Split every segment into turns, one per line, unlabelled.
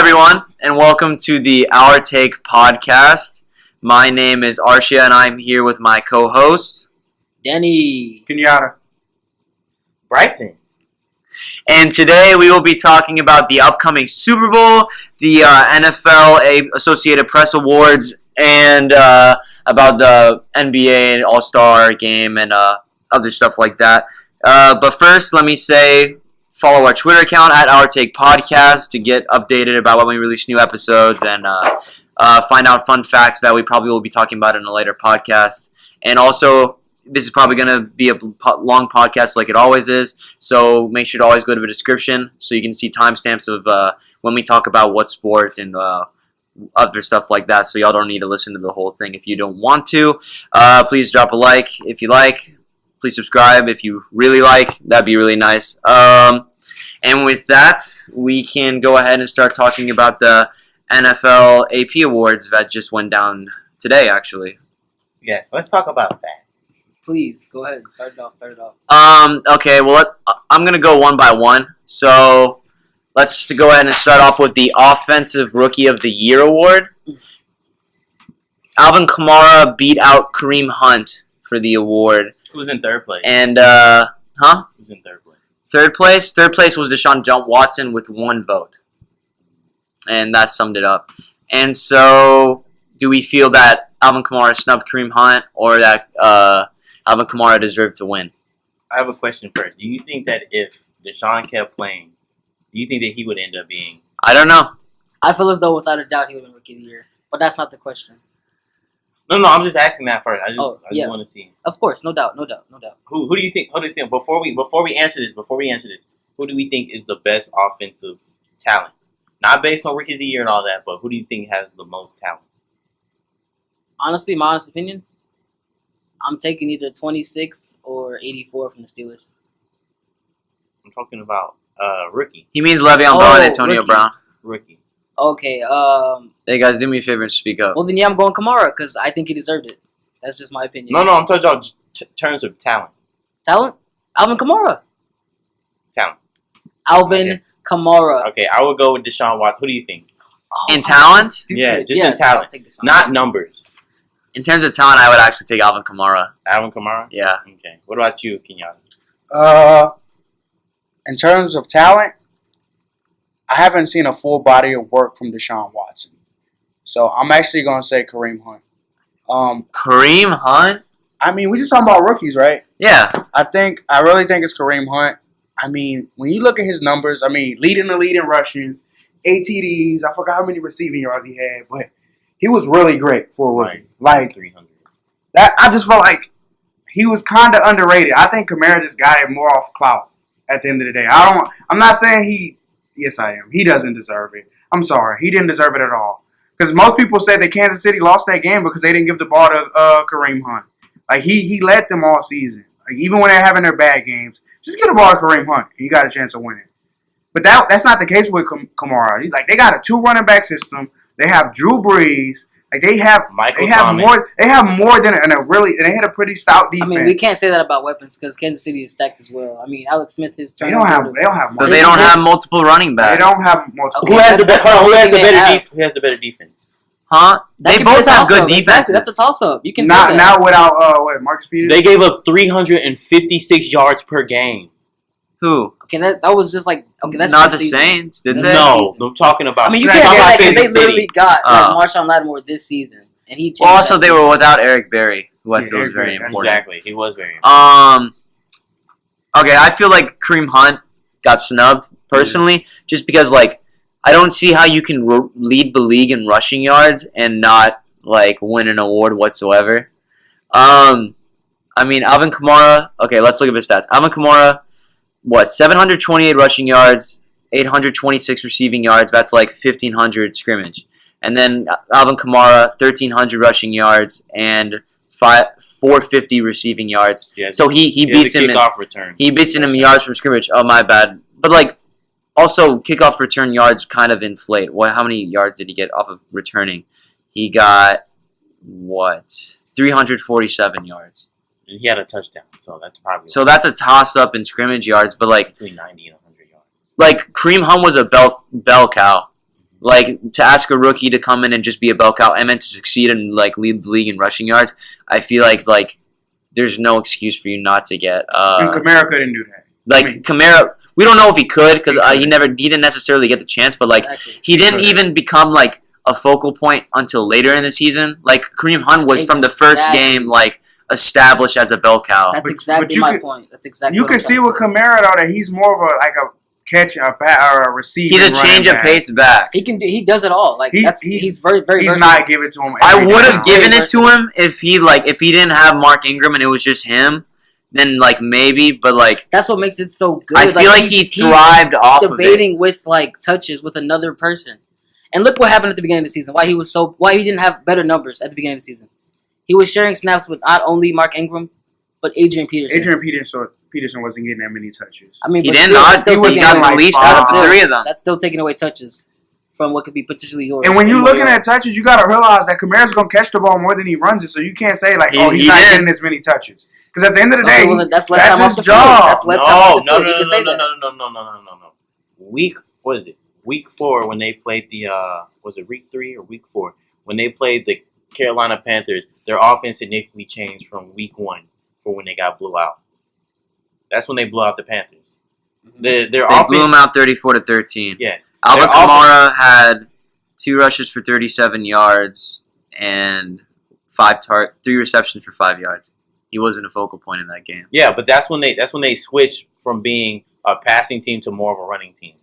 everyone, and welcome to the Our Take podcast. My name is Arshia, and I'm here with my co-host,
Danny.
Kenyatta.
Bryson.
And today we will be talking about the upcoming Super Bowl, the NFL Associated Press Awards, and about the NBA All-Star Game and other stuff like that. But first, let me say, follow our Twitter account at Our Take Podcast to get updated about when we release new episodes and find out fun facts that we probably will be talking about in a later podcast. And also, this is probably going to be a long podcast like it always is, so make sure to always go to the description so you can see timestamps of when we talk about what sports and other stuff like that, so y'all don't need to listen to the whole thing if you don't want to. Please drop a like if you like. Please subscribe if you really like. That'd be really nice. And with that, we can go ahead and start talking about the NFL AP Awards that just went down today, actually.
Yes, let's talk about that.
Please, go ahead. Start it off.
Okay, well, I'm going to go one by one. So, let's just go ahead and start off with the Offensive Rookie of the Year award. Alvin Kamara beat out Kareem Hunt for the award.
Who's in third place?
And,
Who's in third place?
Third place? Third place was Deshaun Watson with 1 vote. And that summed it up. And so, do we feel that Alvin Kamara snubbed Kareem Hunt or that Alvin Kamara deserved to win?
I have a question first. Do you think that if Deshaun kept playing, do you think that he would end up being...
I don't know.
I feel as though without a doubt he would have been Rookie of the Year. But that's not the question.
No, I'm just asking that first. I just want to see.
Of course, no doubt.
Who do you think? Before we answer this, who do we think is the best offensive talent? Not based on Rookie of the Year and all that, but who do you think has the most talent?
Honestly, my honest opinion, I'm taking either 26 or 84 from the Steelers.
I'm talking about rookie.
He means Le'Veon Bell and Antonio
rookie.
Brown.
Rookie.
Okay.
Hey, guys, do me a favor and speak up.
Well, then, yeah, I'm going Kamara because I think he deserved it. That's just my opinion.
No, I'm talking about terms of talent.
Talent? Alvin Kamara.
Talent.
Alvin Kamara.
Okay, I would go with Deshaun Watson. Who do you think?
In talent?
Yeah, just in talent. Not numbers.
In terms of talent, I would actually take Alvin Kamara.
Alvin Kamara?
Yeah.
Okay. What about you, Kenyatta?
In terms of talent, I haven't seen a full body of work from Deshaun Watson. So I'm actually going to say Kareem Hunt.
Kareem Hunt?
I mean, we just talking about rookies, right?
Yeah.
I really think it's Kareem Hunt. I mean, when you look at his numbers, leading the lead in rushing, ATDs, I forgot how many receiving yards he had, but he was really great for a rookie.
Right.
Like
300.
that, I just felt like he was kind of underrated. I think Kamara just got it more off clout at the end of the day. I'm not saying yes, I am. He doesn't deserve it. I'm sorry. He didn't deserve it at all. Because most people say that Kansas City lost that game because they didn't give the ball to Kareem Hunt. Like, he led them all season. Like, even when they're having their bad games, just get the ball to Kareem Hunt. And you got a chance of winning. But that's not the case with Kamara. Like, they got a 2 running back system. They have Drew Brees. Like, they have
Thomas.
They have more than and they had a pretty stout defense.
I mean, we can't say that about weapons because Kansas City is stacked as well. I mean, Alex Smith is
They don't have.
But they don't have multiple running backs.
They don't have multiple.
Who has the better defense?
Huh? They both have good defenses.
Exactly. That's a toss-up. You can
not
say that.
now without Marcus Peters.
They gave up 356 yards per game.
Who?
Okay, that was just like that's
not the
season.
Saints, did
That's
they?
No, I'm talking about.
I mean, you
Kansas
can't say that
City.
because they literally got Marshawn Lattimore this season, and he.
Well, also they were without Eric Berry, who I feel is very important.
Exactly, he was very important.
Okay, I feel like Kareem Hunt got snubbed personally, just because like I don't see how you can lead the league in rushing yards and not like win an award whatsoever. I mean, Alvin Kamara. Okay, let's look at his stats. Alvin Kamara, 728 rushing yards, 826 receiving yards. That's like 1,500 scrimmage. And then Alvin Kamara, 1,300 rushing yards and 450 receiving yards.
Yeah,
so he beats him in
kickoff return.
He beats him in yards from scrimmage. Oh, my bad. But like, also kickoff return yards kind of inflate. How many yards did he get off of returning? He got 347 yards.
And he had a touchdown, so that's probably...
So that's a toss-up in scrimmage yards, but like...
Between 90 and 100 yards.
Like, Kareem Hunt was a bell cow. Like, to ask a rookie to come in and just be a bell cow and then to succeed and like lead the league in rushing yards, I feel like there's no excuse for you not to get
And Kamara couldn't do that.
like
I mean-
Kamara. We don't know if he could because he didn't necessarily get the chance, but like
Exactly.
he didn't
Right.
even become like a focal point until later in the season. Like Kareem Hunt was from the first
Exactly.
game like established as a bell cow.
That's
But
exactly
you
my
could-
point. That's exactly.
You
what
can
I'm
see
trying
with
to say.
Kamara though that he's more of a catch, or a receiver.
He's a change of pace back.
He can do. He does it all. Like he's very very.
He's
versatile.
not giving to him.
I
every
would
down.
have given it to him if he didn't have Mark Ingram and it was just him. Then like maybe, but like
That's what makes it so good.
I feel like he
he's
thrived off of it.
debating with like touches with another person. And look what happened at the beginning of the season. Why he didn't have better numbers at the beginning of the season. He was sharing snaps with not only Mark Ingram, but Adrian Peterson.
Adrian Peterson wasn't getting that many touches.
I mean,
He
but
did
still,
not.
that's still
He
taking
got
away-
the least
five.
out of the
still-
three of them.
That's still taking away touches from what could be potentially yours.
And when you're
more
looking at
yards.
touches, you got to realize that Kamara's going to catch the ball more than he runs it. So you can't say, like,
He
he's not
did.
getting as many touches. Because at the end of the
Okay,
day,
well, that's less
that's
time off
his
the
job.
field. That's less time off the field. You can say that.
No. What is it? Week 4 when they played the was it week 3 or week 4 when they played the Carolina Panthers, their offense significantly changed from week 1 for when they got blew out. That's when they blew out the Panthers. Their
They
offense
blew him out 34-13.
Yes.
Alvin
Their offense-
Kamara had 2 rushes for 37 yards and 3 receptions for 5 yards. He wasn't a focal point in that game.
Yeah, but that's when they switched from being a passing team to more of a running team.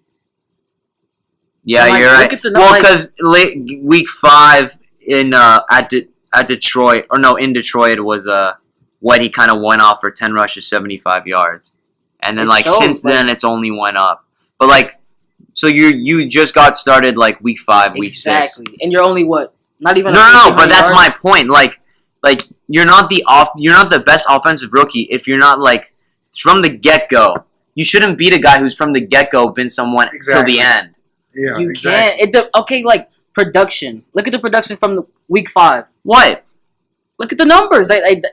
Yeah,
Like,
you're
look
right.
at the
Well,
numbers.
because week 5 in at Detroit, or no, in Detroit was when he kind of went off for 10 rushes, 75 yards, and then
It
like
shows,
since
like-
then it's only went up. But like, so you just got started like week 5, week 6.
Exactly. And you're only what? Not even.
No, but that's my point. Like you're not the best offensive rookie if you're not like from the get go. You shouldn't beat a guy who's from the get go been someone till
Exactly.
the end.
yeah,
You
exactly.
can't. Okay, like production. Look at the production from the week 5.
What?
Look at the numbers.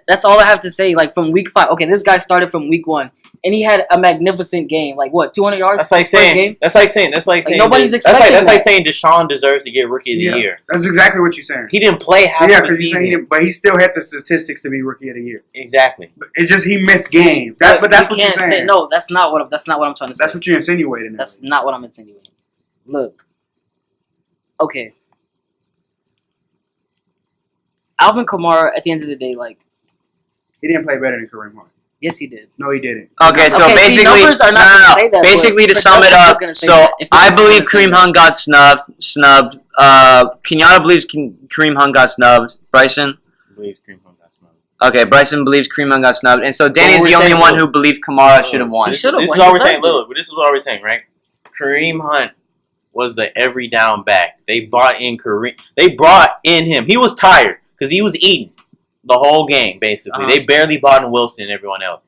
That's all I have to say. Like from week 5. Okay, this guy started from week 1, and he had a magnificent game. Like what? 200 yards.
That's like
first
saying.
game.
That's like saying.
nobody's
That's
expecting
like
that.
saying Deshaun deserves to get Rookie of the
Yeah,
Year.
that's exactly what you're saying.
He didn't play half
Yeah,
of the
because you're saying
season.
but he still had the statistics to be Rookie of the Year.
Exactly.
It's just he missed games. But that's what you're
can't
saying.
say. No, that's not what I'm trying to say.
That's what you're insinuating.
That's not what I'm insinuating. Look. Okay. Alvin Kamara, at the end of the day, like,
He didn't play better than Kareem Hunt.
yes, he did.
No, he didn't.
Okay, so
Okay, see,
basically,
numbers are not gonna say that,
basically
but
to sum it
production is
up,
gonna say
so
that. If
I
it's
believe
gonna say
Kareem
that.
Hunt got snubbed. Kenyatta believes Kareem Hunt got snubbed. Bryson?
Believes Kareem Hunt got snubbed.
Okay, Bryson believes Kareem Hunt got snubbed. And so Danny's
Well,
the
we're
only
saying,
one
look,
who believed Kamara should have won.
He should've
This
won.
is what
He
we're saying.
deserved it.
Look, this is what we're saying, right? Kareem Hunt was the every down back. They brought in Kareem. They brought in him. He was tired because he was eating the whole game, basically.
Uh-huh.
They barely brought in Wilson and everyone else.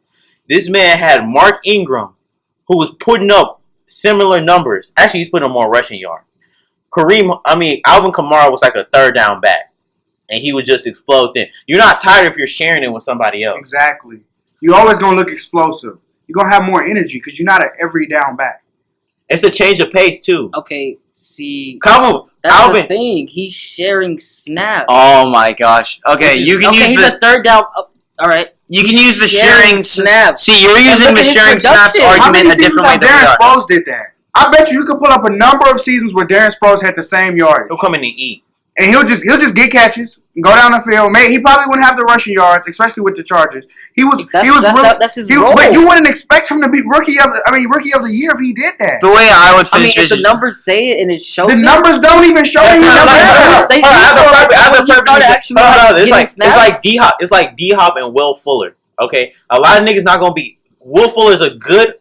This man had Mark Ingram, who was putting up similar numbers. Actually, he's putting up more rushing yards. Alvin Kamara was like a third down back, and he would just explode then. You're not tired if you're sharing it with somebody else.
Exactly. You're always going to look explosive. You're going to have more energy because you're not an every down back.
It's a change of pace, too.
Okay, see,
Alvin,
that's the thing. He's sharing snaps.
Oh my gosh. Okay, you can
okay,
use
he's
the
a third down. All right.
you can
He's
use the
sharing
sharing
snaps.
See, you're
And
using
look
the
at his
sharing snaps
production.
How
argument
many
a
seasons
different way
have
than we
Darren
are.
Sproles did that? I bet you could pull up a number of seasons where Darren Sproles had the same yardage.
He'll come in and eat.
And he'll just get catches, go down the field. He probably wouldn't have the rushing yards, especially with the Chargers.
That's his role.
But you wouldn't expect him to be rookie of the year if he did that.
The way I would
I mean,
finish
if the
this
numbers say it and it shows
The
it,
numbers don't even show you.
It's like D Hop and Will Fuller. Okay, a lot of niggas not gonna be. Will Fuller is a good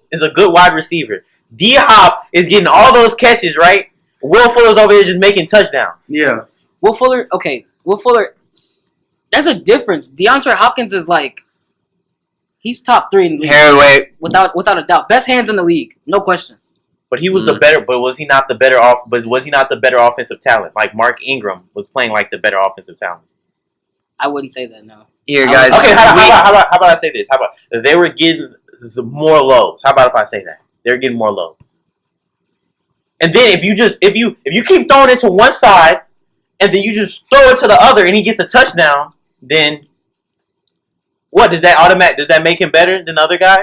wide receiver. D Hop is getting all those catches, right? Will Fuller's over here just making touchdowns.
Yeah.
Will Fuller, there's a difference. DeAndre Hopkins is like, he's top 3 in the league.
Here, wait.
Without a doubt. Best hands in the league. No question.
But he was the better. But was he not the better offensive talent? Like Mark Ingram was playing like the better offensive talent.
I wouldn't say that, no.
Here, guys.
Okay, how about I say this? How about they were getting more loads? How about if I say that they're getting more loads? And then if you keep throwing it to one side, and then you just throw it to the other, and he gets a touchdown, then what does that make him better than the other guy,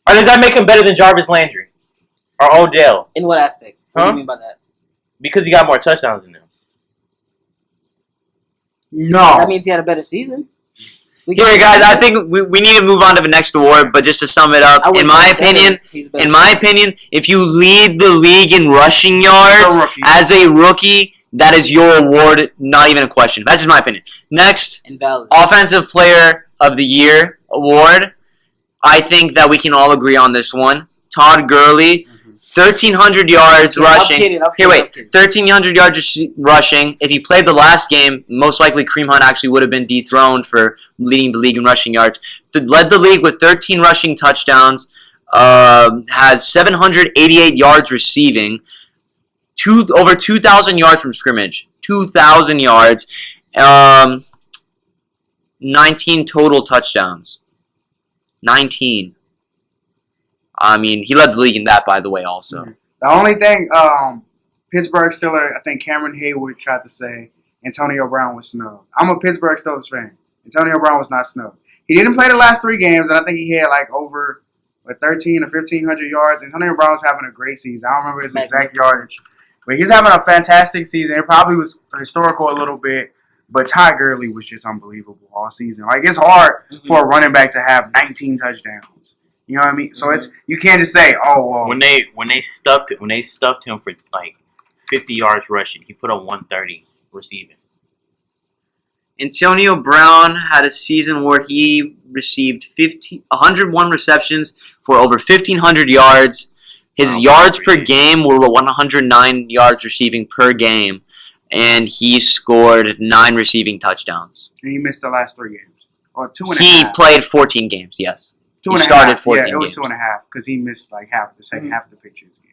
or does that make him better than Jarvis Landry or Odell?
In what aspect? What do you mean by that?
Because he got more touchdowns than them.
No.
That means he had a better season.
Here, guys, I think we need to move on to the next award. But just to sum it up, in my opinion, if you lead the league in rushing yards as a rookie, that is your award. Not even a question. That's just my opinion. Next,
Invalid.
Offensive Player of the Year award. I think that we can all agree on this one. Todd Gurley. 1,300 yards rushing.
I'm kidding.
1,300 yards rushing. If he played the last game, most likely Kareem Hunt actually would have been dethroned for leading the league in rushing yards. Led the league with 13 rushing touchdowns. Has 788 yards receiving. Over 2,000 yards from scrimmage. 2,000 yards. 19 total touchdowns. 19. I mean, he led the league in that, by the way, also.
The only thing Pittsburgh Steelers, I think Cameron Hayward tried to say, Antonio Brown was snubbed. I'm a Pittsburgh Steelers fan. Antonio Brown was not snubbed. He didn't play the last 3 games, and I think he had like over 13 or 1,500 yards. Antonio Brown was having a great season. I don't remember his exact yardage. But he's having a fantastic season. It probably was historical a little bit. But Todd Gurley was just unbelievable all season. Like, it's hard for a running back to have 19 touchdowns. You know what I mean? So it's you can't just say, oh well.
When they stuffed him for like 50 yards rushing, he put up 130 receiving.
Antonio Brown had a season where he received 101 receptions for over 1,500 yards. His yards per game were 109 yards receiving per game, and he scored 9 receiving touchdowns.
And he missed the last 3 games. Or 2.5.
He played 14 games, yes.
2.5.
He started 14
games. Yeah, it was
games.
2.5 because he missed like the second half of the Patriots game.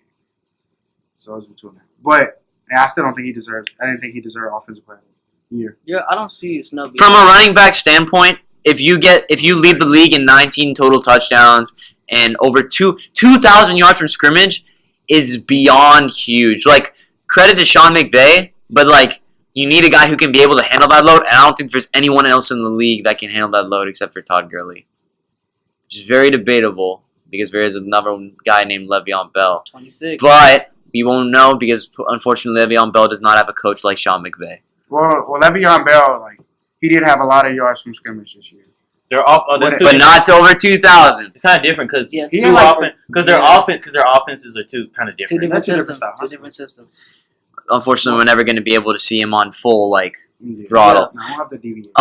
So it was 2.5. But I still don't think he deserved. I didn't think he deserved offensive player of the year.
Yeah, I don't see you snubbing.
From a running back standpoint, if you lead the league in 19 total touchdowns and over 2,000 yards from scrimmage, is beyond huge. Like, credit to Sean McVay, but like, you need a guy who can be able to handle that load. And I don't think there's anyone else in the league that can handle that load except for Todd Gurley. Which is very debatable because there is another guy named Le'Veon Bell.
26.
But we won't know because, unfortunately, Le'Veon Bell does not have a coach like Sean McVay.
Well, Le'Veon Bell, like, he did have a lot of yards from scrimmage this year.
They're off,
but not over 2,000.
It's kind of different because their offenses are kind of different.
Two different systems.
Unfortunately, we're never going to be able to see him on full throttle.
No, I don't have to deviate.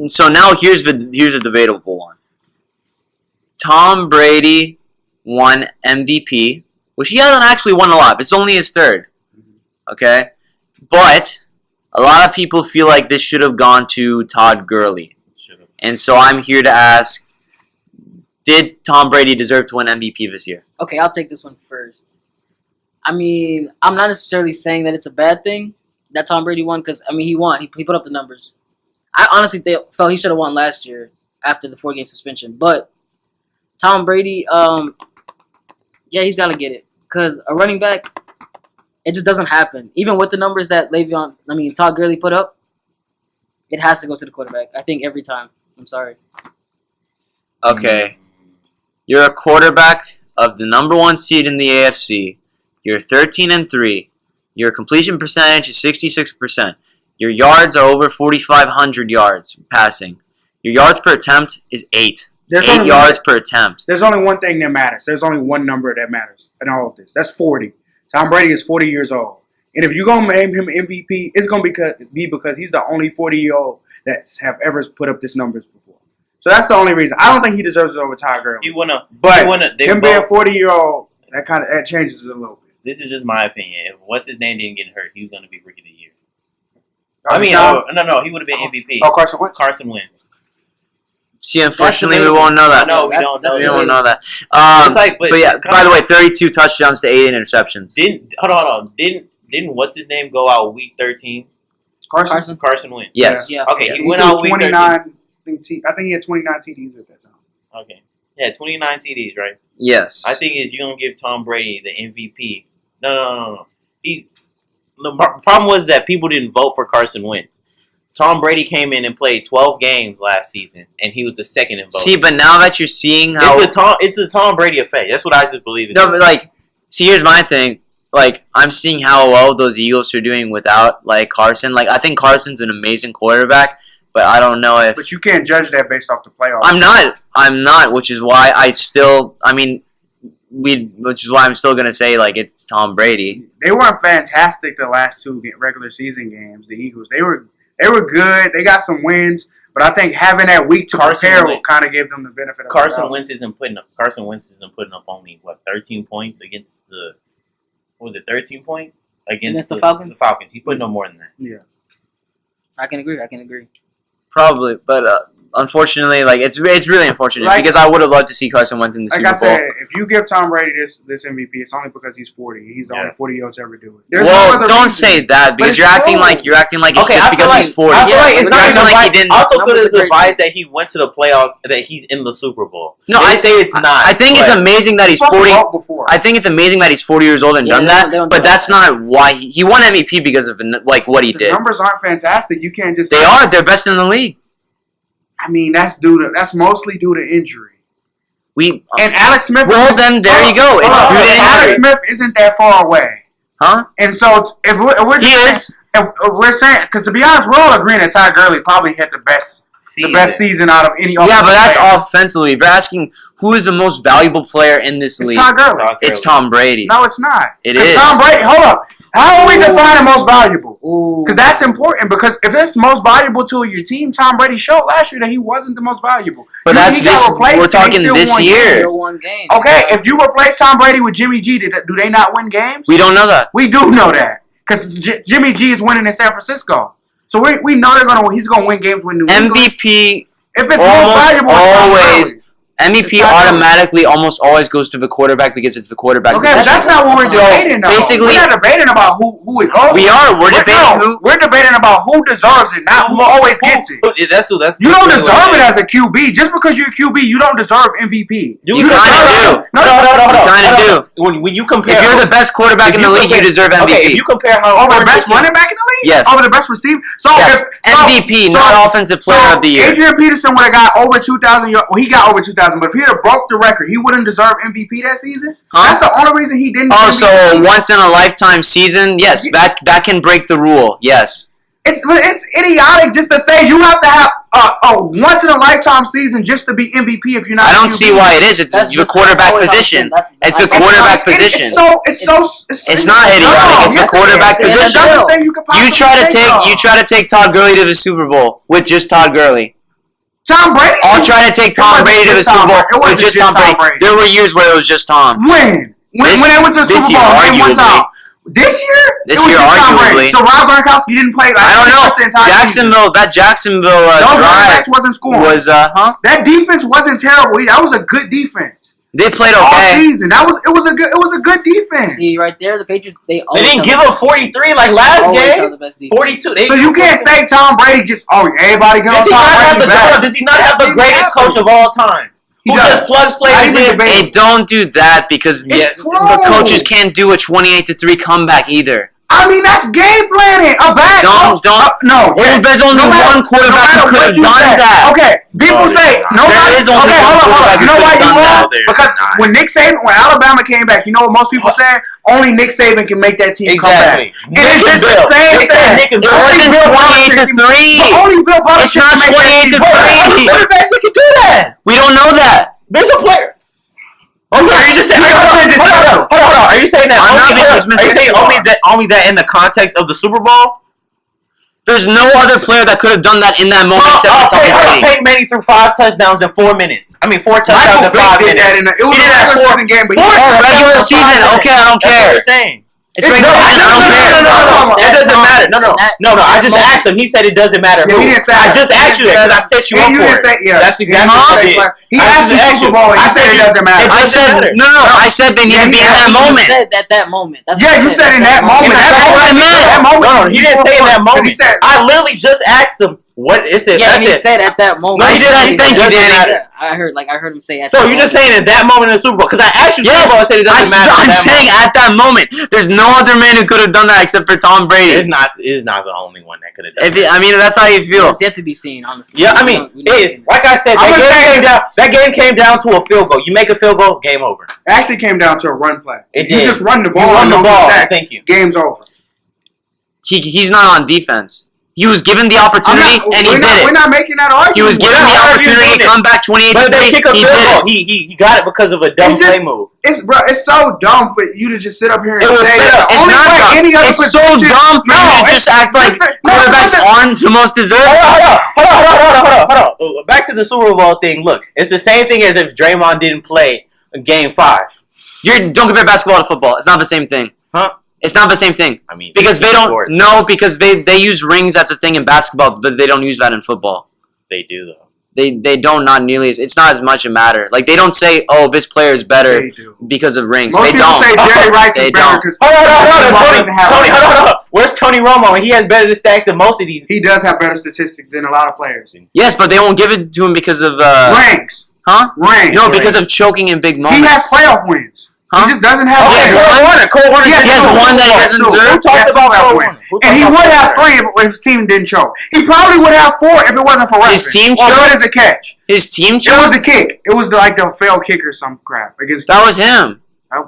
So now here's a debatable one. Tom Brady won MVP, which he hasn't actually won a lot. It's only his 3rd. Okay? But a lot of people feel like this should have gone to Todd Gurley. And so I'm here to ask, did Tom Brady deserve to win MVP this year?
Okay, I'll take this one first. I mean, I'm not necessarily saying that it's a bad thing that Tom Brady won because, I mean, he won. He put up the numbers. I honestly felt he should have won last year after the 4-game suspension. But Tom Brady, yeah, he's got to get it. Because a running back, it just doesn't happen. Even with the numbers that Todd Gurley put up, it has to go to the quarterback. I think every time. I'm sorry.
Okay. You're a quarterback of the number 1 seed in the AFC. You're 13-3. Your completion percentage is 66%. Your yards are over 4,500 yards passing. Your yards per attempt is 8.
There's
8 yards per attempt.
There's only one thing that matters. There's only one number that matters in all of this. That's 40. Tom Brady is 40 years old. And if you're going to name him MVP, it's going to be because he's the only 40-year-old that have ever put up this numbers before. So that's the only reason. I don't think he deserves it over Todd Gurley. Him being a 40-year-old, that changes it a little bit.
This is just my opinion. If what's his name didn't get hurt, he was going to be Rookie of the Year. No, he would have been MVP.
Oh, Carson Wentz?
Carson Wentz.
See, unfortunately, we won't know that.
No, we don't know.
We don't know that.
But
yeah, by the way, 32 touchdowns to 8 interceptions.
Hold on. Didn't what's his name go out week 13? Carson Wentz.
Yes.
Yeah.
Okay, he went out week 13.
I think he had 29 TDs at that time.
Okay. Yeah, 29 TDs, right?
Yes.
I think you're going to give Tom Brady the MVP No. The problem was that people didn't vote for Carson Wentz. Tom Brady came in and played 12 games last season, and he was the second in voting.
See, but now that you're seeing how
it's the Tom Brady effect. That's what I just believe in.
no, but like, see, here's my thing. Like, I'm seeing how well those Eagles are doing without like Carson. Like, I think Carson's an amazing quarterback, but I don't know if
But you can't judge that based off the playoffs.
I'm not, which is why I still. I mean, which is why I'm still gonna say like it's Tom Brady.
They weren't fantastic the last two regular season games. The Eagles, they were good. They got some wins, but I think having that week to prepare will kind of give them the benefit of
Carson Wentz isn't putting up only 13 points against the. What was it, 13 points against
the Falcons?
The Falcons. He put no more than that.
Yeah.
I can agree.
Probably, but unfortunately, like it's really unfortunate because I would have loved to see Carson Wentz in the Super Bowl.
Like I said, if you give Tom Brady this MVP, it's only because he's 40. He's the only 40-year-old to ever do it. There's
well,
no other
don't
reason.
say that because you're acting like it's just because he's 40.
I feel like it's
You're
not
acting
even
like he
biased.
didn't.
I also feel
Numbers
it's
are
a bias that he went to the playoff, that he's in the Super Bowl.
No,
They
I
say it's not.
I think it's amazing that he's
He fucking
40.
vote before.
I think it's amazing that he's 40 years old and
Yeah,
done
they
that,
don't
but
do
that's
that.
not why he won MVP because of like what he
The
did.
numbers aren't fantastic. You can't just.
They are. They're best in the league.
I mean, that's mostly due to injury.
We
And Alex Smith.
well then there you go. It's due to
Alex
injury,
Smith isn't that far away,
huh?
and so if we're
He is.
if we're saying, because to be honest, we're all agreeing that Ty Gurley probably had the best season out of any.
Yeah, but that's
player.
offensively. If you're asking who is the most valuable player in this
It's
league,
Ty Gurley.
it's Tom Brady.
No, it's not.
It
'Cause
is.
Tom Brady. Hold up. How are we defining most valuable?
Ooh.
Because that's important. Because if it's most valuable to your team, Tom Brady showed last year that he wasn't the most valuable.
But
He got replaced
we're
and they
talking
still
this
won
year.
games.
One game.
Okay, if you replace Tom Brady with Jimmy G, do they not win games?
We don't know that.
We do know that because Jimmy G is winning in San Francisco. So we know he's gonna win games with New England.
MVP
If it's most
almost
valuable, it's Tom
always.
Brady.
MVP
It's not
automatically almost always goes to the quarterback because it's the quarterback.
Okay, but that's not what we're
So,
debating. Though.
basically-
we're not debating about who it goes.
We are. We're debating who.
We're debating about who deserves it, not who always gets it.
That's
You don't deserve it as a QB. Just because you're a QB, you don't deserve MVP.
You kinda do.
No,
Kinda do.
When you compare,
If you're the best quarterback in the league, you deserve MVP.
Okay, if you compare how
Over the best running back in the league?
Yes.
Over the best receiver? So
Yes.
if,
MVP, not offensive player of the year.
Adrian Peterson would have got over 2,000 yards. Well, he got over 2,000, but if he had broke the record, he wouldn't deserve MVP that season?
Huh?
That's the only reason he didn't.
Oh,
get
so
MVP.
once in a lifetime season? Yes, that can break the rule. Yes.
It's idiotic just to say you have to have a once in a lifetime season just to be MVP if you're not.
I don't
QB.
see why it is. It's
That's
the
just-
quarterback
that's always
position.
how it's been.
It's the
That's-
quarterback
It's
position.
It's
not idiotic. It's the quarterback
It's
position.
the dumbest thing you could
You
possibly
try to take Todd Gurley to the Super Bowl with just Todd Gurley.
Tom Brady.
I'll try to take Tom
wasn't
Brady to the
just Tom
Super Bowl
Brady. It
with
wasn't
just
just
Tom
Tom
Brady.
Brady.
There were years where it was just Tom.
When
This-
they went to the
this
Super
year,
Bowl, they won
arguably.
Tom. This year?
This
It was
year,
just Tom Brady.
arguably.
So Rob Gronkowski didn't play. Like,
I don't know.
the entire season.
Jacksonville
Those running
drive
backs wasn't scoring.
was
That defense wasn't terrible. That was a good defense.
They played
All
okay.
season. It was a good defense.
See right there, the Patriots
They didn't give up 43 like last game. 42.
So you can't say Tom Brady just everybody get on
Does he not
Tom
have
Brady
the
back.
Does he not have the
He
greatest
has
coach
to.
of all time?
He
Who
does.
just plugs
Not
players
even
in?
debating.
Hey, don't do that because
It's true.
the coaches can't do a 28-3 comeback either.
I mean, that's game planning. A bad
Don't-
no.
There's only one quarterback who could have done that.
Okay, people say nobody.
There is only
Okay,
one
hold on.
quarterback
You know
who
why
could've
you
done
won?
that.
There's
Because
not.
when Alabama came back, you know what most people said? Only Nick Saban can make that team come back.
Exactly.
And it's just the same
They said
thing.
Nick and
It
Bill.
wasn't
Bill Belichick
28-3.
But only Bill Belichick
It's not
can make that team
28-3.
go back.
Quarterbacks that can do that.
We don't know that.
There's a player. Okay, are you just saying?
You
Hold
said this
on. Are you saying that?
I'm not being
Are you
dismissive.
saying only that in the context of the Super Bowl?
There's no other player that could have done that in that moment except for Tom Brady.
Peyton Manning threw 5 touchdowns in 4 minutes. I mean, 4 touchdowns
Michael
in 5
Vick did that
minutes.
it was
He
a
did that
regular
four-
season game, but
four
he
Oh, regular season. Okay, I don't
That's what
care.
you're saying.
It's regular season. I don't care.
No. It doesn't matter. No. I just asked him. He said it doesn't matter.
Yeah,
who.
he didn't say
I
that.
just asked you that because I set you up
And you
for
didn't
it.
say, yeah.
That's exactly
Huh?
what I did.
He
I
asked
just
you
asked
Super Bowl, and
I
you said
said
it doesn't matter.
It
I
doesn't
said
matter.
no. I said they need to be in that
He
moment.
said at that moment. That's
Yeah,
what
you
he
said in that moment.
That's what I meant.
That moment
No, no. He didn't say in that moment.
He said,
I literally just asked him what it said.
Yeah,
I
and he
said,
said at that moment.
No, he didn't.
He said,
Thank you,
it doesn't
Danny.
matter.
I heard him say. At
So
that
you're just
moment.
saying in that moment in the Super Bowl? Because I asked you Super Bowl, I said it doesn't matter.
I'm
at that
saying
moment.
at that moment, there's no other man who could have done that except for Tom Brady.
It's not the only one that could have done
If I mean, that's how you feel.
It's yet to be seen, honestly.
Yeah, I
We
mean,
don't- we don't see
like I said,
I'm
that game came down to a field goal. You make a field goal, game over.
it actually came down to a run play.
It
You
did.
just run the
You
ball.
run
and
the
don't
ball.
get sacked.
Thank you.
Game's over.
He's not on defense. He was given the opportunity and he did
We're
it.
not making that argument.
He was given
not
the
arguing
opportunity to
it.
come back 28
But
to
they
3.
kick a
He
field
did
goal.
it.
He got it because of a dumb
It's just-
play move.
It's so dumb for you to just sit up here and
It was
say
set
that.
up.
The
It's
only
not
way
dumb.
any other
It's so
position-
dumb for you to
it's-
just act like
no,
quarterbacks
listen.
aren't the most deserving.
Hold on. Back to the Super Bowl thing. Look, it's the same thing as if Draymond didn't play Game 5.
Don't compare basketball to football. It's not the same thing.
Huh?
It's not the same thing.
I mean,
Because they don't
sport.
no, because they use rings as a thing in basketball, but they don't use that in football.
They do though.
They don't not nearly. It's not as much a matter. Like they don't say, "Oh, this player is better
They do.
because of rings."
Most
They
people
don't.
say Jerry Rice
They
is better
don't.
because
Hold on,
doesn't have
Tony,
rings.
hold on. Where's Tony Romo? He has better stats than most of these.
he does have better statistics than a lot of players.
Yes, but they won't give it to him because of
Rings.
huh?
Rings.
No, because of choking in big
He
moments.
has playoff wins.
Huh?
He just doesn't have
Okay,
rings.
Cole Warner.
He has
one that he doesn't deserve.
Who talks
Yes,
about
playoff
Cole
wins.
Warner? Who
And he
talks
would
about
have
Cole
3 if his team didn't choke. He probably would have 4 if it wasn't for
His
referee.
team
Or
choked?
what is a catch?
His team
It was
choked.
the kick. It was like the failed kick or some crap against.
That was him.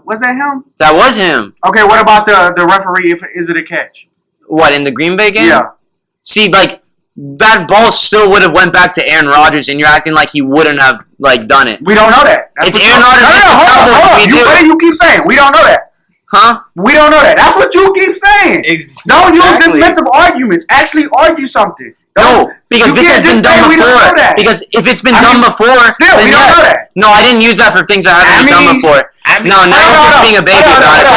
Was that him?
That was him.
Okay, what about the referee? Is it a catch?
What in the Green Bay game?
Yeah.
See, like that ball still would have went back to Aaron Rodgers, and you're acting like he wouldn't have like done it,
We don't know that.
It's
what
Aaron Rodgers against the
Hold
Cowboys.
on.
We do.
What do you keep saying? We don't know that.
huh?
We don't know that. That's what you keep saying. Don't use
Exactly.
dismissive arguments. Actually argue something.
No, because
You
this has
can't
been
just say
done
we don't know
before.
that.
Because if it's been
I
done
mean,
before,
still,
then
we don't
yes.
know that.
No, I didn't use that for things that haven't been done
mean-
before. No, now you're just being a baby about it.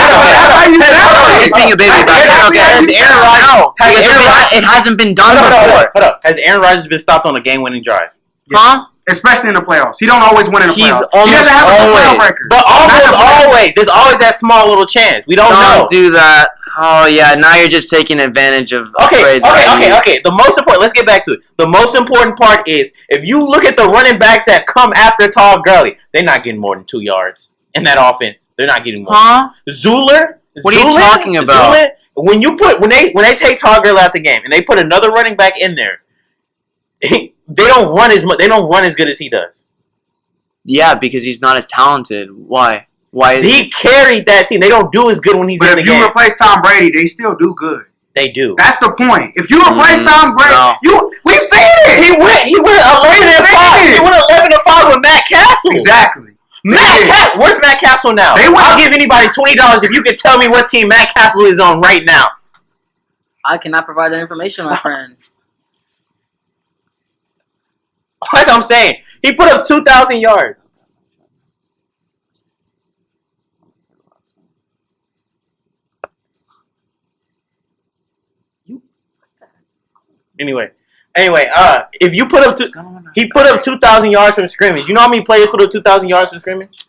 You're just being a baby about it. Okay,
Has Aaron Rodgers-
no,
has
because
Aaron
it hasn't been done
Hold
before.
up. Has Aaron Rodgers been stopped on a game-winning drive?
Huh?
Especially in the playoffs. He don't always win in the
He's
playoffs.
almost
He doesn't have a good
always.
playoff record.
But always. There's always that small little chance. We don't know.
Don't do that. Oh yeah, now you're just taking advantage of
Okay.
phrase I use.
The most important. Let's get back to it. The most important part is if you look at the running backs that come after Todd Gurley, they're not getting more than 2 yards in that offense. They're not getting more.
Huh?
Zuller.
What are you talking about?
Zuller, when they take Todd Gurley out the game and they put another running back in there, they don't run as much. They don't run as good as he does.
Yeah, because he's not as talented. Why? Why?
He carried that team. They don't do as good when he's
But
in the
if you
game.
replace Tom Brady, they still do good.
They do.
That's the point. If you replace Tom Brady,
no.
we've seen it.
He went 11-5. He went 11-5 with Matt Castle.
Exactly.
Where's Matt Castle now?
They went-
I'll give anybody $20 if you can tell me what team Matt Castle is on right now.
I cannot provide that information, my friend.
Like I'm saying, he put up 2,000 yards. Anyway, if you put up he put up 2,000 yards from scrimmage. You know how many players put up 2,000 yards from scrimmage?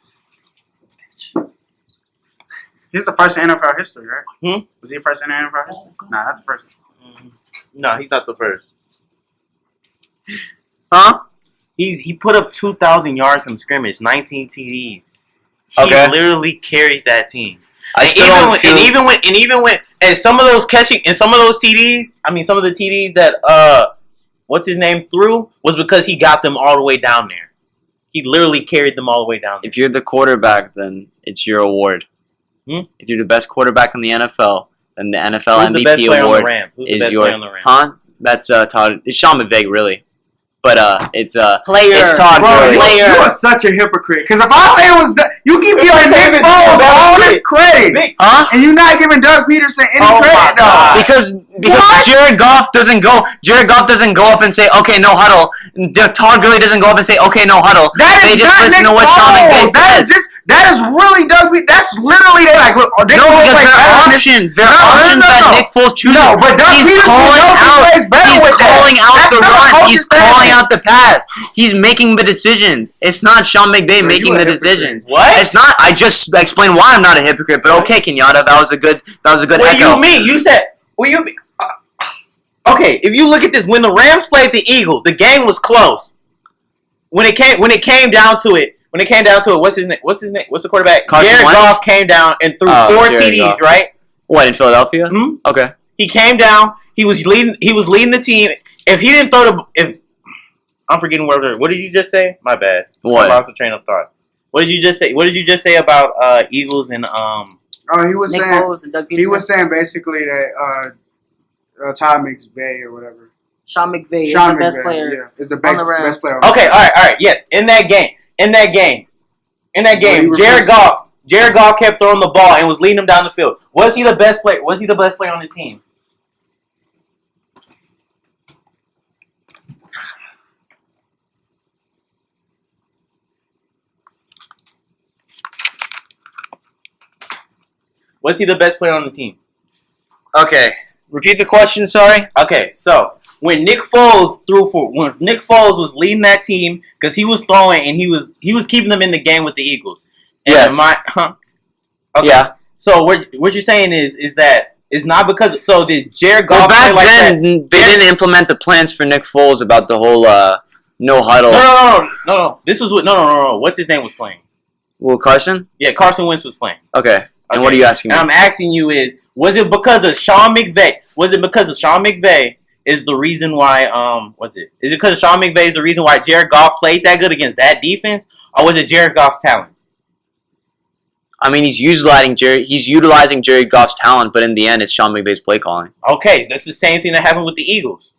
He's the first in NFL history, right?
Hmm?
Was he first in NFL history? Nah, that's the first.
No, he's not the first.
Huh?
He put up 2,000 yards from scrimmage, 19 TDs. He
Okay.
literally carried that team.
I still don't feel.
And even when some of those TDs, I mean some of the TDs that what's his name threw was because he got them all the way down there. He literally carried them all the way down there.
If you're the quarterback, then it's your award.
Hmm?
If you're the best quarterback in the NFL, then the NFL
Who's the best
MVP
player on the
award
Rams? Who's the
is
best
your.
player on the Rams?
Huh? That's Todd. It's Sean McVay, really. But it's
Player.
It's Todd
Bro,
Gurley.
you are such a hypocrite. Because if I say it was, you keep giving Nick Foles all this credit,
Huh?
and you're not giving Doug Peterson any
Oh my
credit,
God.
dog.
Because
What?
Jared Goff doesn't go up and say, okay, no huddle. Todd Gurley doesn't go up and say, okay, no huddle.
That
They
is
just
not
listen
Nick
to what Sean McVay
Foles.
says.
That is really Doug Peterson. That's literally, they like, look, they
No,
gonna
because
play
there
better
are
than this.
options. There
No,
are
no,
options
no,
that
no.
Nick Foles chooses.
No, but Doug
He's
Peterson
calling
knows he
out.
plays better
He's
with that.
calling out
That's
the
not
run.
coach's
He's calling
standard.
out the pass. He's making the decisions. It's not Sean McVay
Bro,
making
you a
the
hypocrite.
decisions.
What?
It's not. I just explained why I'm not a hypocrite. But okay, Kenyatta, that was a good
What do
echo.
you mean? You said. What you mean? Okay, if you look at this, when the Rams played the Eagles, the game was close. When it came down to it, what's his name? What's the quarterback?
Carson
Jared
Wentz?
Goff came down and threw 4
Jared
TDs,
Goff.
right?
What, in Philadelphia?
Hmm?
Okay.
He came down. He was leading the team. If he didn't throw I'm forgetting what did you just say? My bad.
What?
I lost the train of thought. What did you just say? What did you just say about Eagles and
Oh, he was
Nick
saying
Foles and Doug Peterson.
he was saying basically that Todd McVay or whatever.
Sean McVay
Sean
is the best
McVay,
player.
yeah, is the
on
best,
the Rams.
best player. On
Okay, all right, yes. In that game, Jared Goff kept throwing the ball and was leading them down the field. Was he the best player? Was he the best player on his team? Was he the best player on the team?
Okay. Repeat the question, sorry.
Okay, so when Nick Foles was leading that team because he was throwing and he was keeping them in the game with the Eagles. And
Yes.
Okay.
Yeah.
So what you're saying is that it's not because did Jared Goff
Well, back
play like
then,
that?
they didn't implement the plans for Nick Foles about the whole no huddle.
No. This was what no. What's his name was playing?
Will Carson?
Yeah, Carson Wentz was playing.
Okay. And
Okay.
what are you asking me?
And I'm asking you was it because of Sean McVay? Was it because of Sean McVay is the reason why Is it because of Sean McVay is the reason why Jared Goff played that good against that defense? Or was it Jared Goff's talent?
I mean, he's utilizing Jared Goff's talent, but in the end, it's Sean McVay's play calling.
Okay, that's the same thing that happened with the Eagles.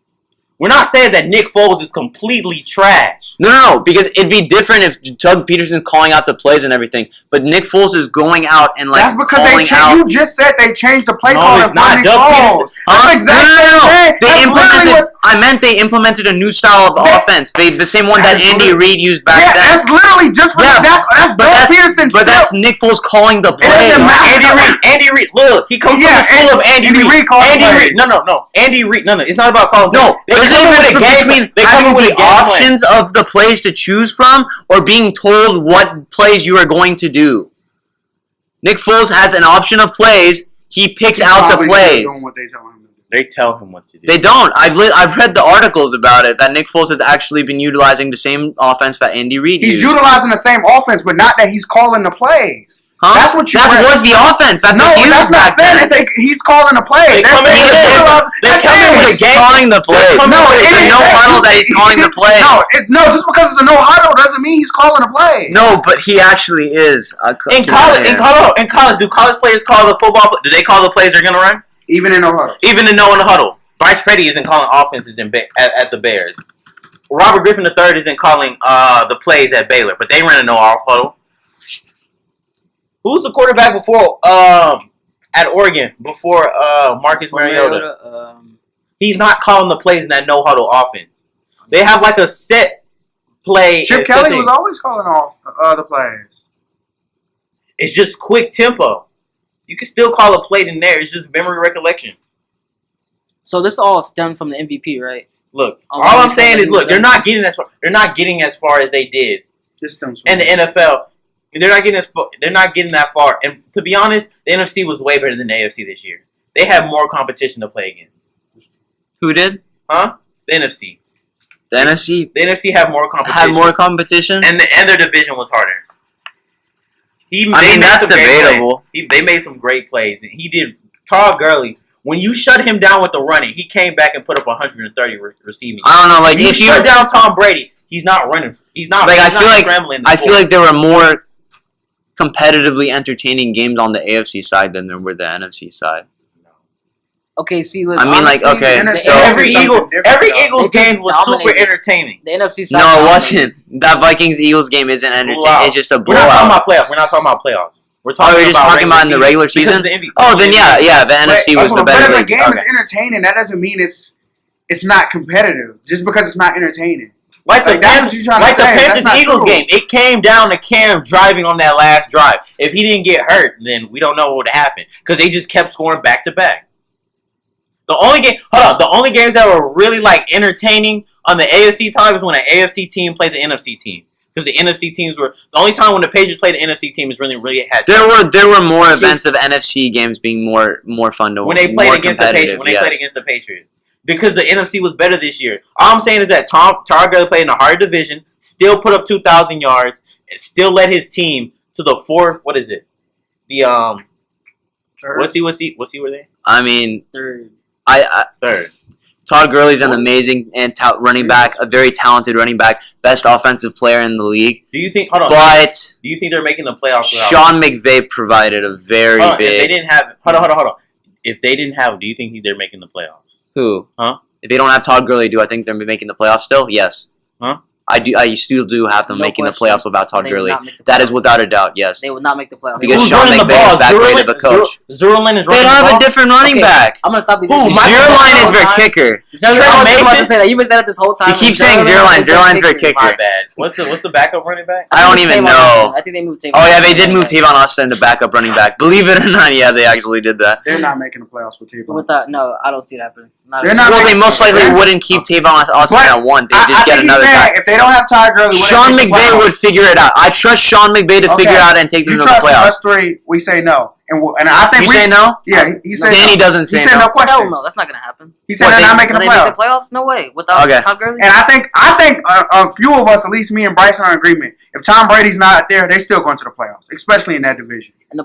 We're not saying that Nick Foles is completely trash.
No, because it'd be different if Doug Peterson's calling out the plays and everything, but Nick Foles is going out and
That's because
calling out.
you just said they changed the play
No,
calling
it's not.
for Nick
Doug
Foles.
Peterson.
That's exactly what I'm saying.
They
That's literally
implemented.
what-
I meant they implemented a new style of offense. The same one that
That's
Andy Reid used back
Yeah,
then.
that's literally just for
Yeah,
that's
But
Doug
that's
Peterson.
but that's Nick Foles calling the
doesn't
play.
matter.
Andy Reid, look, he comes
Yeah,
from the school of Andy
Andy
Reid.
Reid calls
Andy
plays.
Reid, no. Andy Reid, no. It's not about calling.
No,
they
there's
come
a
up with a
difference
game.
between
They come
having
up with
the
a game plan.
options of the plays to choose from or being told what plays you are going to do. Nick Foles has an option of plays. He picks out the
Probably
plays.
doing what they tell him to do.
They tell him what to do.
They don't. I've read the articles about it that Nick Foles has actually been utilizing the same offense that Andy Reid
He's
used.
utilizing the same offense, but not that he's calling the plays.
Huh?
That's what you
That
read.
was the offense that
No,
they used
that's not
back
saying
then.
that he's calling the plays.
They
That's
come in
saying
with
he's
a-
utilizing-
they
that's
come in
saying
with a
he's
game-
calling the plays.
come
No,
in with
it
It's a
ain't
no
that.
huddle that he's calling the plays.
No, just because it's a no huddle doesn't mean he's calling the plays.
No, but he actually is.
In college, do college players call the football? Do they call the plays they're gonna run?
Even in no huddle.
Even in the huddle. Bryce Petty isn't calling offenses at the Bears. Robert Griffin III isn't calling the plays at Baylor, but they ran a no off huddle. Who's the quarterback before at Oregon before Marcus Mariota? He's not calling the plays in that no huddle offense. They have like a set play.
Chip Kelly was always calling off the plays.
It's just quick tempo. You can still call a play in there. It's just memory recollection.
So this all stemmed from the MVP, right?
Look,
Oh,
all I'm
yeah,
saying is,
yeah,
look,
yeah.
they're not getting as far. They're not getting as far as they did
This stems from
in the NFL. They're not getting They're not getting that far. And to be honest, the NFC was way better than the AFC this year. They have more competition to play against.
Who did?
Huh? The NFC.
The NFC
The NFC have more competition.
had more competition.
and their division was harder.
I mean, that's debatable.
They made some great plays. And he did. Todd Gurley, when you shut him down with the running, he came back and put up 130 receiving.
I don't know, like
If
if
you
you
shut down Tom Brady, he's not running. He's not.
like,
he's
I feel
not
like
scrambling the
I feel
ball.
like there were more competitively entertaining games on the AFC side than there were the NFC side.
Okay, see, look,
I mean, like,
honestly,
okay,
the
so-
every
something different, though.
Eagles
They just
game was super
dominated.
entertaining.
the NFC side.
No, it
dominated.
wasn't. That Vikings Eagles game isn't entertaining.
Blowout.
It's just a
We're not talking
blowout.
about playoffs. We're not talking about playoffs. We're talking
Oh, you're just talking about in the regular
because
season?
of the MVP.
Oh, then yeah, the NFC was the
But
better
if a
league.
game
Okay.
is entertaining, that doesn't mean it's not competitive. Just because it's not entertaining.
Like the
Like, that's what you're trying to
like the
say. That's
Panthers
not
Eagles
true.
game, it came down to Cam driving on that last drive. If he didn't get hurt, then we don't know what would happen because they just kept scoring back to back. The only games that were really like entertaining on the AFC side was when an AFC team played the NFC team. Because the NFC teams were the only time when the Patriots played the NFC team is really had
There were more events of NFC games being more fun to
when they
more
played against the Patriots.
competitive,
When they
yes.
played against the Patriots, because the NFC was better this year. All I'm saying is that Todd Gurley played in a hard division, still put up 2,000 yards, and still led his team to the fourth. What is it? The
Third.
what's he were they?
I mean,
Third.
Third.
Todd Gurley's an amazing and running back, a very talented running back, best offensive player in the league.
Do you think? Hold on.
But
Do you think they're making the playoffs? without-
Sean McVay provided a very
Hold on, if they
big.
didn't have, hold on. If they didn't have, do you think they're making the playoffs?
Who?
Huh?
If they don't have Todd Gurley, do I think they're making the playoffs still? Yes.
Huh?
I do. I still do have them
No
making
question.
the playoffs without Todd
They would
Gurley.
not make the
That is
playoffs.
without a doubt. Yes.
They would not make the playoffs.
Because
Who's
Sean
running the
McVay
ball?
is that great of a coach.
Zerlin is
They
running
don't
the
have
ball.
a different running
Okay.
back.
I'm gonna stop you.
Who?
This
Michael
Zierlein is their
time.
kicker.
Zierlein,
Trey
I was just about
Mason?
to say that. You've been saying it this whole time.
You keep
and
saying Zierlein.
is their
Zierlein's their kicker.
My bad. What's the backup running back?
I don't
think it's
even
Tavon
know.
Austin. I think they moved Tavon.
Oh yeah, they
Austin.
did move Tavon Austin to backup running back. Believe it or not, yeah, they actually did that.
They're not making the playoffs with Tavon.
With that, no, I don't see it happening.
They're not
Well, they
making-
most likely
Yeah.
wouldn't keep Tavon Austin
But
at one. They
I
just get
think he's
another
saying
guy.
if they don't have Todd Gurley,
Sean McVay would figure it out. I trust Sean McVay to figure
Okay.
out and take them
You
to the
trust
playoffs.
us three? We say no, and I think
You
we
say no?
Yeah, he said
Danny
no.
doesn't say
He said
no.
no question.
Hell no, that's not gonna happen.
He said
What,
they're
they-
not making
Will
the
they make
playoffs.
the playoffs? No way. Without
Okay.
Todd Gurley.
And I think a few of us, at least me and Bryson, are in agreement. If Tom Brady's not there, they still going to the playoffs, especially in that division.
And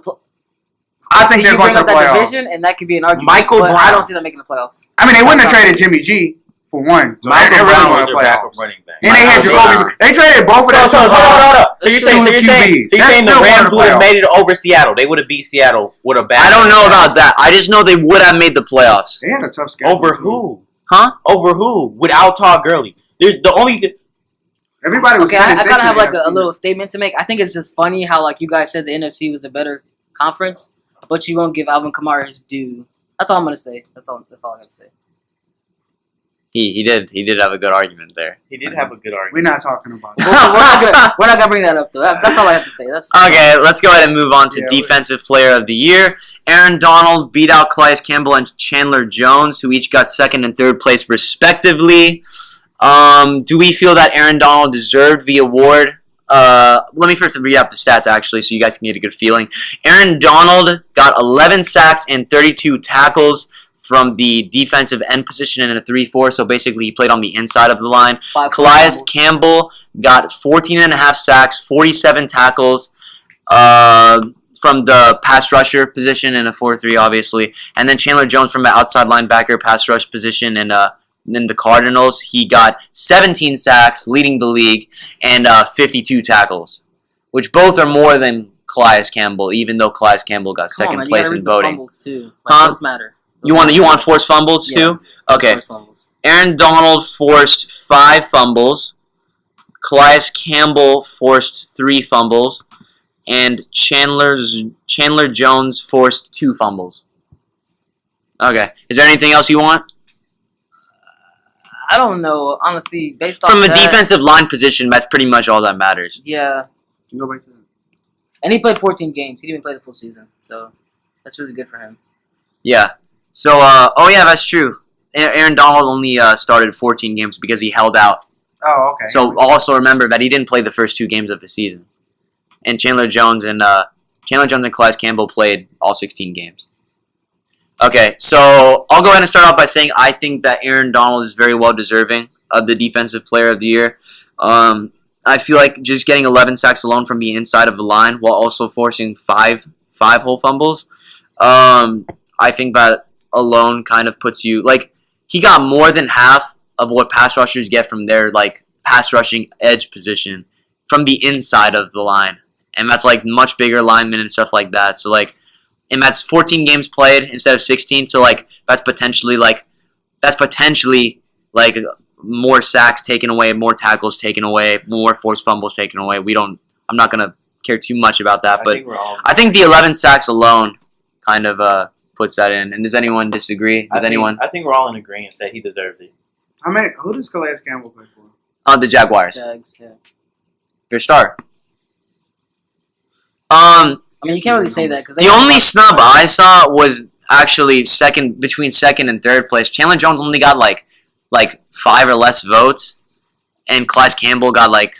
I think
see,
they're
you
going
bring
to
up
the
that
playoffs.
division, and that could be an argument.
Michael
but I
Brown.
don't see them making the playoffs.
I mean, they wouldn't have traded Jimmy G for one. So
Michael
they're really
Brown
going
was
to
their backup
playoffs.
running back.
And they had
Michael
Jacoby.
Brown.
They traded both of them.
So hold up. So you're saying
Two
the
QBs.
Rams
That's
would have
still
made it over Seattle? They would have beat Seattle with a bad.
I don't know about that. I just know they would have made the playoffs.
They had a tough schedule.
Over
too.
who?
Huh?
Over who? Without Todd Gurley. There's the only.
Everybody was
Okay, I
10-6
kind of have
in
like
the
a
NFC.
little statement to make. I think it's just funny how like you guys said the NFC was the better conference, but you won't give Alvin Kamara his due. That's all I'm gonna say. That's all I gotta say.
He did have a good argument there.
He did have a good
We're
argument.
not talking about it.
We're not gonna bring that up though. That's all I have to say. That's
Okay, let's go ahead and move on to
Yeah,
Defensive Player of the Year. Aaron Donald beat out Calais Campbell and Chandler Jones, who each got second and third place respectively. Do we feel that Aaron Donald deserved the award? Let me first read out the stats, actually, so you guys can get a good feeling. Aaron Donald got 11 sacks and 32 tackles from the defensive end position in a 3-4, so basically he played on the inside of the line. Calais Campbell got 14 and a half sacks, 47 tackles from the pass rusher position in a 4-3, obviously. And then Chandler Jones from the outside linebacker pass rush position in the Cardinals. He got 17 sacks, leading the league, and 52 tackles, which both are more than Calais Campbell, even though Calais Campbell got second place in voting.
Fumbles too.
Huh?
Those matter.
You want forced fumbles
Yeah.
too? Okay.
Forced fumbles.
Aaron Donald forced 5 fumbles. Calais Campbell forced 3 fumbles. And Chandler Jones forced 2 fumbles. Okay. Is there anything else you want?
I don't know, honestly, based off
From a
that,
defensive line position, that's pretty much all that matters.
Yeah,
Go back to that.
and he played 14 games. He didn't even play the full season, so that's really good for him.
Yeah. So, oh yeah, that's true. Aaron Donald only started 14 games because he held out.
Oh, okay.
So also remember that he didn't play the first 2 games of the season. And Chandler Jones and Calais Campbell played all 16 games. Okay, so I'll go ahead and start off by saying I think that Aaron Donald is very well deserving of the Defensive Player of the Year. I feel like just getting 11 sacks alone from the inside of the line while also forcing five whole fumbles. I think that alone kind of puts you like he got more than half of what pass rushers get from their like pass rushing edge position from the inside of the line, and that's like much bigger linemen and stuff like that. So like, and that's 14 games played instead of 16. So like that's potentially like more sacks taken away, more tackles taken away, more forced fumbles taken away. I'm not gonna care too much about that, but I think the 11 sacks alone kind of puts that in. And does anyone disagree?
I think we're all in agreement that he deserved it.
Who does Calais Campbell play for?
The Jaguars.
Jags, yeah.
Their star.
I mean, you can't really say that because
The only snub I saw was actually between second and third place. Chandler Jones only got like 5 or less votes, and Calais Campbell got like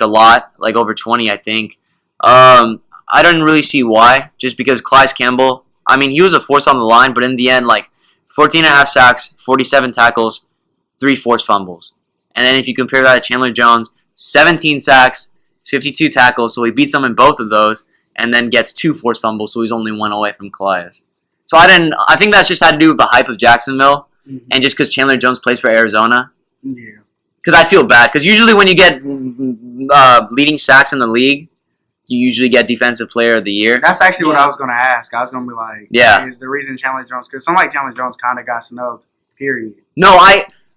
a lot, like over 20, I think. I don't really see why. Just because Calais Campbell, I mean, he was a force on the line, but in the end, like 14.5 sacks, 47 tackles, 3 forced fumbles. And then if you compare that to Chandler Jones, 17 sacks, 52 tackles, so he beats them in both of those, and then gets 2 forced fumbles, so he's only 1 away from Calais. So I think that's just had to do with the hype of Jacksonville, and just because Chandler Jones plays for Arizona.
Yeah.
Because I feel bad. Because usually when you get leading sacks in the league, you usually get Defensive Player of the Year.
That's actually what I was going to ask. I was going to be like,
Yeah.
is the reason Chandler Jones, because somebody like Chandler Jones kind of got snubbed, period.
No,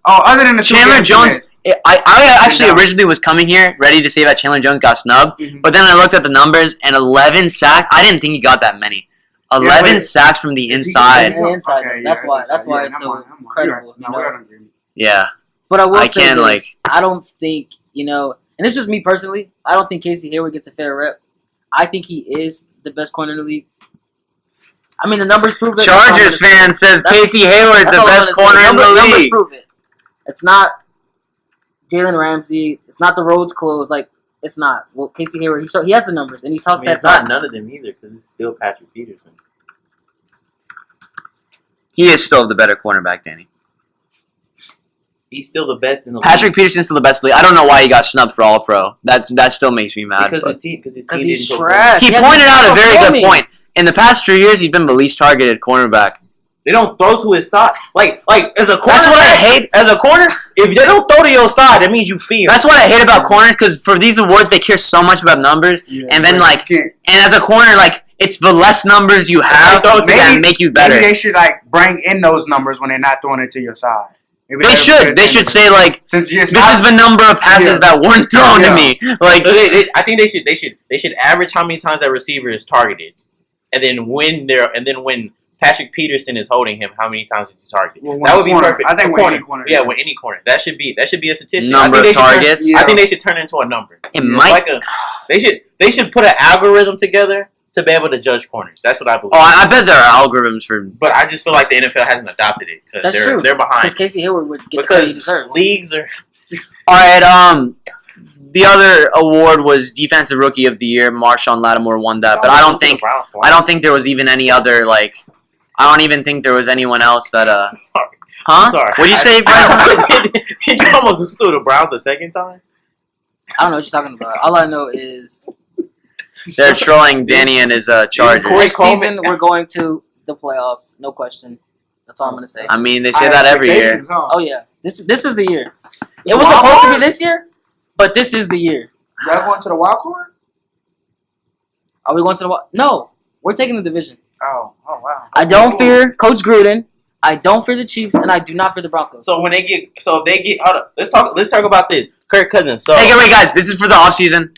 Other than the two
Chandler
games he
Jones.
missed.
I actually
No.
originally was coming here ready to say that Chandler Jones got snubbed,
Mhm.
but then I looked at the numbers and 11 sacks. I didn't think he got that many. 11
but-
sacks from the
Is he-
inside.
The inside,
Okay,
that's
yeah,
why.
it's
That's
inside.
why
Yeah,
it's
never
so
mind, never mind.
credible.
No,
you
we're
know?
on agreement.
Yeah.
But I will
I
say
can't,
this: I don't think and it's just me personally. I don't think Casey Hayward gets a fair rep. I think he is the best corner in the league. I mean, the numbers prove it.
Chargers fan says
That's-
Casey Hayward's
That's
the
all I'm
best
gonna say.
corner in the
Numbers
league.
prove it. It's not Jalen Ramsey. It's not the roads closed. Like it's not. Well, Casey Hayward. He has the numbers and he
I
talks
mean,
that
it's not
talk.
none of them either because it's still Patrick Peterson.
He is still the better cornerback, Danny.
He's still the best in the
Patrick Peterson's still the best league. I don't know why he got snubbed for All-Pro. That still makes me mad.
league
but-
because his team
Because
didn't
he's
perform.
trash.
He
He hasn't
pointed out a very good
performing.
point. In the past 3 years, he's been the least targeted cornerback.
They don't throw to his side. Like as a corner.
That's what I hate.
As a corner, if they don't throw to your side, that means you fear.
That's what I hate about corners, because for these awards, they care so much about numbers.
Yeah,
And then,
but
like,
you can't-
And as a corner, like, it's the less numbers you have that make you better.
Maybe they should like bring in those numbers when they're not throwing it to your side. Maybe
They
that's
should.
good
They
thing.
should say, like,
Since you're
this is the number of passes
Yeah.
that weren't thrown to
Yeah.
me. Like,
I think they should average how many times that receiver is targeted, and then when Patrick Peterson is holding him, how many times is he targeted?
Well, when
That would be
corner-
perfect.
I think
A
when
corner.
any corner,
Yeah,
yeah.
when any corner. That should be a statistic.
Number
I think
of targets.
Yeah.
I think they should turn it into a number.
it
It's
might.
like they should put an algorithm together to be able to judge corners. That's what I believe.
Oh, I bet there are algorithms for.
But I just feel like the NFL hasn't adopted it because
That's true.
they're behind.
Because Casey Hayward would get the credit he
Because
deserves.
leagues are.
All right. The other award was Defensive Rookie of the Year. Marshawn Lattimore won that, but I don't think there was even any other like. I don't even think there was anyone else that Huh?
I'm sorry.
What'd you say, Bryson?
Did you almost threw the Browns a second time?
I don't know what you're talking about. All I know is
They're trolling Danny and his Chargers.
Corey
next
Coleman-
season we're going to the playoffs. No question. That's all I'm gonna say.
I mean, they say
High
that every year.
expectations, huh?
Oh yeah, this is the year.
It's
It was
wild
supposed to
card?
be this year, but this is the year.
Y'all going to the wild card?
Are we going to the? No, we're taking the division.
Oh wow.
I don't fear Coach Gruden. I don't fear the Chiefs, and I do not fear the Broncos.
So when they get, hold up. Let's talk about this. Kirk Cousins. So
Hey, wait, guys. This is for the offseason.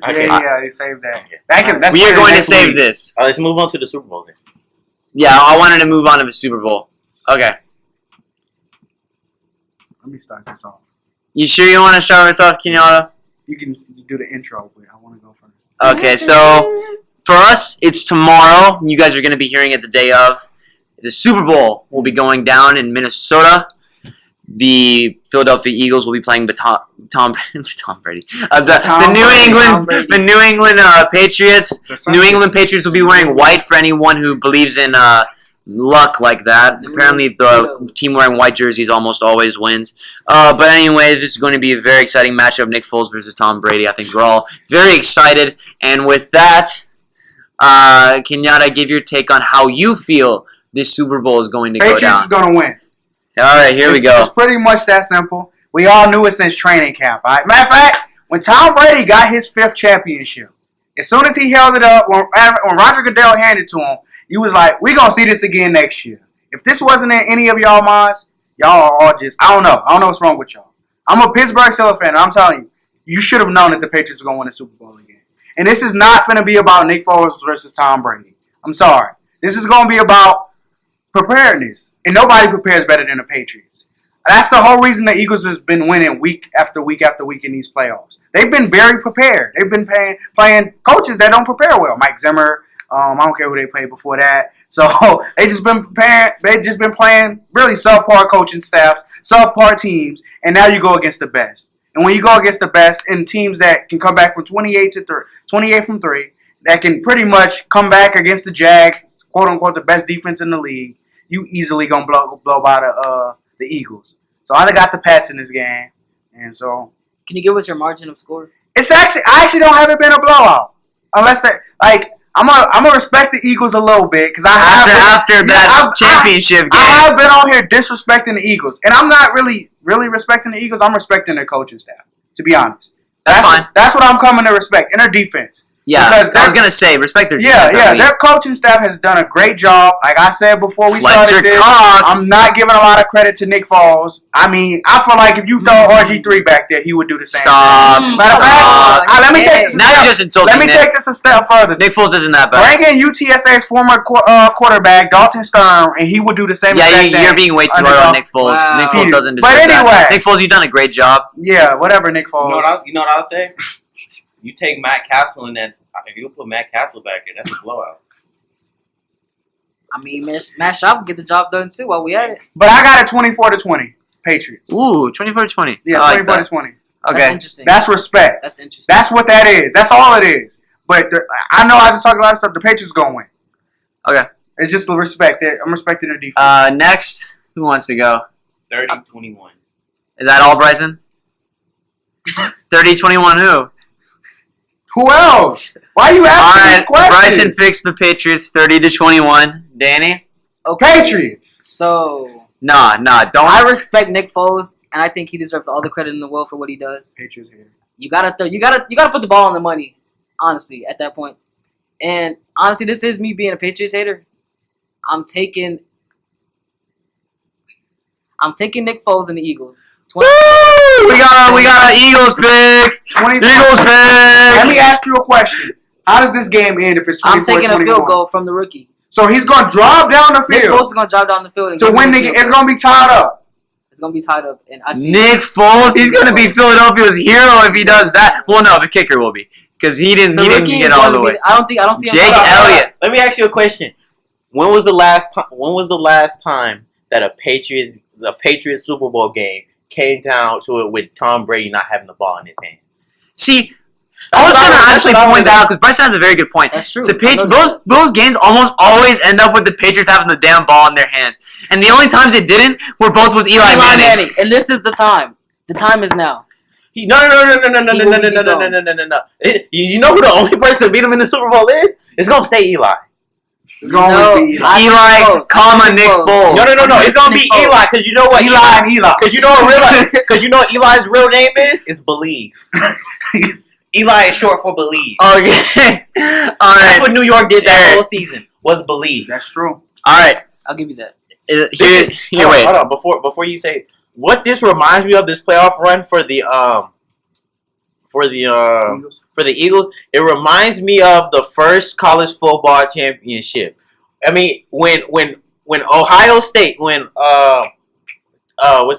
Okay.
Yeah, they saved that.
Okay.
That's
We are
for
going to
next
save
week.
this.
Let's move on to the Super Bowl then.
Yeah, I wanted to move on to the Super Bowl. Okay.
Let me start this off.
You sure you want to start us off, Kenyatta?
You can do the intro, but I want to go first.
Okay, so for us, it's tomorrow. You guys are going to be hearing it the day of. The Super Bowl will be going down in Minnesota. The Philadelphia Eagles will be playing Tom Brady. The New England Patriots. New England Patriots will be wearing white for anyone who believes in luck like that. Apparently, the team wearing white jerseys almost always wins. But anyway, this is going to be a very exciting matchup. Nick Foles versus Tom Brady. I think we're all very excited. And with that, Kenyatta, give your take on how you feel this Super Bowl is going to go
Patriots
down.
is going to win.
All right, here we go.
It's pretty much that simple. We all knew it since training camp. All right? Matter of fact, when Tom Brady got his 5th championship, as soon as he held it up, when Roger Goodell handed it to him, you was like, we're going to see this again next year. If this wasn't in any of y'all minds, y'all are all just, I don't know what's wrong with y'all. I'm a Pittsburgh Steelers fan, and I'm telling you, you should have known that the Patriots were going to win the Super Bowl again. And this is not going to be about Nick Foles versus Tom Brady. I'm sorry. This is going to be about preparedness. And nobody prepares better than the Patriots. That's the whole reason the Eagles has been winning week after week after week in these playoffs. They've been very prepared. They've been playing coaches that don't prepare well. Mike Zimmer, I don't care who they played before that. So they just been preparing. They just been playing really subpar coaching staffs, subpar teams, and now you go against the best. And when you go against the best and teams that can come back from 28 from 3, that can pretty much come back against the Jags, quote unquote, the best defense in the league, you easily gonna blow by the Eagles. So I got the Pats in this game, and so
Can you give us your margin of score?
I actually don't have it been a blowout unless that like. I'm gonna respect the Eagles a little bit because
after that championship game.
I have been on here disrespecting the Eagles, and I'm not really respecting the Eagles. I'm respecting their coaching staff, to be honest.
That's fine.
That's what I'm coming to respect, and their defense.
Yeah,
Because
I was gonna say respect their defense.
Yeah, their coaching staff has done a great job. Like I said before we
Fletcher
started this,
Cox.
I'm not giving a lot of credit to Nick Foles. I mean, I feel like if you throw RG3 back there, he would do the same.
Stop.
Matter of fact, let me take this.
Now you're just insulting
Let me
Nick.
take this a step further.
Nick Foles isn't that bad.
Bring in UTSA's former quarterback Dalton Stern, and he would do the same.
Yeah,
exact thing.
you're being way too
Under
hard on
Dalton.
Nick Foles.
Wow.
Nick Foles doesn't
But
deserve
anyway.
that. Nick Foles, you've done a great job.
Yeah, whatever, Nick Foles.
You know what I'll say? You take Matt Castle in that. If you put Matt Castle back there, that's a blowout.
I mean, Matt Schaub will get the job done too while we at it.
But I got it 24-20, Patriots.
Ooh, 24-20.
Yeah,
I like
24-20.
That's
Okay.
interesting.
That's respect.
That's interesting.
That's what that is. That's all it is. But I know I just talked a lot of stuff. The Patriots gonna win.
Okay.
It's just the respect. I'm respecting their defense.
Next, who wants to go?
30-21.
Is that all, Bryson? 30-21 who?
Who else? Why are you asking
All
these
right,
questions?
Bryson picks the Patriots 30-21. Danny?
Patriots.
So
Nah, don't.
I respect Nick Foles, and I think he deserves all the credit in the world for what he does.
Patriots here.
You gotta put the ball on the money, honestly, at that point. And honestly, this is me being a Patriots hater. I'm taking Nick Foles and the Eagles.
Woo! We got an Eagles pick.
24.
Eagles
Let
pick.
me ask you a question. How does this game end if it's 24-21?
I'm taking a field goal from the rookie.
So he's gonna drive down the
Nick
field
Foles is gonna drive down the field and
to
give
win
me
the
a
game.
field
It's
goal.
gonna be tied up.
It's gonna be tied up, and I see
Nick Foles, he's gonna be Philadelphia's hero if he does that. Well, no, the kicker will be because he didn't
rookie
get
is
all
gonna
the
be-
way.
I don't see him.
Jake
going-
Elliott.
Let me ask you a question. When was the last time that the Patriots Super Bowl game came down to it with Tom Brady not having the ball in his hands?
See, I was gonna actually point that out because Bryson has a very good point.
That's true.
The those games almost always end up with the Patriots having the damn ball in their hands, and the only times it didn't were both with Eli Manning.
And this is the time. The time is now.
No. You know who the only person to beat him in the Super Bowl is? It's gonna stay Eli.
It's gonna always be Eli.
I
Eli,
think Foles.
comma,
I think
Nick Foles.
No. It's gonna be
Nick Foles.
Eli because you know what
Eli and Eli.
Because you know what Eli's real name is? It's Believe. Eli is short for Believe.
Okay, all
That's
right,
what New York did that whole season. Was Believe.
That's true.
all right.
I'll give you that.
Here, wait.
Hold on. Before you say what this reminds me of, this playoff run for the Eagles, it reminds me of the first college football championship. I mean, when Ohio State, what's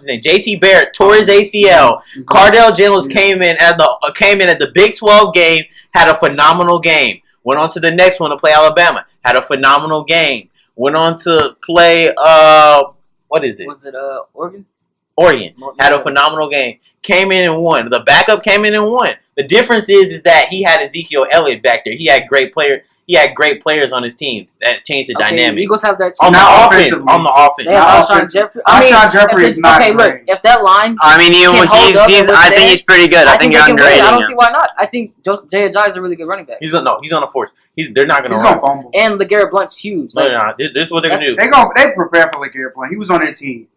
his name, JT Barrett tore his ACL, Cardell Jones came in at the Big 12 game, had a phenomenal game. Went on to the next one to play Alabama, had a phenomenal game. Went on to play what is it?
Was it Oregon?
Oregon had a phenomenal game. Came in and won. The backup came in and won. The difference is that he had Ezekiel Elliott back there. He had great players on his team. That changed the dynamic.
Eagles have that
On
team.
the offense.
They have Alshon
offensive.
Jeffrey.
Alshon Jeffrey is not
okay.
great.
Look, if that line,
I mean,
Can hold up and
I think
withstand.
he's pretty good. I think
they
you're
can win.
underrated
I don't
him.
see why not. I think Jay Ajayi is a really good running back,
He's gonna force. They're not gonna
He's
run.
gonna fumble.
and LeGarrette Blunt's huge.
No,
Like,
no, no. This is what they're gonna do.
They prepare for LeGarrette Blount. He was on their team.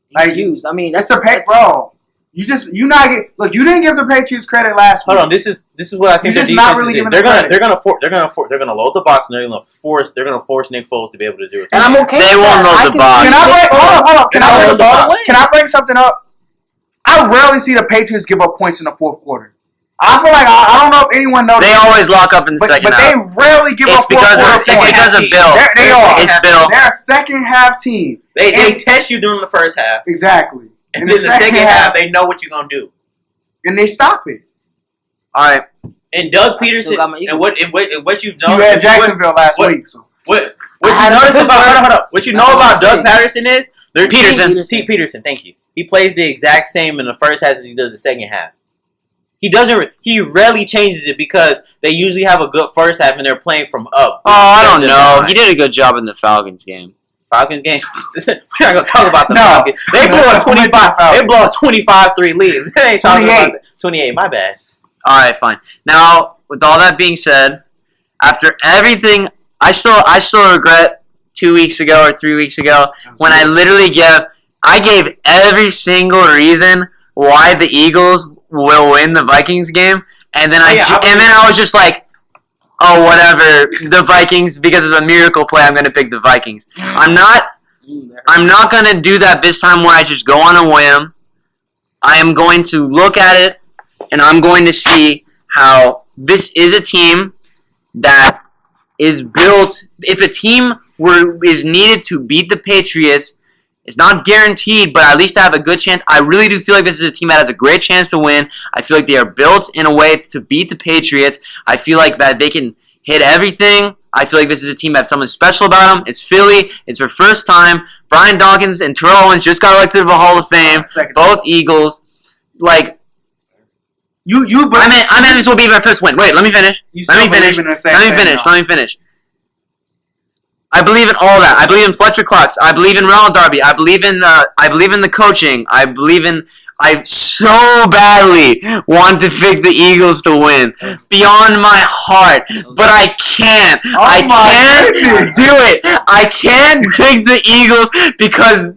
he's
like,
huge. I mean,
That's
that's
the bro. You didn't give the Patriots credit last week.
Hold on, this is what I think
You're
their
just not
defense
really
is.
giving
They're
them
gonna load the box and they're gonna force Nick Foles to be able to do it.
And I'm okay.
They
with
won't
that.
load
I
the
can
box.
see
Can I
Nick
bring?
Foles.
Hold on.
Can I hold the ball?
Can I bring something up? I rarely see the Patriots give up points in the fourth quarter. I feel like I don't know if anyone knows.
They always lock up in the second
but
half.
they rarely give
It's
up fourth quarter
because
points.
of Bill.
They are.
It's Bill.
They're a second half team.
They test you during the first half,
Exactly.
and then the second half they know what you're gonna do.
and they stop it.
All right.
And Doug
I
Peterson,
still got my
and
Eagles.
what you've
You
done,
had Jacksonville last
what-
week, so
what
I
you
had
notice
Pittsburgh.
about hold up. What you know
That's what
about
I'm
Doug
saying.
Patterson is
Peterson.
T. Peterson, thank you. He plays the exact same in the first half as he does the second half. He rarely changes it because they usually have a good first half and they're playing from up.
Oh, I don't
They're
know.
behind.
He did a good job in the Falcons game.
Falcons game. We're not gonna talk about the
No.
Falcons. They blew a
No,
25.
Falcons.
They blew a 25-3 lead. They ain't talking
28.
about that. 28. My bad.
All right, fine. Now, with all that being said, after everything, I still regret 2 weeks ago or 3 weeks ago when I literally gave every single reason why the Eagles will win the Vikings game, and then I was just like, oh, whatever, the Vikings, because of the miracle play, I'm gonna pick the Vikings. I'm not gonna do that this time where I just go on a whim. I am going to look at it, and I'm going to see how this is a team that is built. If a team is needed to beat the Patriots, it's not guaranteed, but at least I have a good chance. I really do feel like this is a team that has a great chance to win. I feel like they are built in a way to beat the Patriots. I feel like that they can hit everything. I feel like this is a team that has something special about them. It's Philly. It's their first time. Brian Dawkins and Terrell Owens just got elected to the Hall of Fame. Both Eagles. Like, I meant this will be my first win. Wait, let me finish. Let me finish. I believe in all that. I believe in Fletcher Cox. I believe in Ronald Darby. I believe in the coaching. I so badly want to pick the Eagles to win beyond my heart, but I can't. I can't do it. I can't pick the Eagles because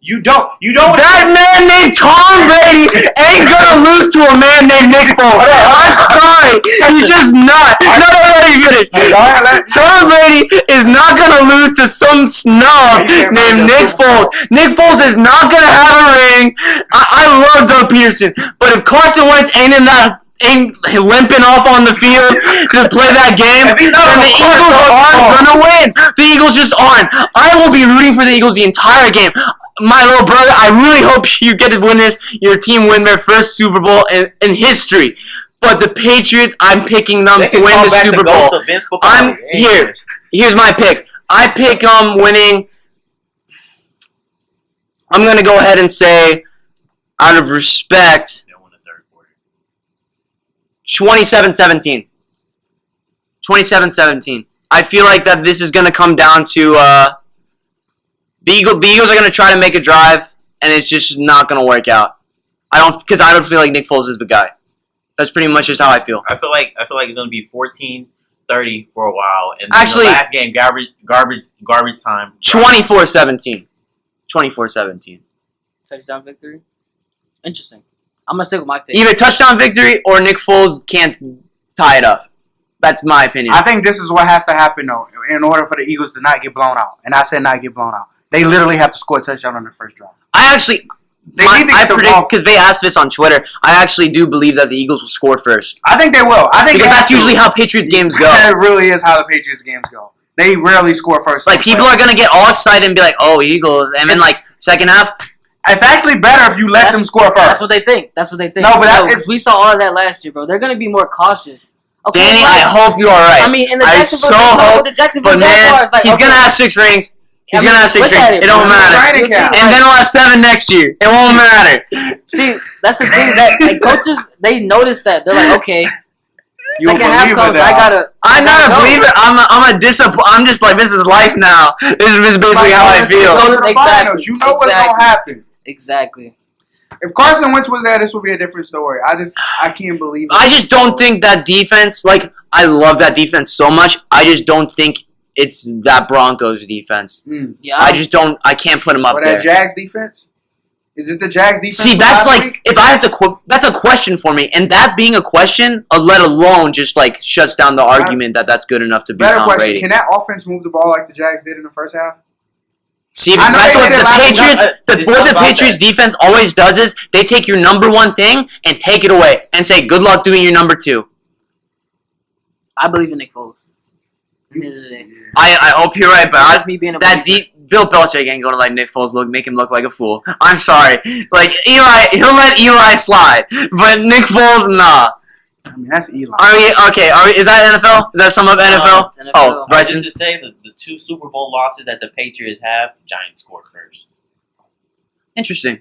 You don't.
that man named Tom Brady ain't gonna lose to a man named Nick Foles. I'm sorry, he's just not. No, let me finish. Tom Brady is not gonna lose to some snub named Nick Foles. Nick Foles is not gonna have a ring. I love Doug Peterson, but if Carson Wentz ain't limping off on the field to play that game, then the Eagles aren't gonna win. The Eagles just aren't. I will be rooting for the Eagles the entire game. My little brother, I really hope you get to win this. Your team win their first Super Bowl in history. But the Patriots, I'm picking them to win the Super Bowl. Here's my pick. I pick winning. I'm gonna go ahead and say, out of respect, 27-17. 27-17. I feel like that this is gonna come down to the Eagles are going to try to make a drive, and it's just not going to work out. I don't feel like Nick Foles is the guy. That's pretty much just how I feel.
I feel like it's going to be 14-30 for a while, and then the last game, garbage time.
24-17. 24-17.
Touchdown victory. Interesting. I'm gonna stick with my pick.
Either touchdown victory or Nick Foles can't tie it up. That's my opinion.
I think this is what has to happen, though, in order for the Eagles to not get blown out. And I said not get blown out. They literally have to score a touchdown on their first drive.
I predict, because they asked this on Twitter, I actually do believe that the Eagles will score first.
I think they will.
Because that's usually how Patriots games go.
That really is how the Patriots games go. They rarely score first.
Like, people are going to get all excited and be like, oh, Eagles. And then, like, second half.
It's actually better if you let them score first.
That's what they think. No, but because we saw all of that last year, bro. They're going to be more cautious. Okay,
Danny, I hope you are right.
I mean, in the
Jacksonville Jaguars, like, he's going to have 6 rings. He's going to have 6 rings. It don't matter. And then he'll have 7 next year. It won't matter.
See, that's the thing that like, coaches, they notice that. They're like, okay, second half comes,
I'm not a believer. I'm just like, this is life now. This is basically how I feel.
Exactly. You know what's going to happen.
Exactly.
If Carson Wentz was there, this would be a different story. I can't believe it.
I just don't think that defense, like, I love that defense so much. I just don't think it's that Broncos defense.
Yeah.
I can't put them up there.
That Jags defense? Is it the Jags defense?
See, that's like, if I have to, that's a question for me. And that being a question, let alone just like shuts down the argument that that's good enough to beat Tom Brady.
Can that offense move the ball like the Jags did in the first half?
See, that's what the Patriots defense always does is they take your number one thing and take it away and say, good luck doing your number 2.
I believe in Nick Foles. At the end of the day.
I hope you're right, but
me being a
Bill Belichick ain't gonna let Nick Foles make him look like a fool. I'm sorry. Like, Eli, he'll let Eli slide, but Nick Foles, nah.
I mean, that's Eli.
Is that NFL? Is that some of NFL?
NFL.
Oh, Bryson.
Just to say, the 2 Super Bowl losses that the Patriots have, Giants scored first.
Interesting.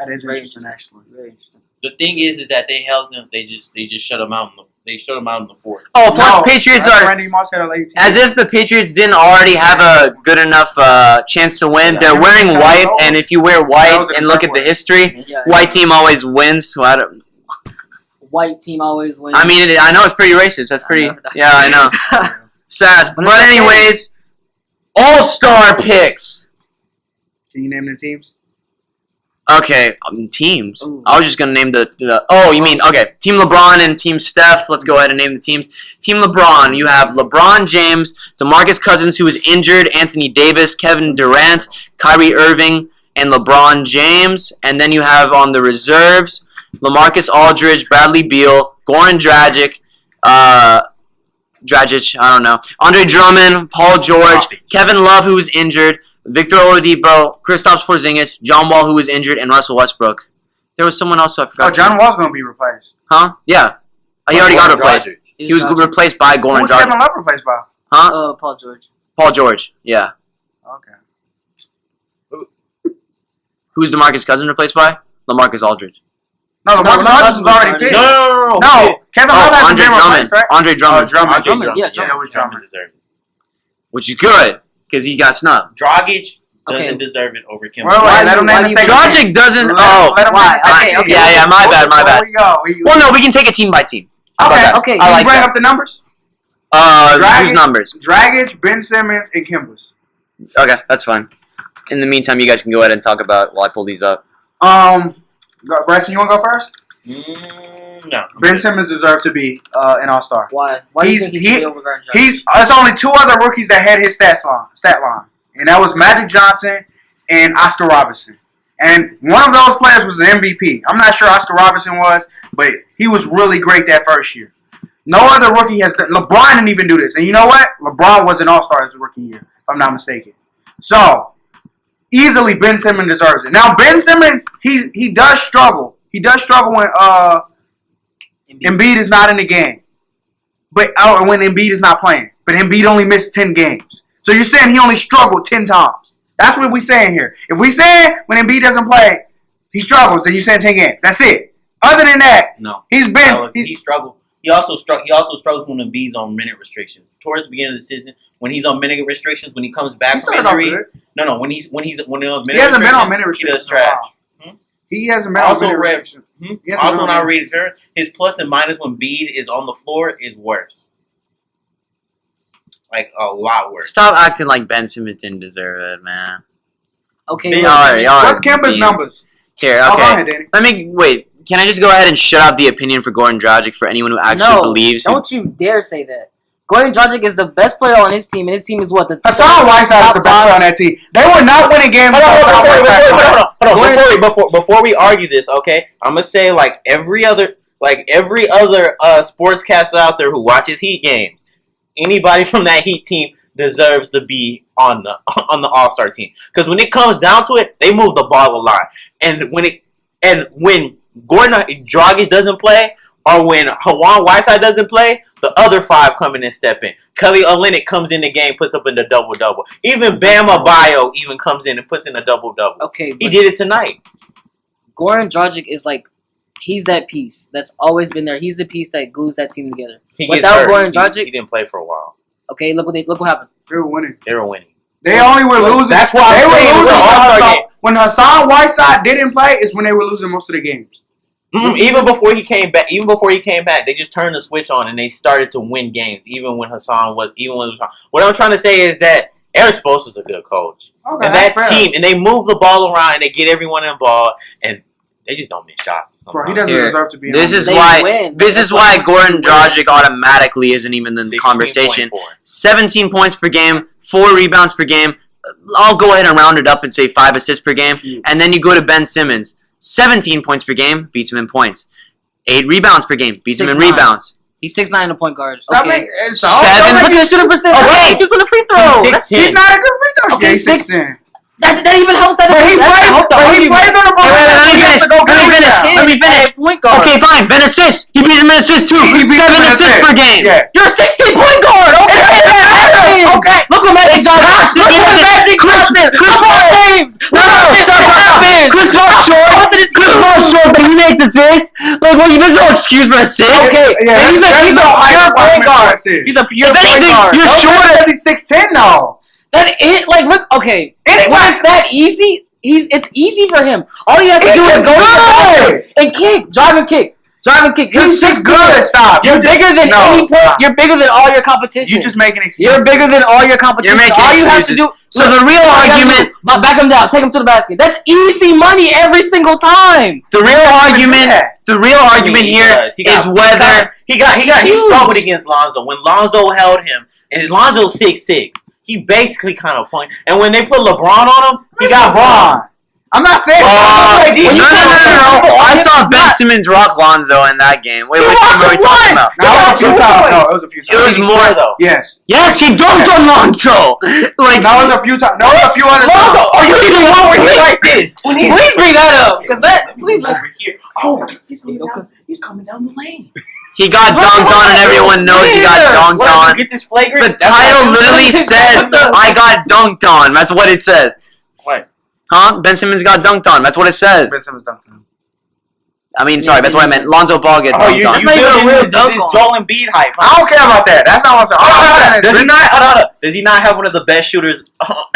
That is
Very
interesting, actually.
Very interesting.
The thing is that they held them. They just shut them out. They shut them out in the fourth.
Oh, plus
No,
Patriots
that's
are
Randy Moss had a late team.
as if the Patriots didn't already have a good enough chance to win. They're wearing white, and if you wear white and look at the history,
Yeah,
white team always wins. So I don't.
White team always wins.
I mean, I know it's pretty racist. That's pretty. Yeah, I know. Sad.
But
But
it's okay.
anyways, all-star picks.
Can you name the teams?
Okay, teams.
Ooh.
I was just gonna name the. Oh, you mean okay? Team LeBron and Team Steph. Let's go ahead and name the teams. Team LeBron. You have LeBron James, DeMarcus Cousins, who is injured, Anthony Davis, Kevin Durant, Kyrie Irving, and LeBron James. And then you have on the reserves, LaMarcus Aldridge, Bradley Beal, Goran Dragic, Dragic. I don't know. Andre Drummond, Paul George, Kevin Love, who is injured. Victor Oladipo, Kristaps Porzingis, John Wall, who was injured, and Russell Westbrook. There was someone else who I forgot.
Oh, John Wall's going to be replaced.
Huh? Yeah. He already got replaced. He was
Dragic.
replaced by Goran
Who's
Dragic.
Kevin Love replaced by?
Huh?
Paul George.
Paul George. Yeah.
Okay.
Who's DeMarcus Cousins replaced by? LaMarcus Aldridge.
No, the Marcus Cousins was already picked.
No.
No, Kevin Love
Oh,
hasn't
Andre
been
Drummond.
replaced, right?
Andre Drummond.
Drummond.
Drummond, yeah,
Drummond. It was Drummond.
deserves it.
Which is good, because he got snubbed.
Dragic
Okay.
doesn't deserve it over Kim.
Wait,
Why
let him
do- why
name
do
the
you-
second
Dragic
team.
doesn't.
Let
Oh.
him
Why?
name the second
Okay,
team.
okay.
Yeah, my bad, my bad.
There we go.
Well, no, we can take it team by team. How about
Okay,
that?
okay.
I
You
like
bring
that.
up the numbers?
Whose
Dragic.
numbers?
Dragic, Ben Simmons, and Kimbers.
Okay, that's fine. In the meantime, you guys can go ahead and talk about while I pull these up.
Bryson, you want to go first?
No.
Ben Simmons deserves to be an All-Star.
Why? Why do you
He's-
think he
he-
should be over Goran Dragic?
There's only two other rookies that had his stat line, and that was Magic Johnson and Oscar Robertson. And one of those players was an MVP. I'm not sure Oscar Robertson was, but he was really great that first year. No other rookie has done. LeBron didn't even do this, and you know what? LeBron was an All-Star his rookie year, if I'm not mistaken. So easily, Ben Simmons deserves it. Now, Ben Simmons, he does struggle. He does struggle when Embiid is not in the game. But when Embiid is not playing. But Embiid only missed 10 games. So you're saying he only struggled 10 times. That's what we're saying here. If we say when Embiid doesn't play, he struggles, then you're saying 10 games. That's it. Other than that,
No.
he's been...
He struggled. He also struggles when Embiid's on minute restrictions. Towards the beginning of the season, when he's on minute restrictions, when he comes back
He
from
started off
injuries.
good.
No, when he's on minute
He hasn't been on minute
he does
restrictions in a
trash.
while. He hasn't been on
Also
minute
read-
restrictions. He hasn't been
Also,
on
when I
minute
read it, his plus and minus when Embiid is on the floor is worse. Like a lot worse.
Stop acting like Ben Simmons didn't deserve it, man.
Okay,
Ben-
look,
Y'all
What's
are
Kemba's
being-
numbers?
Here,
Oh, go
okay.
ahead, Danny.
Let me wait. Can I just go ahead and shut out the opinion for Goran Dragic for anyone who actually
no,
believes?
don't you dare say that. Goran Dragic is the best player on his team, and his team is what?
Hassan Whiteside is the best player on that team. They were not winning games.
Before we argue this, okay, I'm gonna say like every other sportscaster out there who watches Heat games, anybody from that Heat team deserves to be on the All-Star team. Because when it comes down to it, they move the ball a lot, and when Gordon Dragic doesn't play, or when Hassan Whiteside doesn't play, the other five come in and step in. Kelly Olynyk comes in the game, puts up in the double-double. Even Bam Adebayo even comes in and puts in a double-double.
Okay,
He
but
did it tonight.
Goran Dragic is like, he's that piece that's always been there. He's the piece that glues that team together.
He gets
Without
hurt.
Goran Dragic,
He didn't play for a while.
okay, look what happened.
They were winning.
They were winning.
They only were losing.
That's why
they
I'm
were
saying it was
losing.
an All-Star game.
When Hassan Whiteside didn't play, is when they were losing most of the games.
Even before he came back, they just turned the switch on and they started to win games. Even when Hassan was. What I'm trying to say is that Eric Spoelstra's a good coach,
Okay,
and
that's
that
fair.
team, and they move the ball around and they get everyone involved, and they just don't miss shots.
Bro, he
sometimes.
doesn't
Here.
deserve to be.
This
on
is
the
They
why.
win.
This
That's
is why
why
Goran Dragic automatically isn't even in the conversation.
16.4.
17 points per game, 4 rebounds per game. I'll go ahead and round it up and say 5 assists per game.
Yeah.
And then you go to Ben Simmons, 17 points per game, beats him in points. 8 rebounds per game, beats him in
6'9".
rebounds.
He's 6'9" in the point guard.
Stop
Okay.
it.
Seven.
Look at the shooting percentage.
Oh, wait.
He's with a free throw.
He's
That's-
6'10".
He's not a good free throw.
Okay,
Yeah, he's
6'10".
6'10".
That even helps. That
But he
that
plays.
helped the
But he
argument.
plays on the ball.
Wait, let me
He has
finish.
to go
Let me
get
finish.
that.
Let me finish.
Point guard.
Okay, fine. Ben assists. He beats him in assists too.
He beats
7
him in
assists per game.
Yes.
You're a 16-point guard. Okay.
Okay.
Look what Magic Johnson.
Chris-
Look what Magic Johnson.
Chris
Chris
Paul.
James.
No, shut up. Chris Paul short. Chris Paul's short, but he makes assists. Like, well, there's no excuse for assists.
Okay,
Yeah,
he's a
there's no high
pure point
requirement
guard.
for assists.
He's a pure
If
point
anything,
guard.
you're shorter.
He's 6'10" now.
That it like look okay.
Anyway.
When it's that easy, it's easy for him. All he has to
He
do is
is
go to the
good.
basket and kick, drive and kick, drive and kick.
He's just
6'10".
good. Stop.
You're bigger than any player.
stop.
You're bigger than all your competition.
You just making excuses.
You're bigger than all your competition.
You're making
all you have to
excuses.
do.
So the real
all you have to
argument,
do, back him down, take him to the basket. That's easy money every single time.
the real argument, the real argument
He
here
does. He got-
is whether
he
huge.
struggled against Lonzo. When Lonzo held him, and Lonzo's 6'6", he basically kind of point. And when they put LeBron on him, he got
LeBron. I'm not saying.
no. I saw Ben
not-
Simmons rock Lonzo in that game. Wait, what
rocked
team are we
him
talking
what?
about?
No, it was a few times. No, it was a few
It
times.
was more
though.
Yes.
Yes, he dunked on Lonzo. Like,
That was a few times. No, it was a few other
Lonzo,
times.
are you even one where he's like this? When he's
Please bring that up, because that. Please bring.
over here. Oh, he's coming down the lane.
he got dunked on, and everyone knows he got dunked
What,
on.
get this flagrant?
The
That's
title
what-
literally says, "I got dunked on." That's what it says.
What?
Huh? Ben Simmons got dunked on. That's what it says.
Ben Simmons dunked him.
I mean, sorry, that's what I meant. Lonzo Ball gets
Oh,
dunked
you
on.
That's not even a
building
real
this
dunk on.
Joel Embiid hype.
I don't care about that. That's not what I'm saying. All I'm saying is
Does he
Ben-
not? Hold on. Does he not have one of the best shooters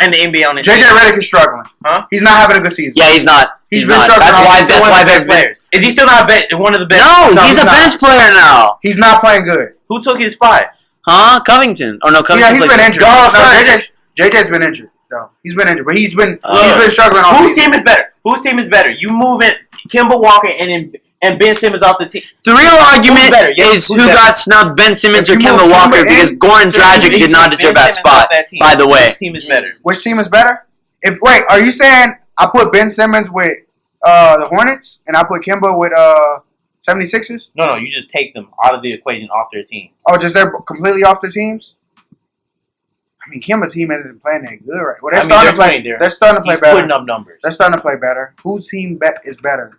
in the NBA on his
JJ
team?
Redick is struggling.
Huh?
He's not having a good season.
Yeah, he's not.
He's
He's
been
not.
struggling
That's
all
why.
season.
That's
One
why
of the best
they've been.
players. Is he still not one of the best?
No,
No,
he's
he's
a
not.
bench player now.
He's not playing good.
Who took his spot?
Huh? Covington. Oh no,
Yeah,
Covington.
he's
played-
been injured.
Dog,
No,
son.
JJ's been injured. No, he's been injured, but he's been
Uh,
struggling all
Whose
season.
team is better? Whose team is better? You moving Kemba Walker and Ben Simmons off the team.
The real argument
better? Yes,
is
who's
who
better?
got snubbed, Ben Simmons
If
or
you
Kemba
move
Walker,
Kemba
because
in,
Goran Dragic did not deserve that spot. By the way,
Whose team is better?
Which team is better? Are you saying I put Ben Simmons with the Hornets and I put Kemba with 76ers?
No, you just take them out of the equation off their teams.
Oh, just they're completely off the teams? I mean, Kemba's team isn't playing that good, right? Well, they're starting to play
He's
better.
putting up numbers.
They're starting to play better. Whose team is better?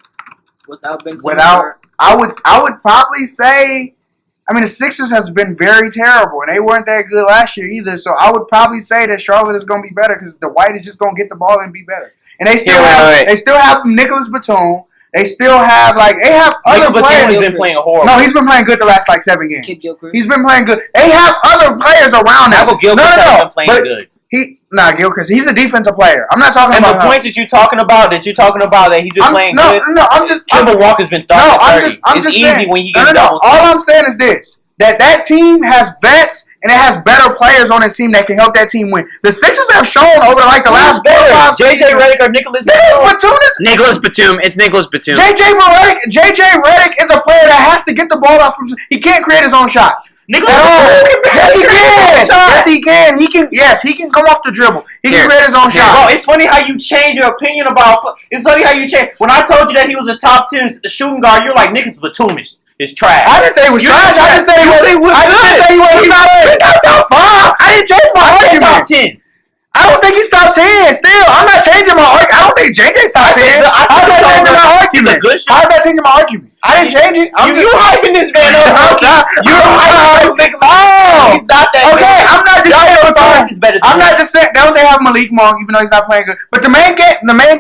Without Ben Simmons.
Without, I would probably say, I mean, the Sixers has been very terrible, and they weren't that good last year either. So I would probably say that Charlotte is going to be better because the White is just going to get the ball and be better. And they still have Nicholas Batum. They still have other
Nick
players.
Batum's been playing horrible.
No, he's been playing good the last 7 games.
Kid Gilchrist.
He's been playing good. They have other players around them.
Michael Gilchrist has been playing
but
good.
Gilchrist. He's a defensive player. I'm not talking
And
about
the points that you're talking about that he's been playing good.
No, I'm just.
Kemba Walker's been 30.
I'm
It's
just
easy
saying,
when you get double.
All I'm saying is this: that team has vets and it has better players on its team that can help that team win. The Sixers have shown over the last 4 or 5
JJ Redick or Nicholas
Batum is
Nicholas Batum. It's Nicholas Batum.
JJ Redick is a player that has to get the ball off from. He can't create his own shot.
Nicholas
Yes, he can. Yes, he can. He can come off the dribble. He can create his own
Bro,
shot.
it's funny how you change your opinion about. It's funny how you change. When I told you that he was a top 10 shooting guard, you're like Nicholas Batum is trash.
I didn't say he was trash. I didn't say he was. He's not top 5. I didn't change my argument.
Top 10.
I don't think he's top 10. Still, I'm not changing my argument. I don't think JJ's top 10. How's that changing my argument?
He's a good shooter.
How's that changing my argument? I didn't change it.
You hyping this man up. You're hyping Nicholas.
Oh,
He's not that good.
okay. I'm not just saying.
He's better than
I'm not just saying. Don't they have Malik Monk, even though he's not playing good? But the main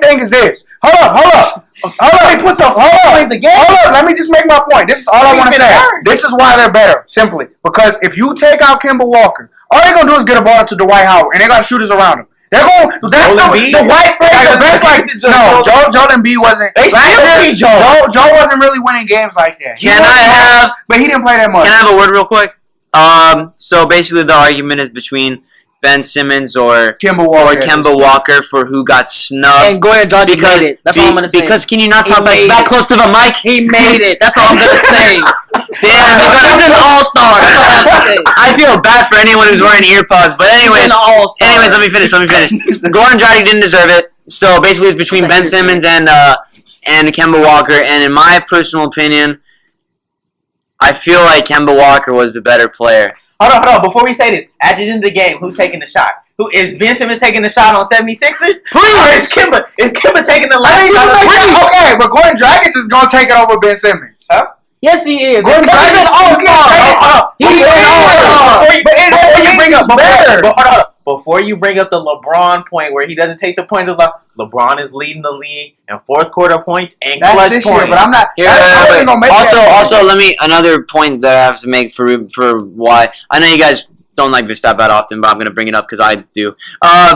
thing is this. Hold up. He puts up 4 points a game. Hold up. Let me just make my point. This is all I want to say. This is why they're better. Simply because if you take out Kemba Walker, all they're gonna do is get a ball to Dwight Howard, and they got shooters around him. They're going. That's the white players. Joel Embiid wasn't.
They still beat Joel.
Joel wasn't really winning games like that. But he didn't play that much.
Can I have a word real quick? So basically, the argument is between Ben Simmons or
Kemba
Walker for who got snubbed.
And Goran Dragic made it. That's all I'm gonna say.
Because can you not
He
talk
made
that
it.
close to the mic?
He made it. That's all I'm gonna say.
Damn,
He's an all-star. That's all I have to say.
I feel bad for anyone who's wearing earpods, but
He's
anyways,
an all-star.
let me finish. Goran Dragic didn't deserve it, so basically it's between Ben Simmons and Kemba Walker. And in my personal opinion, I feel like Kemba Walker was the better player.
Hold on. Before we say this, at the end of the game, who's taking the shot? Who is Ben Simmons taking the shot on 76ers? Or is Kemba taking the last shot?
Okay, but Goran Dragic is gonna take it over Ben Simmons. Huh?
Yes, he is.
Goran
He's an
Dragic
all-star.
He's an all-star.
Before you bring up,
better.
but hold on. before you bring up the LeBron point where he doesn't take the point of LeBron is leading the league in fourth quarter points and
That's
clutch
this
points.
year, but I'm not.
Here,
I wasn't gonna make
also, let me another point that I have to make for why I know you guys don't like Verstappen that often, but I'm gonna bring it up because I do.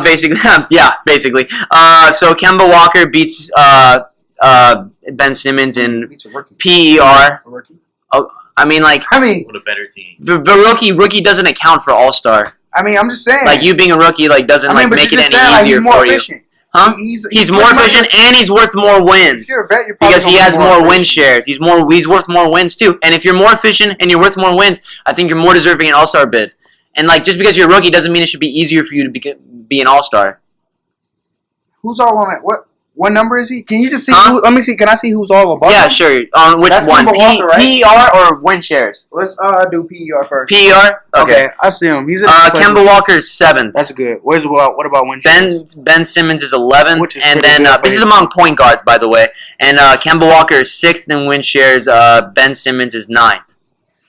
Basically, yeah, basically. So Kemba Walker beats Ben Simmons in
He's a rookie.
PER.
A rookie.
I mean, like
With a better team.
the rookie doesn't account for All Star.
I'm just saying.
Like you being a rookie, like doesn't
I mean,
like
but
make it
you're
any
just saying, like,
easier
he's more
for you,
efficient.
huh?
He's
More efficient and he's worth more wins.
If you're a vet, you're probably
Because he
gonna be
has more win
efficient.
shares. He's worth more wins too. And if you're more efficient and you're worth more wins, I think you're more deserving an All-Star bid. And like just because you're a rookie doesn't mean it should be easier for you to be an All-Star.
Who's all on it? What number is he? Can you just see?
Huh?
Let me see. Can I see who's all above
Yeah,
him?
sure. On which
That's
one?
Kemba Walker, right?
PER or win shares?
Let's do PER first.
PER. Okay.
I see him. He's
Kemba Walker is 7th.
That's good. What about win shares?
Ben Simmons is 11th,
Which is
and
pretty
then
good for
this is
his
among
team.
point guards, by the way. And Kemba Walker is 6th in win shares. Ben Simmons is 9th.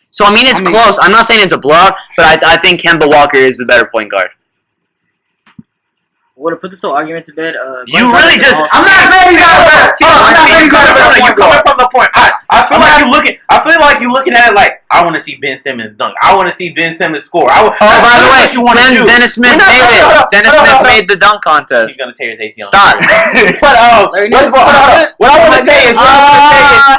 So I mean, it's close. I'm not saying it's a blowout, but I think Kemba Walker is the better point guard.
Well, to put this whole argument to bed,
You really just.
I'm not saying you got a better team. I'm not saying you got a better
You're
point
coming
guard.
from the point. I feel like you're looking. I feel like you're looking at it like I want to see Ben Simmons dunk. I want to see Ben Simmons score.
Oh, by the way,
you want to do.
Dennis Smith
No, no,
made
no, no,
it.
no,
Dennis
no, no,
Smith
no.
made the dunk
He's
contest.
gonna tear his ACL.
Stop.
But
Larry
what I want to say is,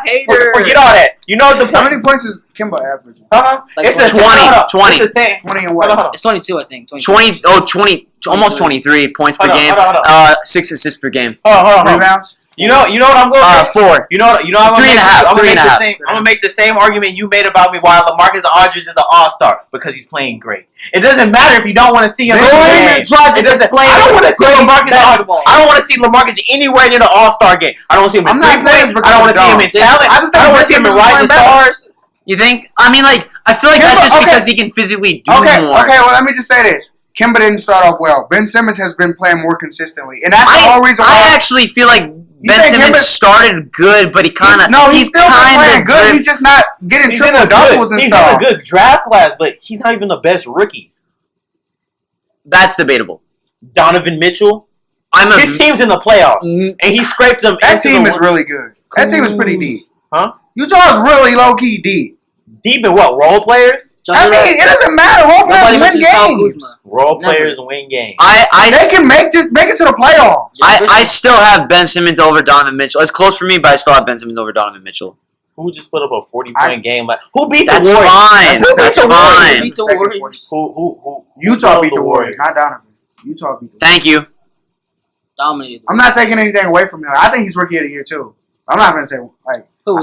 hater.
forget all that. You know the
How
point.
many points is Kemba averaging?
like
It's the
20,
hold up.
20.
It's the same.
20 and
Hold
what?
on, hold on.
It's 22, I think.
20, almost 23 points per
Hold on,
game.
hold on,
6 assists per game.
Hold on.
Rebounds?
You know what I'm going to say?
4.
You know, I'm gonna
Three and
make
a half,
I'm
three and a half.
I'm gonna make the same argument you made about me while LaMarcus Aldridge is an all-star because he's playing great. It doesn't matter if you don't want to see him.
They
in the
don't
game.
even try to
It doesn't.
play
I don't want to see
great
LaMarcus
basketball.
Aldridge. I don't want to see LaMarcus anywhere near the all-star game. I don't want to see him in
I'm not
three
saying
points.
it's
I don't want to see him in
because
talent.
I just
I don't want to see him in
think
rising
Ben Simmons
stars.
You think? I mean, like, I feel like
Kemba,
that's just
okay.
because he can physically do
Okay,
more.
well, let me just say this. Kemba didn't start off well. Ben Simmons has been playing more consistently. And that's the whole reason
I
why.
actually feel like Ben
think
Simmons
Kemba-
started good, but he kind of
he's still been playing good. He's just not getting
He's in
triple
a
doubles
good.
and
He's
stuff.
in a good draft class, but he's not even the best rookie.
That's debatable.
Donovan Mitchell. His team's in the playoffs, and he scraped them.
That
into
team
the
is really good. That team is pretty deep.
Huh?
Utah's really low key deep.
Deep in what? Role players?
I mean, it doesn't matter. Role
Nobody
players win
mentions Kyle
games.
Kuzma.
Role
Never.
players win games.
They can make it to the playoffs.
I still have Ben Simmons over Donovan Mitchell. It's close for me, but I still have Ben Simmons over Donovan Mitchell.
Who just put up a 40-point game? Like who beat the
That's
Warriors?
fine.
Who beat
That's
the Warriors?
fine.
Beat the
Second
Warriors.
force.
Who
Utah beat the Warriors, not Donovan. Utah beat the Warriors.
Thank you.
Dominated.
I'm not taking anything away from him. I think he's rookie of the year too. I'm not gonna say like.
Who?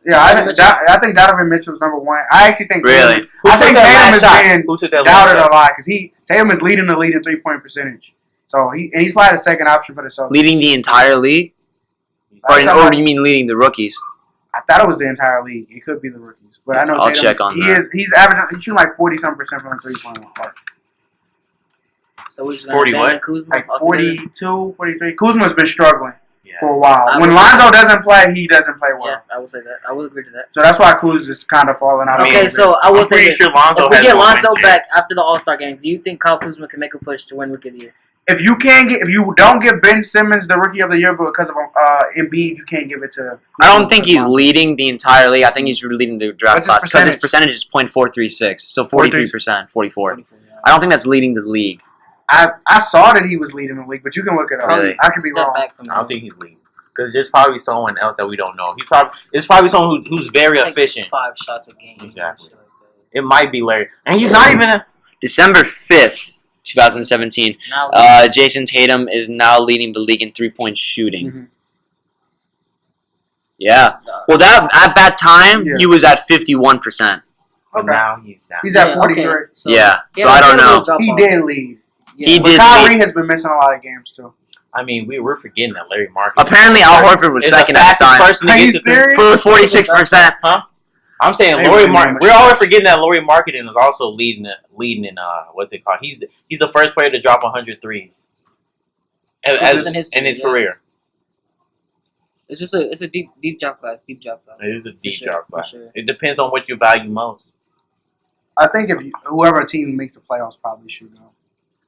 Yeah, I think Donovan Mitchell's number one. I actually think
Really?
Who
I
took
think
that
Tatum
last
is
shot?
being
Who took that
doubted
last
a lot because Tatum is leading the league in 3-point percentage. So he's probably the second option for the Celtics.
Leading the entire league? Or do you mean leading the rookies?
I thought it was the entire league. It could be the rookies, but I know
I'll
Tatum,
check on that.
He's averaging. He's shooting like 40-something% from the 3-point mark.
So we're just
40
gonna
what?
ban Kuzma
Like
altogether?
42, 43. Kuzma's been struggling
Yeah.
for a while.
I
When
would
Lonzo
say
doesn't play, he doesn't play well.
Yeah, I will say that. I will agree to that.
So that's why Kuz is kind of falling out.
I mean,
Okay, so I will
I'm
say
pretty
this.
sure Lonzo
If we
has
get
more
Lonzo
win share.
back after the All-Star game, do you think Kyle Kuzma can make a push to win Rookie of the Year?
if you don't give Ben Simmons the Rookie of the Year because of Embiid, you can't give it to.
I don't think he's leading the entire league. I think he's leading the draft
What's his
class because his percentage is .436, so 43%, 44.
44, yeah.
I don't think that's leading the league.
I saw that he was leading the league, but you can look it up.
Really?
I could be
Step
wrong.
back from
I don't think he's leading because there's probably someone else that we don't know. It's probably someone who's very
Takes
efficient.
5 shots a game.
Exactly. It might be Larry, and he's not even a.
December 5th, 2017,
Now,
Jason Tatum is now leading the league in 3-point shooting.
Mhm.
Yeah. Well, at that time,
Yeah.
he was at 51%.
But
Okay.
now he's not.
He's at 43.
Okay, so,
Yeah, so I don't know.
He did lead.
He
But
did
Kyrie
lead.
has been missing a lot of games too.
I mean, we're forgetting that Larry Market.
Apparently, Al Horford was
is
second
the
at the
fastest
time.
person to
Are
get
you
to
serious?
For 46%.
Huh? I'm saying
They
Laurie
really
Martin.
much
We're
better.
always forgetting that Laurie Marketing is also leading in what's it called? He's the first player to drop 100 threes
In his
in his
yeah.
career.
It's just a deep job class. Deep job class.
It is a deep
sure,
drop.
for sure.
It depends on what you value most.
I think whoever team makes the playoffs probably should go.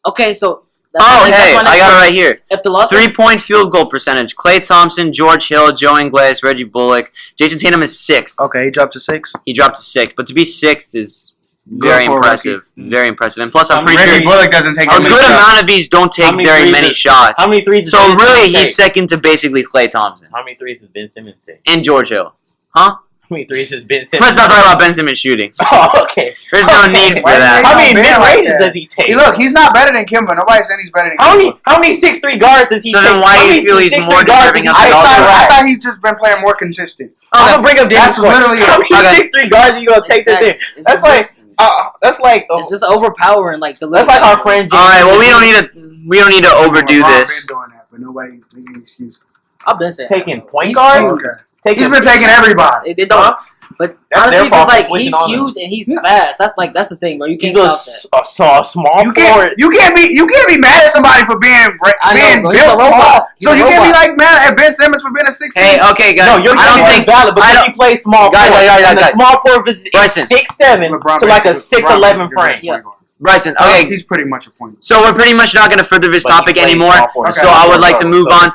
Okay, so
Oh, hey,
my next
I got it
one.
right here.
If the loss
3-point field goal percentage. Klay Thompson, George Hill, Joe Ingles, Reggie Bullock. Jason Tatum is 6th.
Okay, he dropped to 6.
He dropped to 6th, but to be 6th is
Good
very
for a
impressive.
rookie.
Very impressive. And plus, I'm
I'm
pretty
Reggie
sure
Bullock doesn't take
a
that many
good
shots.
amount of these don't take
How many
very
threes
many
does-
shots.
How many threes?
So
does Ben
really,
Simmons
he's
take?
second to basically Klay Thompson
How many threes does Ben Simmons take?
and George Hill. Huh?
How many threes does Ben Simmons?
Let's not talk about Ben Simmons shooting.
Oh, okay.
There's no
Okay.
need for
Why
that.
How many
Ben
mid
like
ranges
that.
does he take?
Hey, look, he's not better than Kimba. Nobody's saying he's better than Kimba.
How many 6'3" guards does he
So
take?
then why
How
do you
many
feel he's
6'3"
more
guards
deserving
does
of
he
the
take?
All-Star
I
rank?
thought he's just been playing more consistent.
I'm gonna bring up
That's
Dennis Rodman.
literally it.
How many
Okay.
6'3" guards are you gonna take that there?
It's
That's like,
just-
that's like,
it's just overpowering. Like the
that's
little
like our
guy.
friend.
All right. Well, we don't need to overdo
LeBron
this.
been doing that, but nobody making excuses.
I've been saying
Taking point
He's
guard.
huge.
Okay. He's been taking everybody.
They don't.
Huh?
But
That's
honestly,
their
because
fault for
like
switching
he's
on them.
huge and he's fast. That's the thing, bro. You
He's
can't stop that.
a small
You
forward.
can't be mad at somebody for being
I know,
being
bro. He's
built
a robot.
tall.
He's
So
a
you can't be
robot.
like mad at Ben Simmons for being a 6'6".
Hey, okay, guys.
No, you're
I don't think.
valid because
I
he plays small
Guys,
forward.
guys,
and the
guys.
small forward is
Bryson.
6'7" to like a 6'11" frame.
Yeah.
Bryson. Okay.
He's pretty much a point.
So we're pretty much not going to further this
But he
topic
plays
anymore.
small forward.
So I would like to
So
move
the
on
point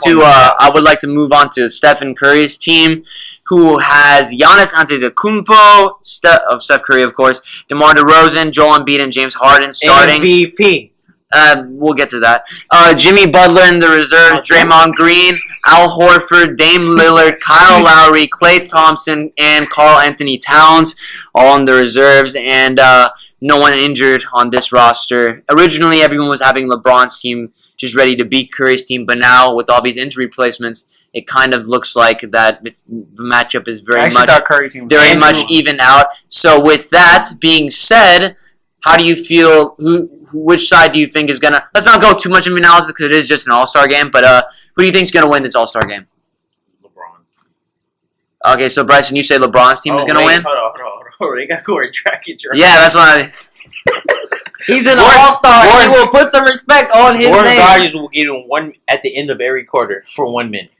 to
is that.
Stephen Curry's team, who has Giannis Antetokounmpo, Steph Curry, of course, DeMar DeRozan, Joel Embiid, and James Harden starting.
MVP.
We'll get to that. Jimmy Butler in the reserves, Draymond Green, Al Horford, Dame Lillard, Kyle Lowry, Klay Thompson, and Karl Anthony Towns, all in the reserves, and no one injured on this roster. Originally, everyone was having LeBron's team just ready to beat Curry's team, but now with all these injury placements, it kind of looks like that the matchup is
I
very
actually
much
thought Curry team was
very
Andrew-
much even out. So with that being said, how do you feel? Which side do you think is gonna? Let's not go too much into analysis because it is just an All-Star game. But who do you think is gonna win this All-Star game?
LeBron's.
Okay, so Bryson, you say LeBron's team is gonna win?
Hold on. They got Corey Dragic. Right?
Yeah, that's why.
He's an
Gordon-
all-star. He
Gordon-
will put some respect on his
Gordon
name.
Dragic will get him one at the end of every quarter for 1 minute.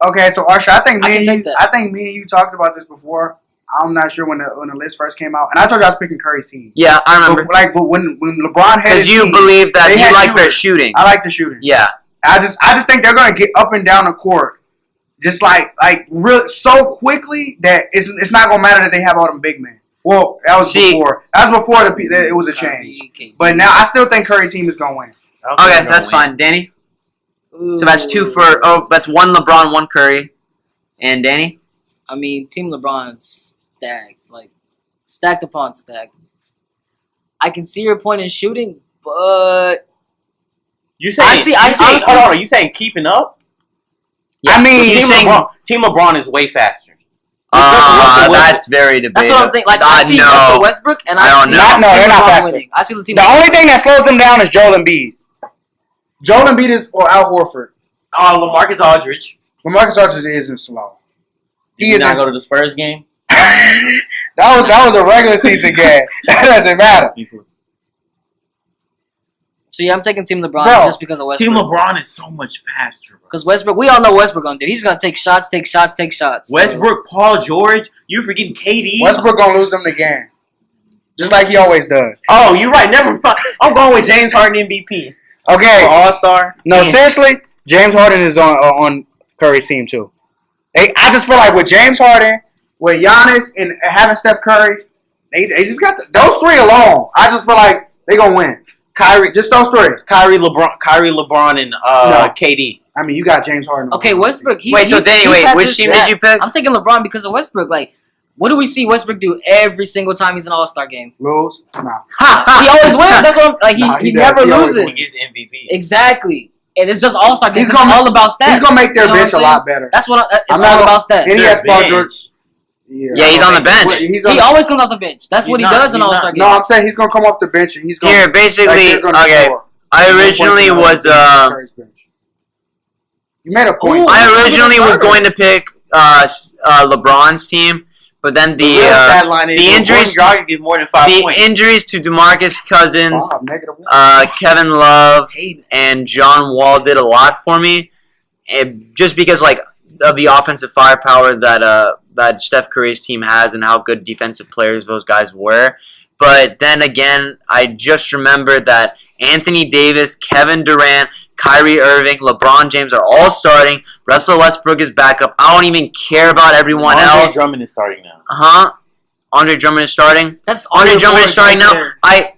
Okay, so Arsha, I think
I
me
can
and
take
you,
that.
I think me and you talked about this before. I'm not sure when the list first came out, and I told you I was picking Curry's team.
Yeah, I remember.
But when LeBron had
Because
his
you
team,
believe that
they
you
had
like their
shooters.
shooting.
I like the shooting.
Yeah.
I just think they're gonna get up and down the court, just like real so quickly that it's not gonna matter that they have all them big men. Well, that was before. That was before it was a change.
Kyrie,
But now I still think Curry team is gonna win.
Okay, that's fine. Danny.
Ooh.
So that's that's one LeBron, one Curry, and Danny.
I mean, Team LeBron's stacked, like stacked upon stacked. I can see your point in shooting, but
You saying?
honestly-
hold on. You saying keeping up?
I mean,
Team LeBron is way faster.
That's very debatable.
that's what I'm thinking. Like I see Russell Westbrook, and
I
I
don't
see
know.
No, they're not
LeBron
faster.
winning. I see the team.
the only thing that slows them down is Joel Embiid. Joel Embiid is or Al Horford.
LaMarcus Aldridge.
LaMarcus Aldridge isn't slow.
Did you not go to the Spurs game?
that was a regular season game. That doesn't matter.
So yeah, I'm taking Team LeBron
Bro,
just because of Westbrook.
Team LeBron is so much faster, bro.
Because Westbrook, we all know Westbrook gonna do. He's gonna take shots, take shots, take shots. So-
Westbrook, Paul George, you're forgetting KD.
Westbrook gonna lose them the game, just like he always does.
Oh, you're right. Never mind. I'm going with James Harden MVP.
Okay,
All Star.
no, seriously, James Harden is on Curry's team too. I just feel like with James Harden, with Giannis, and having Steph Curry, they just got those three alone. I just feel like they gonna win. Kyrie, just those three.
Kyrie, LeBron, and KD.
I mean, you got James Harden.
Okay, Westbrook.
Which team did you pick?
I'm taking LeBron because of Westbrook. Like, what do we see Westbrook do every single time he's in an All-Star game?
Lose? No.
He always wins. That's what I'm like.
Nah,
he
he does.
never
He always
loses.
He gets MVP.
Exactly. And it's just All-Star games.
He's
It's
gonna
all about stats.
He's gonna make their
You know what
bench a
I'm
lot
saying?
better.
That's what it's
I'm
all
not
about stats.
And he
Their
has Paul
bench.
George.
Yeah, he's on the bench.
He always comes off the bench. That's
He's
what he
not-
does in
he's
All-Star
not-
games.
No, I'm saying he's gonna come off the bench and he's gonna.
Here, basically,
they're gonna
okay.
score.
I originally was
You made a point.
Ooh.
I originally was going to pick LeBron's team, but then
The real stat line is
the injuries-
Gordon Dragic get more than 5
the
points.
injuries to DeMarcus Cousins,
Wow, -1.
Kevin Love,
Hayden.
and John Wall did a lot for me, and just because of the offensive firepower that Steph Curry's team has and how good defensive players those guys were. But then again, I just remembered that Anthony Davis, Kevin Durant, Kyrie Irving, LeBron James are all starting. Russell Westbrook is back up. I don't even care about everyone
Andre
else.
Drummond is starting now.
Andre Drummond is starting.
That's
Andre Drummond is starting
right
now.
there.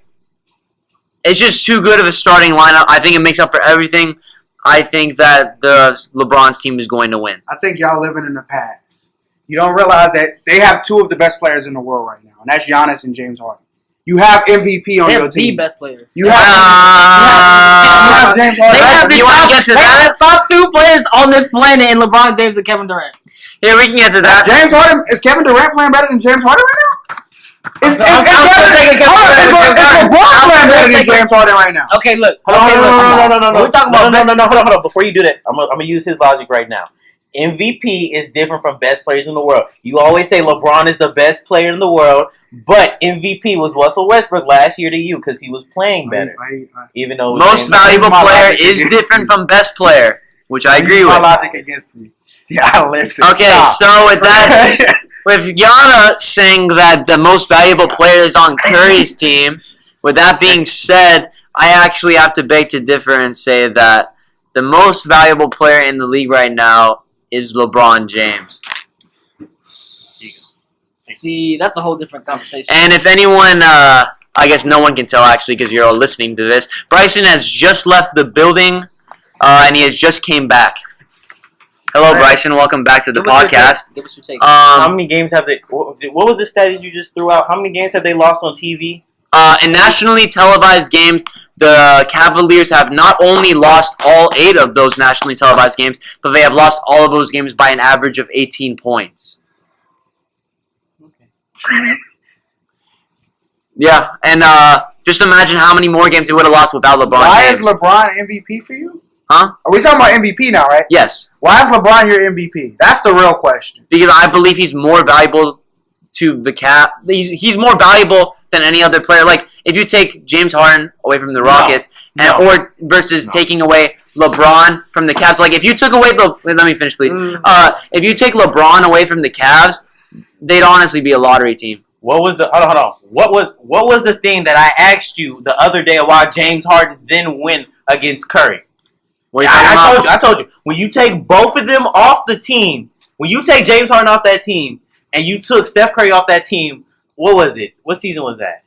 It's just too good of a starting lineup. I think it makes up for everything. I think that the LeBron's team is going to win.
I think y'all living in the past. You don't realize that they have two of the best players in the world right now, and that's Giannis and James Harden. You have MVP on
They're
your team.
the best player.
You have James Harden.
They have the
You wanna
top,
get to
they
that?
have the top two players on this planet in LeBron James and Kevin Durant.
Yeah, we can get to that.
James Harden is Kevin Durant playing better than James Harden right now? Is
I'm still taking Kevin Durant over James Harden.
LeBron playing better than
taking-
James Harden right now?
Okay, look.
Hold on,
Okay, look.
no.
We're talking about
Hold on. Before you do that, I'm gonna use his logic right now. MVP is different from best players in the world. You always say LeBron is the best player in the world, but MVP was Russell Westbrook last year to you because he was playing better. Even though
Most valuable
My
player
logic
is
against
different
me.
from best player, which I agree
My
with.
logic against me. Yeah, listen.
Okay,
stop.
so with that, with Yana saying that the most valuable player is on Curry's team, with that being said, I actually have to beg to differ and say that the most valuable player in the league right now is LeBron James.
See, that's a whole different conversation.
And if anyone, I guess no one can tell actually because you're all listening to this, Bryson has just left the building and he has just came back. Hello, Bryson. Welcome back to the
Give us your
podcast.
take. Give us your take.
how many games have they? What was the stat that you just threw out? How many games have they lost on TV?
In nationally televised games, the Cavaliers have not only lost all 8 of those nationally televised games, but they have lost all of those games by an average of 18 points.
Okay.
Yeah, and just imagine how many more games they would have lost without LeBron
Why
James.
is LeBron MVP for you?
Huh?
Are we talking about MVP now, right?
Yes,
Why is LeBron your MVP? That's the real question.
because I believe he's more valuable to the Cap. He's more valuable than any other player. Like if you take James Harden away from the Rockets, or versus taking away LeBron from the Cavs. Like if you took away let me finish, please. If you take LeBron away from the Cavs, they'd honestly be a lottery team.
What was the hold on? What was the thing that I asked you the other day why James Harden didn't win against Curry?
What are you talking about?
I told you. When you take both of them off the team, when you take James Harden off that team, and you took Steph Curry off that team, what was it? What season was that?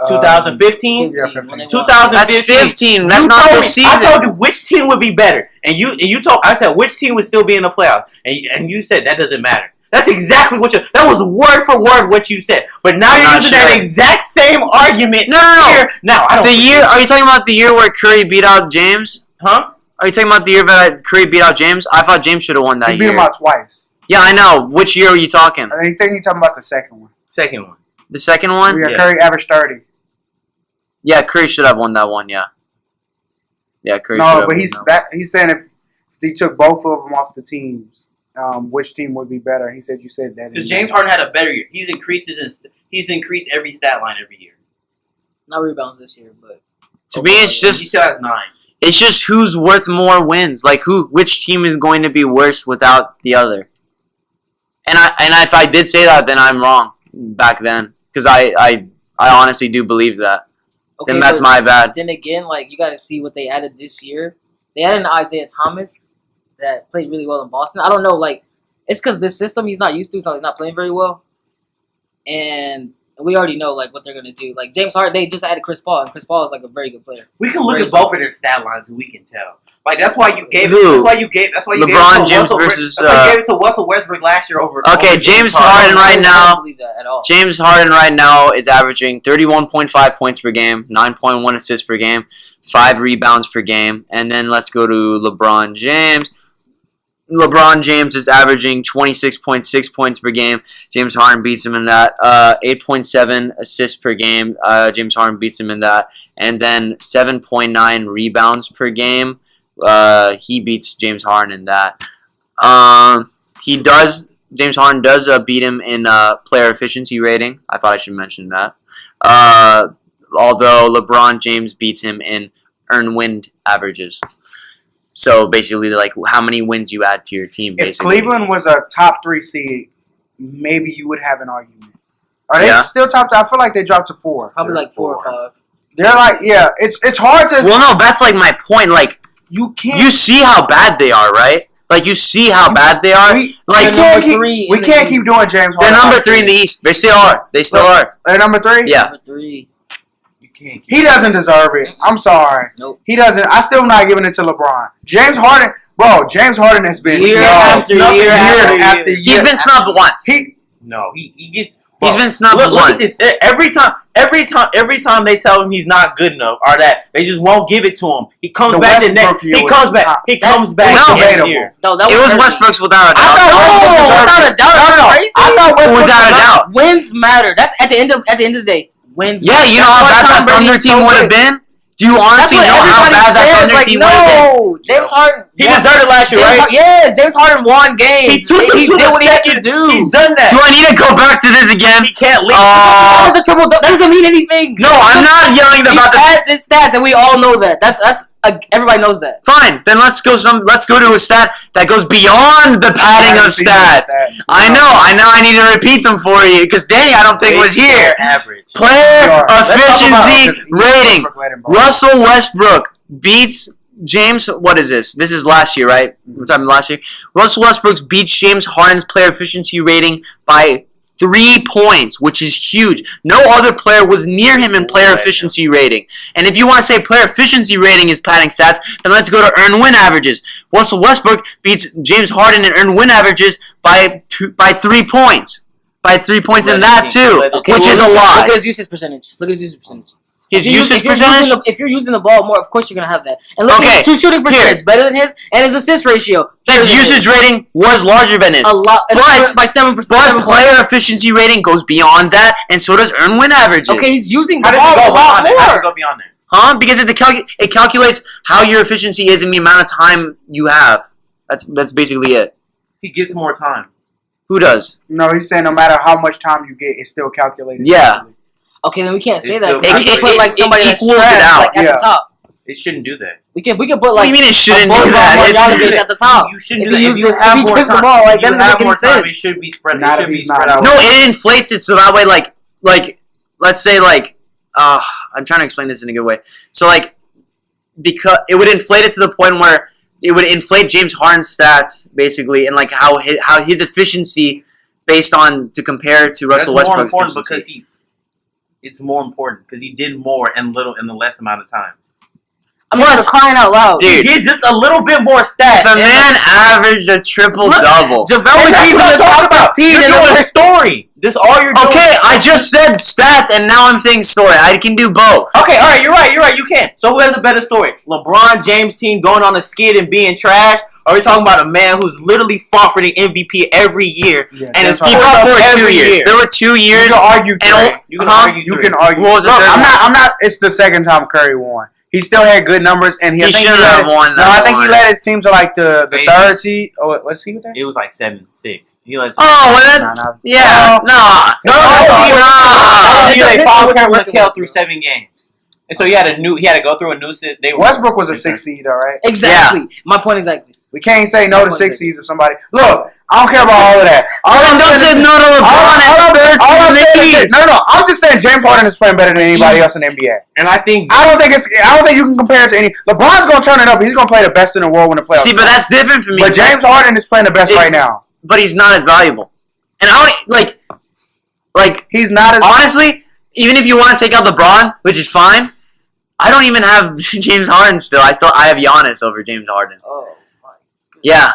2015?
Yeah,
15.
2015.
That's 15. That's
You
not
told
the
me-
season.
I told you which team would be better, and you told. I said which team would still be in the playoffs, and you said that doesn't matter. That's exactly what that was word for word what you said. But now
I'm
you're
not
using
sure.
that exact same argument.
No.
Here. Now I don't.
The year? Are you talking about the year where Curry beat out James?
Huh?
Are you talking about the year that Curry beat out James? I thought James should have won that
He beat
year.
him out twice.
Yeah, I know. Which year are you talking?
I think you're talking about the second one.
Second one.
The second one?
Yeah,
Yes.
Curry averaged 30.
Yeah, Curry should have won that one. Yeah. Yeah, Curry. should
No,
have
but
won
he's
that
he's saying if he took both of them off the teams, which team would be better? He said you said that.
Because James Harden had a better year. He's increased every stat line every year.
Not rebounds this year, but
To me, it's
He
just
still has 9.
it's just who's worth more wins. Like which team is going to be worse without the other. And if I did say that, then I'm wrong back then because I honestly do believe that.
okay.
Then that's
but
my bad.
Then again, like you got to see what they added this year. They added an Isaiah Thomas that played really well in Boston. I don't know, like it's because this system he's not used to, so he's not playing very well. And we already know like what they're gonna do. Like James Harden, they just added Chris Paul, and Chris Paul is like a very good player.
We can look
Very
at both of their stat lines and we can tell. Like that's why you gave
Who?
it. That's why you
LeBron
gave it to
James
Russell,
versus,
that's why you gave it to Russell Westbrook last year over.
Okay,
over
James
I
Harden
don't-
right
I
now.
don't believe that at all.
James Harden right now is averaging 31.5 points per game, 9.1 assists per game, 5 rebounds per game. And then let's go to LeBron James. LeBron James is averaging 26.6 points per game. James Harden beats him in that. 8.7 assists per game. James Harden beats him in that. And then 7.9 rebounds per game. He beats James Harden in that. James Harden does beat him in player efficiency rating. I thought I should mention that. Although LeBron James beats him in earned win averages. So basically, like how many wins you add to your team.
If
Basically,
Cleveland was a top 3 seed, maybe you would have an argument. Are they
Yeah.
still top? I feel like they dropped to 4.
Probably
They're
like 4 or
4.
5.
They're like, yeah, it's hard to.
Well, no, that's like my point. Like,
You can't.
you see how bad they are, right? Like, you see how bad they are.
We,
Like,
we
They're
can't
number
keep,
3
we
in the
can't keep
East.
doing James
they're
Harden.
number 3 in the East. They still are. They still are.
They're number 3?
Yeah.
Number 3.
You can't.
He doesn't deserve it. I'm sorry.
Nope.
He doesn't. I still not giving it to LeBron. James Harden, bro. James Harden has been
Year
snubbed
after year after
He's
year.
been snubbed once.
No, he gets.
He's been snubbed
Look at
once.
this. Every time they tell him he's not good enough, or that they just won't give it to him. He comes
The
back the
Westbrook
next.
year
He
was
comes back.
top.
He comes back
was
next
debatable.
year.
No, that
It was
crazy.
Westbrook's without a
I
doubt.
thought
Without a doubt, that's crazy.
I thought Westbrook
Without a
was
doubt.
Wins matter. That's at the end of the day. Wins.
Yeah,
matter.
you know
That's
how
why
bad
Tom
that
Brady
Thunder
is
team
so
would have
good.
been? Do you
That's
honestly
what
know how
everybody
bad that
says.
Thunder
Like,
team would have been?
no, James Harden.
He deserved it last year,
James
right?
Harden, yes, James Harden won games.
He took them
He
to
did
the
what he had to
second.
do.
He's done that.
Do I need to go back to this again?
He can't leave.
That was a triple double. That doesn't mean anything.
No, I'm not yelling
He
about the.
adds his stats, and we all know that. That's everybody knows that.
Fine, then let's go to a stat that goes beyond the padding of stats. I know. I need to repeat them for you because Danny, I don't think was here.
Average.
Player efficiency rating.
Russell.
Russell Westbrook beats James. What is this? This is last year, right? We're talking last year. Russell Westbrook beats James Harden's player efficiency rating by 3 points, which is huge. No other player was near him in player efficiency rating. And if you want to say player efficiency rating is padding stats, then let's go to earn win averages. Russell Westbrook beats James Harden in earn win averages by 3 points. By 3 points in that too, which is a lot.
Look at his usage percentage.
His
If you-
usage
if you're
percentage.
using the- if you're using the ball more, of course you're gonna have that. And look
Okay,
at his true shooting percentage,
here.
better than his, and his assist ratio. better
His
than
usage rating was larger than his.
a lot,
But-
by 7%.
But player efficiency rating goes beyond that, and so does earn win averages.
Okay, he's using the
How does
ball
it
a
go
lot
beyond that? How does it
more.
go beyond that?
Huh? Because it calculates how your efficiency is and the amount of time you have. That's basically it.
He gets more time.
Who does?
No, he's saying no matter how much time you get, it's still calculated.
Yeah.
Okay, then we can't say
It's
that.
still
We can put like
it
somebody that's
equals it
trash,
out.
like at
Yeah.
the top.
It shouldn't do that.
We can put
What do
like
you mean it shouldn't
a
do that?
Bojan
It shouldn't do
Bogdanovic
that.
at the top.
You shouldn't
If
do
he
that.
uses-
If you
if
have
he
more
gives the
time,
ball, like,
if
that
you
doesn't
have
make
more
any
time,
sense.
it should be spread.
Not
It
if
should be
he's
spread
not.
out.
No, it inflates it so that way, like, let's say, I'm trying to explain this in a good way. So, because it would inflate it to the point where it would inflate James Harden's stats, basically, and, how his efficiency based on to compare to Russell
That's more
Westbrook's
important
efficiency.
because it's more important because he did more in the less amount of time.
I mean,
Plus-
you're crying out loud.
Dude.
He did just a little bit more stats.
The man averaged a triple-double.
JaVale
And that's
McGee's in
what I'm
the
talking
top
about.
15
You're
in the
doing a
West.
story. This all you're doing.
Okay, I just said stats, and now I'm saying story. I can do both.
Okay, all right, you're right. You can. So who has a better story? LeBron James team going on a skid and being trash, or are we talking about a man who's literally fought for the MVP every year
Yeah,
and is
that's
He
right.
fought for it
every
2 years.
year?
There were 2
You
years.
can argue.
And
Curry.
You can
Huh?
argue.
You
three.
can argue.
What was the
Look,
third
I'm
one?
not. It's the second time Curry won. He still had good numbers, and
He
I think
shouldn't
led-
have won
No,
that
I think he
one.
led his team to the
Maybe.
third seed. Oh, what's he with that?
It was like 7-6. He let.
Oh, well, that,
Nah, nah.
yeah, nah.
No,
Nah.
they followed
What's
Kevin
the-
McHale through 7 games, and so he had to go through a new. They were
Westbrook was a 6 seed, all right.
Exactly. My point exactly.
We can't say no to 6 seeds if somebody. Look, I don't care about all of that. All I'm
Don't say
saying is-
no to
all
LeBron
I'm-
at third
all I'm
seed in
saying
the
is-
East.
No, I'm just saying James Harden is playing better than anybody else in the NBA.
and I think
I don't think you can compare it to any. LeBron's gonna turn it up. He's gonna play the best in the world when the playoffs.
See, but
come.
that's different for me.
But James Harden is playing the best
If-
right now.
But he's not as valuable. And I don't
He's not as.
honestly, even if you want to take out LeBron, which is fine, I don't even have James Harden still. I have Giannis over James Harden.
Oh my.
Yeah.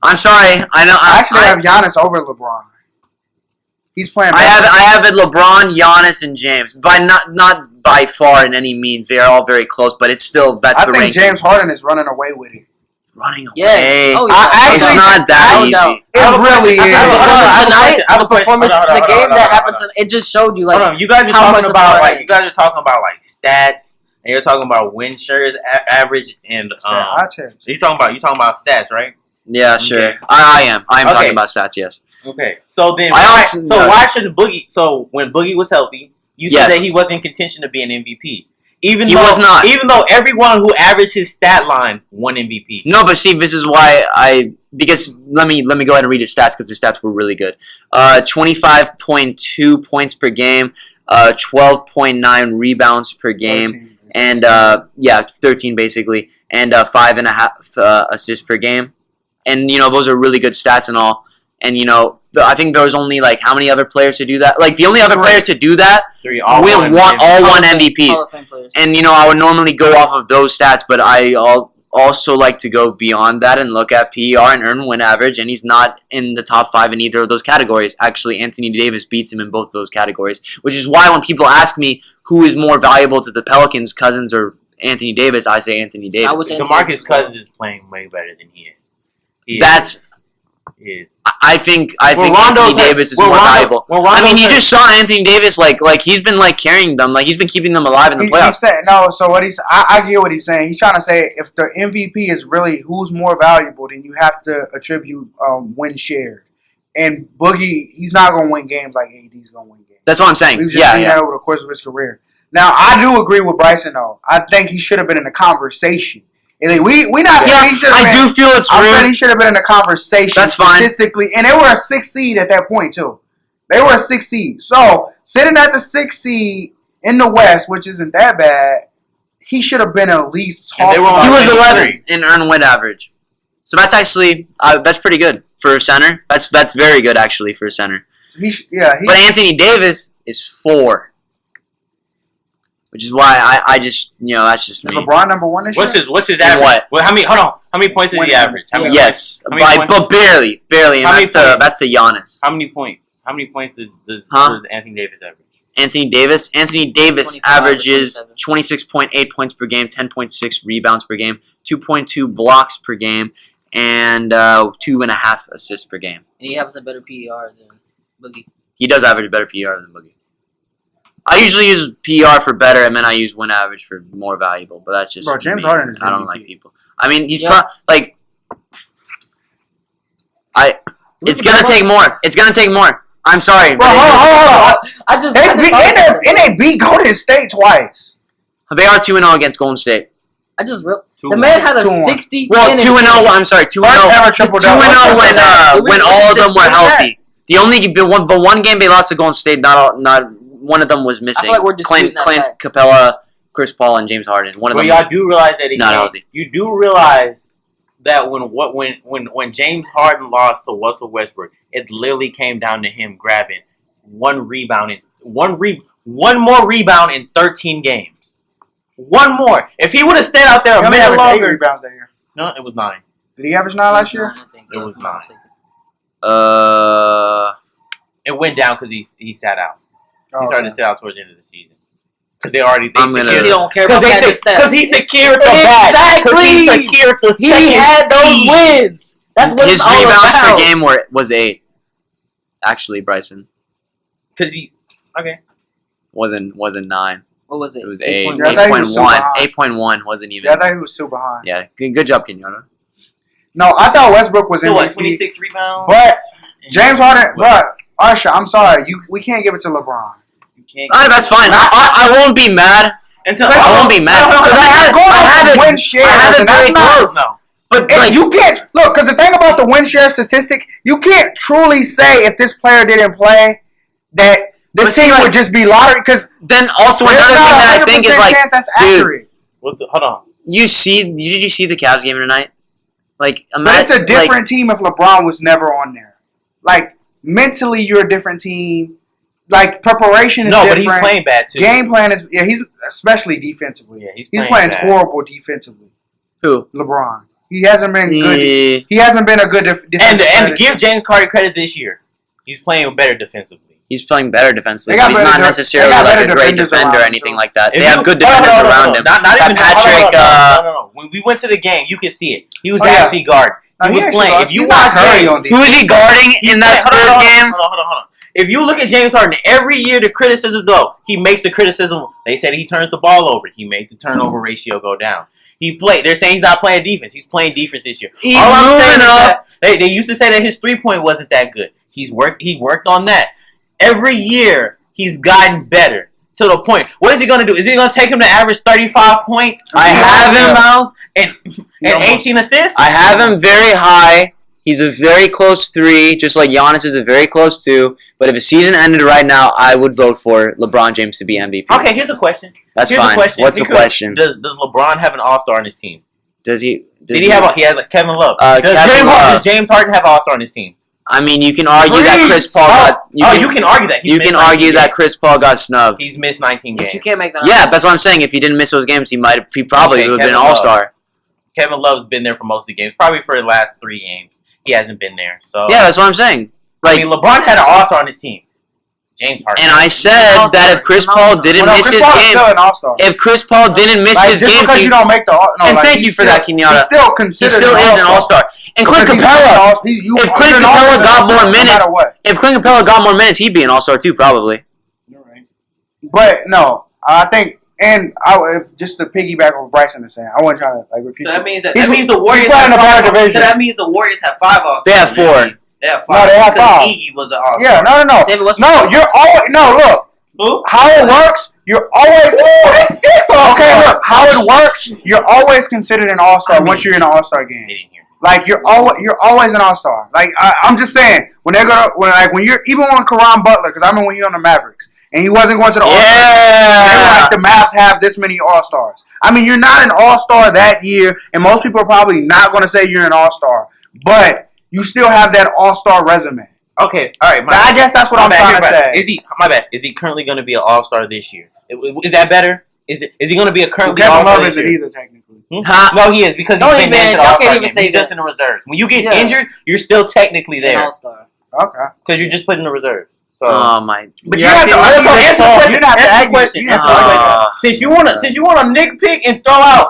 I'm sorry. I know.
I actually have Giannis over LeBron. He's playing.
I
better.
have it LeBron, Giannis, and James. By not by far in any means. They are all very close, but it's still that's
I
the
think
ranking.
James Harden is running away with it.
Running away.
Yes. Oh, yeah.
I
It's
actually-
not that
no
easy.
doubt.
It really
I
is.
have a question.
Tonight,
I have a
the
question.
performance,
Hold on,
the
hold on,
game
hold on,
that
hold on,
happened,
hold on.
it just showed you
Hold
like
on, you guys are
how much
talking about
LeBron
you guys are talking about stats, and you're talking about win shares average, and
I tell you.
you're talking about stats, right?
Yeah, sure.
Okay.
I am. I am
Okay.
talking about stats. Yes.
Okay, so then
No.
why should Boogie? So when Boogie was healthy, you said
Yes.
that he was in contention to be an MVP. Even
He
though,
was not.
Even though everyone who averaged his stat line won MVP.
No, but see, this is why I because let me go ahead and read his stats because his stats were really good. 25.2 points per game, 12.9 rebounds per game,
13.
and 13 basically, and 5.5 assists per game. And those are really good stats and all. And I think there was only like how many other players to do that? Like the only other players to do that
Three all
won MVPs.
Hall of Fame players.
And I would normally go off of those stats, but I also like to go beyond that and look at PER and earned win average, and he's not in the top 5 in either of those categories. Actually, Anthony Davis beats him in both of those categories, which is why when people ask me who is more valuable to the Pelicans, Cousins or Anthony Davis, I say Anthony Davis.
I would say
DeMarcus Cousins is playing way better than he is. He is.
I think
Well,
Anthony Davis is more valuable.
Well,
I mean, you
Rondo's
just saw Anthony Davis like he's been like carrying them, like he's been keeping them alive in the
He
playoffs.
said no. So what I get what he's saying. He's trying to say if the MVP is really who's more valuable, then you have to attribute win share. And Boogie, he's not gonna win games like AD's gonna win games.
That's what I'm saying.
We've just seen
Yeah.
that over the course of his career. Now I do agree with Bryson though. I think he should have been in the conversation. And we not saying he should have been.
I do feel it's
I'm saying
rude.
he should have been in the conversation.
That's fine.
Statistically, and they were a 6th seed at that point too. They were a 6th seed. So sitting at the 6th seed in the West, which isn't that bad, he should have been at least
And they
talking
were
about
He was
on
11th in earned win average, so that's actually that's pretty good for a center. That's very good actually for a center. But Anthony Davis is 4, which is why I just that's just
is
me.
LeBron number 1 this year?
What's his
In
average?
what?
Well, how many points does he
When-
average? How many
Yes,
How many points?
but barely, and
How many points?
that's the Giannis.
How many points? How many points does
Huh?
Anthony Davis average?
Anthony Davis
25 or
averages
27.
26.8 points per game, 10.6 rebounds per game, 2.2 blocks per game, and 2.5 assists per game.
And he has a better PER than Boogie.
He does average better PER than Boogie. I usually use PER for better, and then I use win average for more valuable. But that's just
Bro, James
me.
Harden is
I don't
MVP.
like people. I mean, he's
Yeah.
like It's gonna take more. It's gonna take more. I'm sorry.
Bro, hold on.
I just
And
thought of something.
they beat Golden State twice.
They are 2-0 against Golden State.
I just real. The
2-1.
man had a
2-1.
60.
Well, 2-0. I'm sorry, 2-0.
First ever triple
2-0
double.
when all of them were
What is that?
healthy. The one game they lost to Golden State, not one of them was missing.
like we're disputing that
Clint,
fact.
Capella, Chris Paul, and James Harden. One of
But
them.
y'all do realize that
Not healthy.
You do realize that when James Harden lost to Russell Westbrook, it literally came down to him grabbing one more rebound in 13 games. One more. If he would have stayed out there
He
a
only
minute
averaged 8
longer,
rebounds that year.
no, it was 9.
Did he average 9 last year?
It was not. It went down because he sat out. He started to sit out towards the end of the season because they
I'm gonna-
He don't care about that stats.
because he secured the bag.
Exactly.
'Cause he secured the
He
second
had those
seed.
wins. That's what
His
it's all
rebounds
about.
per game was 8. Actually, Bryson
Because he's okay.
wasn't 9.
What was it?
It was 8.
8.1.
Yeah, I thought he was still
8.1.
behind.
8.1 wasn't even.
Yeah, I thought he was still behind.
Yeah, good job, Kenyatta.
No, I thought Westbrook was
So
in
what? 26 rebounds.
But James Harden,
What?
but Arsha, I'm sorry, we can't give it to LeBron.
You can't.
That's fine. I won't be mad.
Until
I won't be mad.
No,
'Cause I have it.
win shares,
I have it
and that's
very
not-
close.
No.
But
And
like,
you can't look because the thing about the win share statistic, you can't truly say if this player didn't play that
But
this
see,
team
like-
would just be lottery. Because
then also another thing that I think is like,
that's
dude,
accurate.
Hold on.
did you see the Cavs game tonight? Like,
But it's a
like,
different team if LeBron was never on there. Like mentally, you're a different team. Like preparation is
No, but
different.
he's playing bad too.
Game plan is he's especially defensively.
Yeah, he's
He's
playing
playing
bad.
horrible defensively.
who?
LeBron. He hasn't been good.
Yeah.
He hasn't been a good defensive
And
player.
give James Carter credit this year. He's playing better defensively.
He's playing better defensively,
They got
but he's
better
not
def-
necessarily
they got
like a
better
great
defenders
defender or
around,
anything
so-
like that.
If
They have
you-
good
no,
defenders
no,
around
no,
him.
Not
Got
even
Patrick,
no. When we went to the game, you could see it. He was
Oh, yeah.
actually guard.
No,
He
he
was
actually
playing.
was.
If you
He's
watch
not Curry
game,
on
Who
defense.
is he guarding in that Spurs game?
Hold on. If you look at James Harden, every year the criticism though, he makes the criticism. They said he turns the ball over. He made the turnover ratio go down. He played. They're saying he's not playing defense. He's playing defense this year.
He's
All I'm saying
moving
is
up.
that they used to say that his 3-point wasn't that good. He worked on that. Every year he's gotten better to the point. What is he gonna do? Is he gonna take him to average 35 points?
I have him.
rebounds and
almost-
18 assists?
I have him very high He's a very close 3, just like Giannis is a very close 2. But if his season ended right now, I would vote for LeBron James to be MVP.
Okay, here's a question.
That's
Here's
fine.
a question.
What's the
because
question?
Does LeBron have an All-Star on his team?
Does he?
Did he have? He has like Kevin Love. Does James Harden have an All-Star on his team?
I mean, you can argue that Chris Paul got.
You can argue that.
You can argue that Chris Paul got snubbed.
He's missed 19 games.
But you can't make that.
Yeah, that's what I'm saying. If he didn't miss those games, he probably
Okay,
would have been
Kevin
an All-Star.
Kevin Love's been there for most of the games, probably for the last 3 games. He hasn't been there. So
Yeah, that's what I'm saying.
I mean, LeBron had an All-Star on his team. James Harden.
And I said that if Chris Paul didn't miss his games,
still an all-star.
if Chris Paul didn't miss his
just
games,
because you don't make the
and thank you for that, Kenyatta.
He's still
He
considered.
still is an all-star. And Clint Capella, if Clint Capella got more minutes, if Clint Capella got more minutes, he'd be an all-star too, probably.
You're right. But no, I think, and if just to piggyback on what Bryson is saying, I want to try to like repeat.
So that means
the
Warriors
playing
have
a better
5.
division.
So that means the Warriors have 5 All-Stars.
They have 4.
They have 5.
No, they have
because
5.
Iggy was an All-Star.
Yeah, no.
David Westbrook
No,
was
you're always look.
Who?
How it works, you're always.
That's 6 All-Stars.
Okay, look. How it works, you're always considered an all-star
I mean,
once you're in an all-star game.
They didn't hear.
Like you're always an all-star. Like I'm just saying, when they're gonna when you're even when Karan Butler, because I remember when he was on the Mavericks and he wasn't going to the all-star. They were like the Mavs have this many all-stars. I mean, you're not an all-star that year, and most people are probably not going to say you're an all-star, but you still have that all-star resume.
Okay, all right.
But I guess that's what I'm trying to say.
Is he? My bad. Is he currently going to be an All-Star this year? Is that better? Is he going to be a currently
Kevin
All-Star
Love
this
isn't
year?
either technically.
No, he is because he's
Don't
been
even-
named to the
y'all
All-Star
can't even
game.
say
He's just
that.
in the reserves. When you get
Yeah.
injured, you're still technically
An
there
all-star.
Okay.
because you're just put in the reserves. So,
Oh my!
but
you
you have to
have to argue
answer
that
the question.
you have to
Answer the
argue-
question.
you
Answer
have
the
to
question.
argue.
Since you want to nitpick and throw out,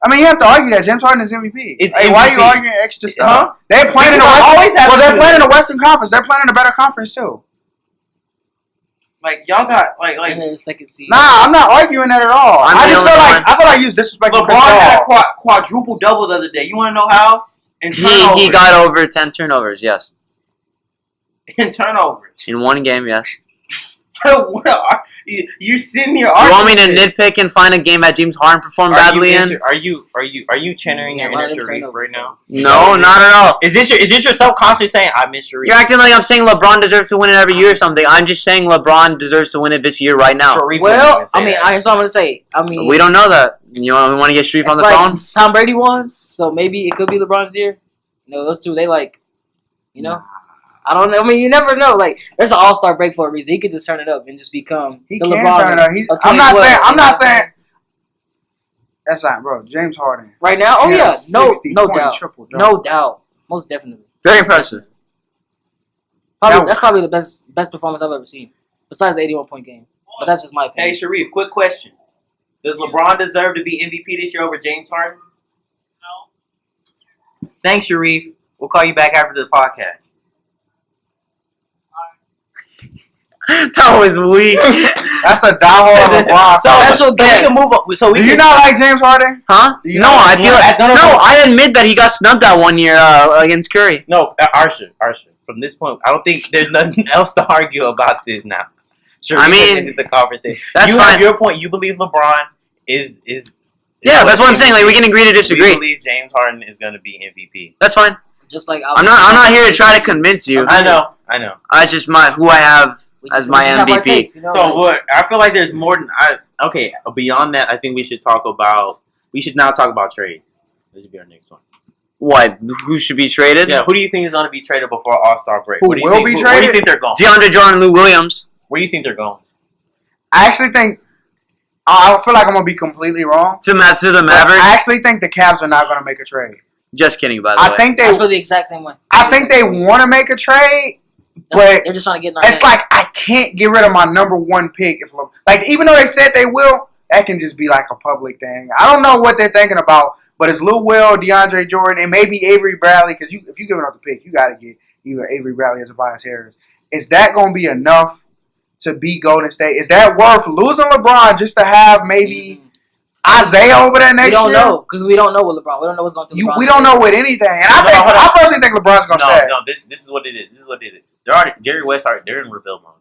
I mean, you have to argue that James Harden is MVP.
It's
Hey, why are you
MVP.
arguing extra stuff?
Huh?
They're playing in the
Because I
Western.
always have
Well,
to
they're
do
playing in
this.
the Western Conference. They're playing in a better conference too.
like y'all got like
And then the second seed.
Nah, I'm not arguing that at all.
I'm
I
the
just
only
I feel like you disrespecting Chris
LeBron had a
Paul.
quadruple double the other day. You want to know how? In
He
turnovers.
got over 10 turnovers. Yes,
in turnovers.
in one game. Yes.
What are, you're sitting here.
You want me to nitpick and find a game that James Harden performed badly in?
Are you channeling
Yeah,
your
a lot
inner
of
Sharif
turnovers,
right now?
No, not at all.
Is this your subconscious saying I miss Sharif?
You're acting like I'm saying LeBron deserves to win it every year or something. I'm just saying LeBron deserves to win it this year right now.
Sharif
Well,
wouldn't even say
I mean,
that.
that's what I'm gonna say. I mean,
We don't know that. You want to get Sharif on
it's
the
like
phone?
Tom Brady won, so maybe it could be LeBron's year. You know, those two, they like, you know. I don't know. I mean, you never know. Like, there's an all-star break for a reason. He could just turn it up and just become
He
the
can
LeBron.
turn it up.
of
I'm not
2012,
saying. I'm
you know
not
what I'm
saying. That's not, bro. James Harden.
Right now, oh
He
yeah,
has
no
60-point
doubt,
triple-double.
no doubt, most definitely.
Very impressive.
Probably, that's probably the best performance I've ever seen, besides the 81-point game. But that's just my opinion.
Hey Sharif, quick question: does LeBron deserve to be MVP this year over James Harden? No. Thanks, Sharif. We'll call you back after the podcast.
That was weak.
That's a diehard LeBron.
So
Special
we
guest.
can move up. So we
Do you
can
not like James Harden?
Huh?
You
No,
know-
I feel like
No, no,
no.
no.
I admit that he got snubbed that one year against Curry.
No, Arsha. From this point, I don't think there's nothing else to argue about this now. Sharif
I mean,
has ended the conversation.
that's
you
fine.
have your point. You believe LeBron is
Yeah, that's what I'm saying. Like we can agree to
We
disagree.
believe James Harden is going to be MVP.
That's fine.
Just like
I'm not here to try to convince you.
I know.
That's just who I have
We
as
just-
my
we just have our
MVP.
takes, you know,
So
like-
what? I feel like there's more than okay. Beyond that, I think we should talk about. We should now talk about trades. This should be our next one.
What? Who should be traded?
Yeah, who do you think is going to be traded before All Star break?
Who
Where do you
will
think,
be
Where do you
traded?
think they're going?
DeAndre Jordan, Lou Williams.
Where do you think they're going?
I actually think. I feel like I'm gonna be completely wrong.
To the
But
Mavericks.
I actually think the Cavs are not gonna make a trade.
Just kidding, by the
I
way.
think
I
they.
feel the exact same way.
I think they want to make a trade, but
They're just trying to get in our
it's
head.
like I can't get rid of my number one pick. If like even though they said they will, that can just be like a public thing. I don't know what they're thinking about, but it's Lou Will, DeAndre Jordan, and maybe Avery Bradley. Because if you giving up the pick, you got to get either Avery Bradley or Tobias Harris. Is that going to be enough to beat Golden State? Is that worth losing LeBron just to have maybe Isaiah over there next
We don't
year?
know because we don't know what LeBron. We don't know what's going through. LeBron's
We don't
head.
know with anything. And
No, hold on.
I personally think LeBron's going to stay.
No. This is what it is. This is what it is. They're already Jerry West. They're in rebuild mode.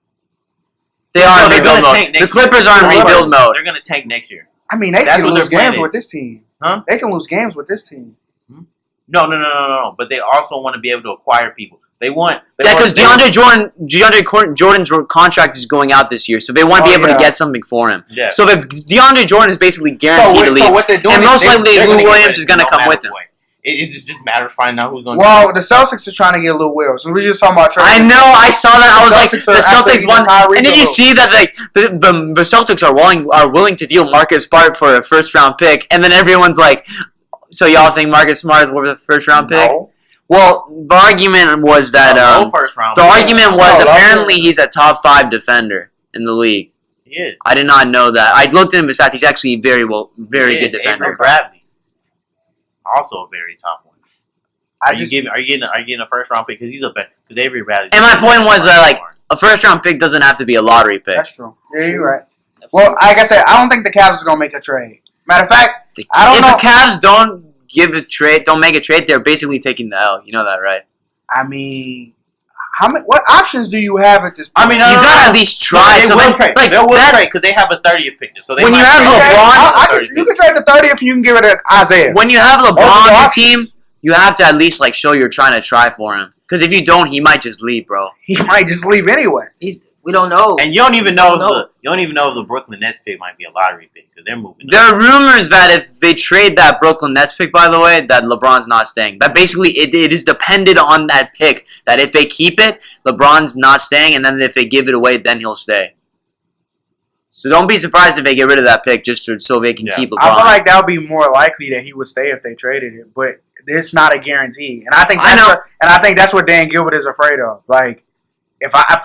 They are in
They're
rebuild
gonna
mode.
tank
The
next
Clippers
year.
are in
Clippers,
rebuild mode.
They're going to tank next year.
I mean, they
That's
can
what
lose
their plan
games
is.
with this team.
Huh?
They can lose games with this team.
No. But they also want to be able to acquire people. They want.
Yeah, because DeAndre Jordan's contract is going out this year, so they want to be able to get something for him.
Yeah.
So if DeAndre Jordan is basically guaranteed to leave,
So what they're doing
and most likely
They're
Lou
gonna get
Williams
rid
is
of
going to
no
come
matter
with him.
what. It just matters finding out who's going to.
Well, the Celtics are trying to get Lou Will. So we're just talking about.
I know. I saw that. I was like,
Celtics
the
are
Celtics
after
won.
Tyrese
And did you
Lou.
see that? Like the Celtics are willing to deal Marcus Smart for a first round pick, and then everyone's like, so y'all think Marcus Smart is worth a first round pick?
No.
Well, the argument was that
low first round.
the argument was
No,
apparently he's a top 5 defender in the league.
He is.
I did not know that. I looked into his stats. He's actually very
He
good
is.
defender.
Avery Bradley, also a very top one.
I
Are you getting a first round pick because because Avery Bradley?
And my point was that like a first round pick doesn't have to be a lottery pick.
That's true. Yeah, you're right. Well, like I said, I don't think the Cavs are gonna make a trade. Matter of fact, I don't
if
know.
the Cavs don't make a trade, they're basically taking the L. You know that, right?
I mean, what options do you have at this point?
I mean,
You gotta at least try.
They
So
will
then,
trade.
like
They will
that-
trade because they have a 30th pick. So they
When
might
you have
trade
LeBron-
the
you can trade the 30th if you can give it to Isaiah.
when you have
Those are
LeBron on
the
your
options.
team, you have to at least like show you're trying to try for him. Because if you don't, he might just leave, bro.
He might just leave anyway.
We don't know.
And you don't even know
No.
if the Brooklyn Nets pick might be a lottery pick because they're moving.
There are rumors that if they trade that Brooklyn Nets pick, by the way, that LeBron's not staying. That basically it is dependent on that pick. That if they keep it, LeBron's not staying, and then if they give it away, then he'll stay. So don't be surprised if they get rid of that pick just so they can keep LeBron.
I feel like that would be more likely that he would stay if they traded it, but it's not a guarantee. And I think that's what Dan Gilbert is afraid of. Like,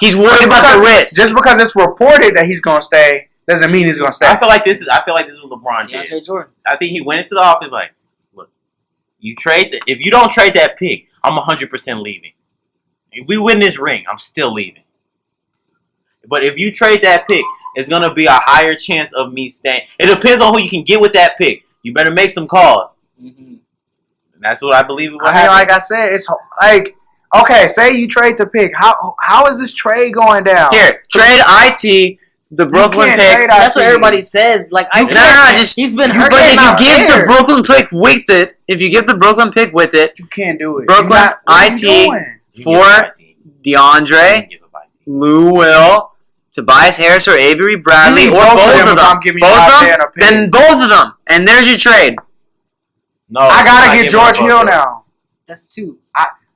He's worried about the risk.
Just because it's reported that he's gonna stay doesn't mean he's gonna stay.
I feel like this is what LeBron did.
DeAndre Jordan.
I think he went into the office like, look, if you don't trade that pick, I'm 100% leaving. If we win this ring, I'm still leaving. But if you trade that pick, it's gonna be a higher chance of me staying. It depends on who you can get with that pick. You better make some calls.
Mm-hmm.
And that's what I believe will
I mean,
happen.
like I said, it's like, okay, say you trade the pick. How is this trade going down?
Here, trade IT, the Brooklyn
can't
pick.
trade
That's what
IT.
everybody says. Like I he's been hurt.
But if you
not
give the
fair.
Brooklyn pick with it,
You can't do it.
Brooklyn,
What are you
IT,
doing?
You
for
give it IT.
DeAndre,
You give it IT.
Lou Will, Tobias Harris, or Avery Bradley,
You need
or
both of
both
them
of
if
them.
I'm giving you
Both of
Isaiah
them,
and a pick.
then both of them. And there's your trade.
No,
I
I'm
gotta
not
get
giving
George
up both
Hill
of them.
now.
That's two.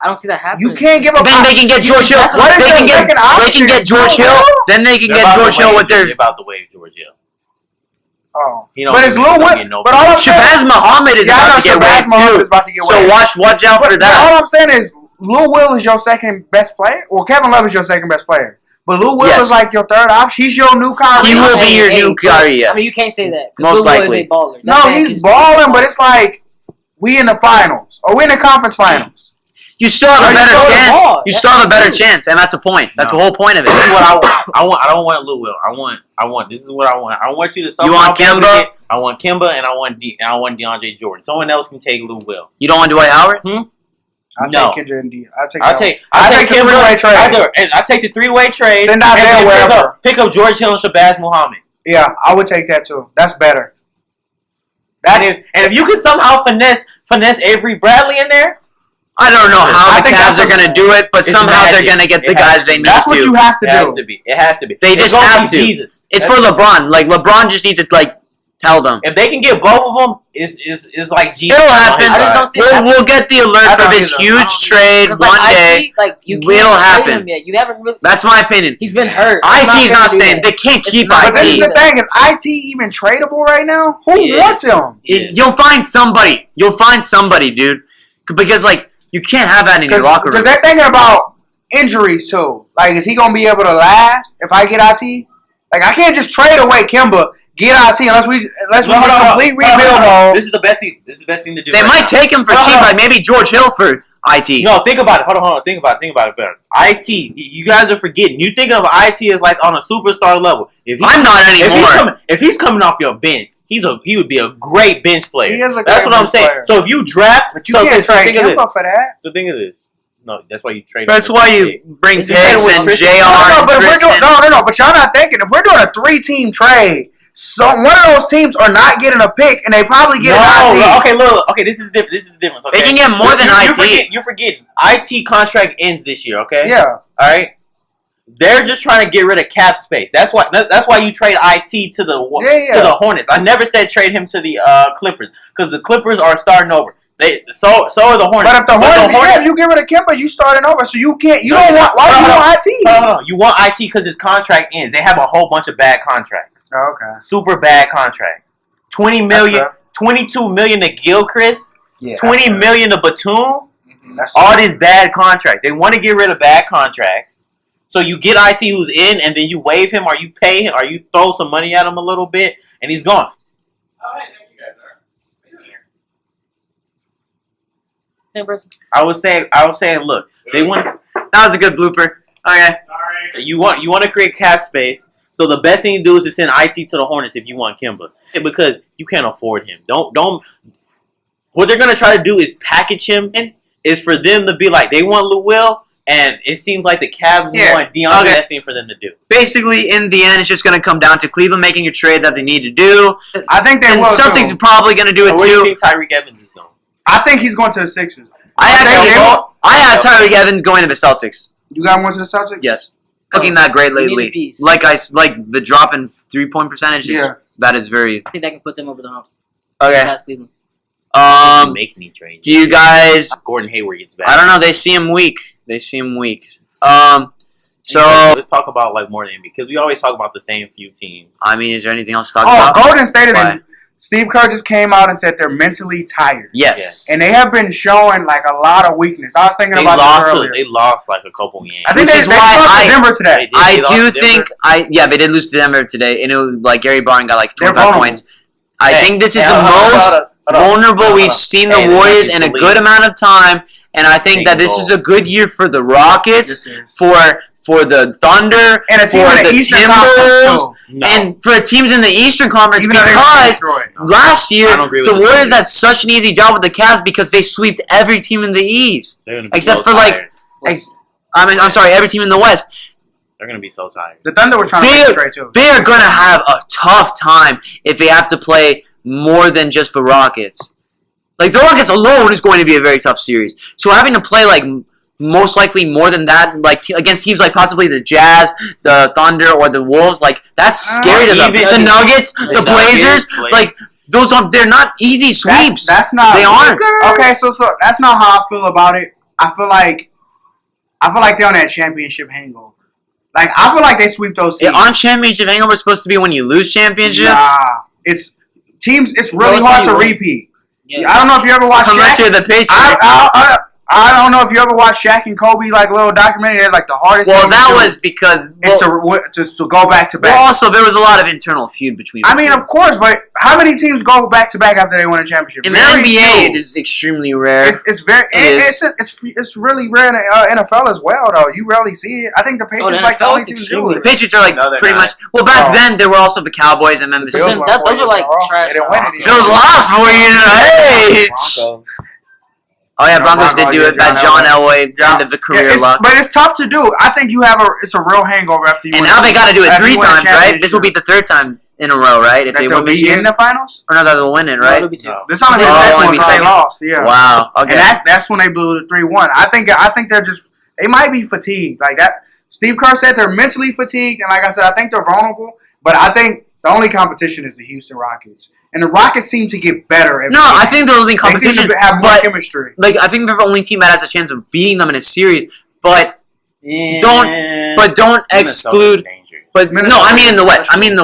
I don't see that happening.
You can't give up.
Then they can get George Hill.
What is
They
their
can get
second option?
George
Lou
Hill.
Will?
Then they can
They're
get
about to
George Hill
waive-
with their.
They're about to waive George Hill.
Oh,
He don't
but it's
really
Lil
get
Will.
no
But all I'm saying,
Shabazz Muhammad is
Yeah, I
about
know
to get
Shabazz
waived
Muhammad
too.
is about to get
So
waived.
watch out for
but
that.
all I'm saying is Lou Will is your second best player. Well, Kevin Love is your second best player. But Lou Will
Yes.
is like your third option. He's your new Kyrie.
He will be
Hey,
your
hey,
new
but-
Kyrie. Yes.
I mean, you can't say that. 'cause
Most
Lil Will
likely.
is a baller. That
No,
man
he's
is
balling, but it's like we in the finals or we in the conference finals.
You still have a
Or you
better
throw the
chance.
ball.
You
That's
still have a better
true.
chance, and that's the point. That's
No.
the whole point of
This is
it.
what I want. I don't want Lou Will. I want. This is what I want. I want you to somehow.
want
be able to
Kemba?
get- I want Kemba and I want DeAndre Jordan. Someone else can take Lou Will.
You don't want Dwight Howard?
I'll
No.
take Kendra and D. I'll take
the
the three-way trade.
I take the three-way trade.
Send out
and
there
then
wherever.
pick up George Hill and Shabazz Muhammad.
Yeah, I would take that too. That's better.
And if you can somehow finesse Avery Bradley in there,
I don't know how
I
the
think
Cavs
that's
are going to do it, but
It's
somehow
magic.
they're going to get the
It has
guys
to
they
be.
need
That's what you
to.
have to
it has
do.
to be. It has to be.
They
It's
just
gonna
have
be
to.
Jesus.
It's for LeBron. Like, LeBron just needs to, like, tell them.
If they can get both of them, it's like Jesus.
It'll
on his
happen.
I just
side.
don't see it happening.
We'll get the
I
alert for
don't
this
either.
huge trade
Because,
one
like,
day.
IT, like you can't
It'll
trade
happen.
him yet. You haven't really.
That's my opinion.
He's been hurt.
IT's not
gonna do
staying.
that.
They can't
It's
keep
not
But this is
IT.
the thing: is IT even tradable right now? Who
He
wants him?
Yes.
You'll find somebody. You'll find somebody, dude. Because, like, you can't have that in your locker room.
Because they're thinking about injuries too. Like, is he gonna be able to last if I get IT? Like, I can't just trade away Kemba, get IT unless we complete rebuild mode.
This is the best thing. This is the best thing to do.
They
right
might
now.
take him for
Hold
cheap,
on.
like maybe George Hill for IT.
No, think about it. Hold on. Think about it better. IT, you guys are forgetting. You thinking of IT as like on a superstar level.
I'm not anymore.
If he's coming off your bench, he would be a great bench player.
He is a
That's
great
what I'm
bench
saying.
player.
So if you draft,
But you
so
can't trade
think of this.
Kemba for that.
So think of this. No, that's why you trade.
That's
him.
why you bring
Is he
Hicks
better with
and
Tristan?
JR
No,
and
but if we're
Tristan.
doing, no. But y'all not thinking if we're doing a 3-team trade, So one of those teams are not getting a pick, and they probably get an IT.
Okay, look. Okay, this is different. This is the difference. Okay?
They can get more than IT.
You're forgetting. IT contract ends this year. Okay.
Yeah.
All right. They're just trying to get rid of cap space. That's why you trade IT to the Hornets. I never said trade him to the Clippers because the Clippers are starting over. So are the Hornets.
But if the Hornets, you get rid of Kemba, you starting over. So you can't. You don't want. Why do you want IT?
No. You want IT because his contract ends. They have a whole bunch of bad contracts.
Oh, okay.
Super bad contracts. $20 million, $22 million to Gilchrist.
Yeah.
$20 million to Batum.
That's
All these bad contracts. They want to get rid of bad contracts. So you get IT who's in, and then you waive him, or you pay him, or you throw some money at him a little bit, and he's gone.
Oh, hey, thank you guys. What are you doing here?
Same person.
I was saying, look, they want.
That was a good blooper. Okay.
Sorry.
You want to create cap space. So the best thing to do is to send IT to the Hornets if you want Kemba, because you can't afford him. Don't. What they're gonna try to do is package him in. Is for them to be like they want Lou Will. And it seems like the Cavs want Dion. That's thing for them to do.
Basically, in the end, it's just going to come down to Cleveland making a trade that they need to do.
I think they
And
will.
Celtics
too.
are probably going to do it
Where do you
too.
think Tyreek Evans is going?
I think he's going to the Sixers.
I have Tyreek Evans going to the Celtics.
You got one to the Celtics?
Yes, looking that great
We need a
lately.
piece.
Like the drop in 3-point percentage.
Yeah.
That is very
I think that can put them over the hump.
okay.
Past Cleveland.
Make me trade.
Do you guys?
Gordon Hayward gets back.
I don't know. They seem weak. So
let's talk about like more than NBA because we always talk about the same few teams.
I mean, is there anything else to talk
Oh,
about?
Golden State
Why?
and Steve Kerr just came out and said they're mentally tired.
Yes.
And they have been showing like a lot of weakness. I was thinking about this earlier.
They lost like a couple games.
I think
Which
they
is
lost
why
to Denver today.
I
They
do
lost to
think they did lose to Denver today, and it was like Gary Barn got like
They're
25
vulnerable.
points. I think this is the
hold on,
most
hold on.
vulnerable we've seen the
Hey, there's
Warriors
nothing
in
to
a good
believe.
amount of time, and I think that this
Goal.
is a good year for the Rockets,
This is.
for the Thunder,
And a team
for
in the
the
Eastern
Timberwolves,
Conference, too.
No.
and for the teams in the Eastern Conference
Even though they were
because
destroyed.
last year
I don't agree with
the
the
Warriors
Thunder.
had such an easy job with the Cavs because they swept every team in the East.
They're gonna be
Except
so
for, like,
tired.
I'm sorry, every team in the West.
They're gonna be so tired.
The Thunder were trying to make it straight too.
They are gonna have a tough time if they have to play more than just the Rockets. Like the Rockets alone is going to be a very tough series. So having to play like most likely more than that, like against teams like possibly the Jazz, the Thunder, or the Wolves, like that's scary to them.
even-
The Nuggets,
the
the Blazers,
Nuggets,
like those are they're not easy sweeps.
That's not.
They aren't.
Okay, so that's not how I feel about it. I feel like they're on that championship hangover. Like I feel like they sweep those teams.
Aren't championship hangover supposed to be when you lose championships?
Nah, it's teams. It's really
it's
hard
when
to
you win.
repeat.
Yeah.
I don't know if you ever watched.
Unless
Shaq.
you're the Patriots.
I don't know if you ever watched Shaq and Kobe like little documentary. It's like the hardest.
Well,
thing to
that
do
was because
is to go back to back.
well, also there was a lot of internal feud between.
I
the
mean,
two.
of course, but how many teams go back to back after they win a championship?
In the
Very
NBA,
few.
it is extremely rare.
It's very
It
it's really rare in the NFL as well though. You rarely see it. I think the Patriots
the
like the
NFL
only
is
team to do
extremely
The
it.
Patriots are like
No, they're
pretty
not.
much. Well, back
Oh.
then there were also the Cowboys and Memphis.
Bills
Then
won
that-
4
those are
years
like
in a row.
trash
They didn't win
songs.
it.
Those lost 4 years. Hey.
Broncos.
Oh yeah,
No,
Broncos did
Broncos,
do
yeah,
it. That
John
John Elway end of the career luck.
But it's tough to do. I think it's a real hangover after you
And
win.
now they got to do it
after
3
you win a
times, right? This will be
championship.
the 3rd time in a row, right? If
that
they
they'll
win this
be
year,
in the finals.
or no, they'll win it,
No,
right?
it'll be two.
No.
This only
Oh,
the
it'll
second
only
one
be
because they
second.
lost. Yeah.
Wow. Okay.
And that's when they blew the 3-1. I think they're just they might be fatigued. Like that Steve Kerr said they're mentally fatigued, and like I said, I think they're vulnerable. But I think the only competition is the Houston Rockets. And the Rockets seem to get better every
No, I
game.
think they're losing
they seem
competition,
to have more
but
chemistry.
like I think they're the only team that has a chance of beating them in a series. But don't exclude. But no, I mean in the West. In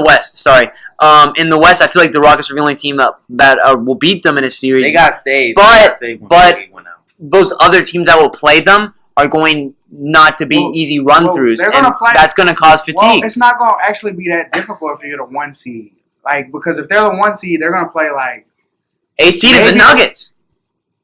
the West, I feel like the Rockets are the only team that will beat them in a series.
They got saved.
But-
They got saved when
but-
they went out.
Those other teams that will play them are going not to be
Well,
easy run-throughs,
they're
and
gonna play-
that's going to cause
Well,
fatigue.
it's not going to actually be that difficult if you're the 1 seed. Like because if they're the 1 seed, they're going to play like
8th seed is the
maybe-
Nuggets.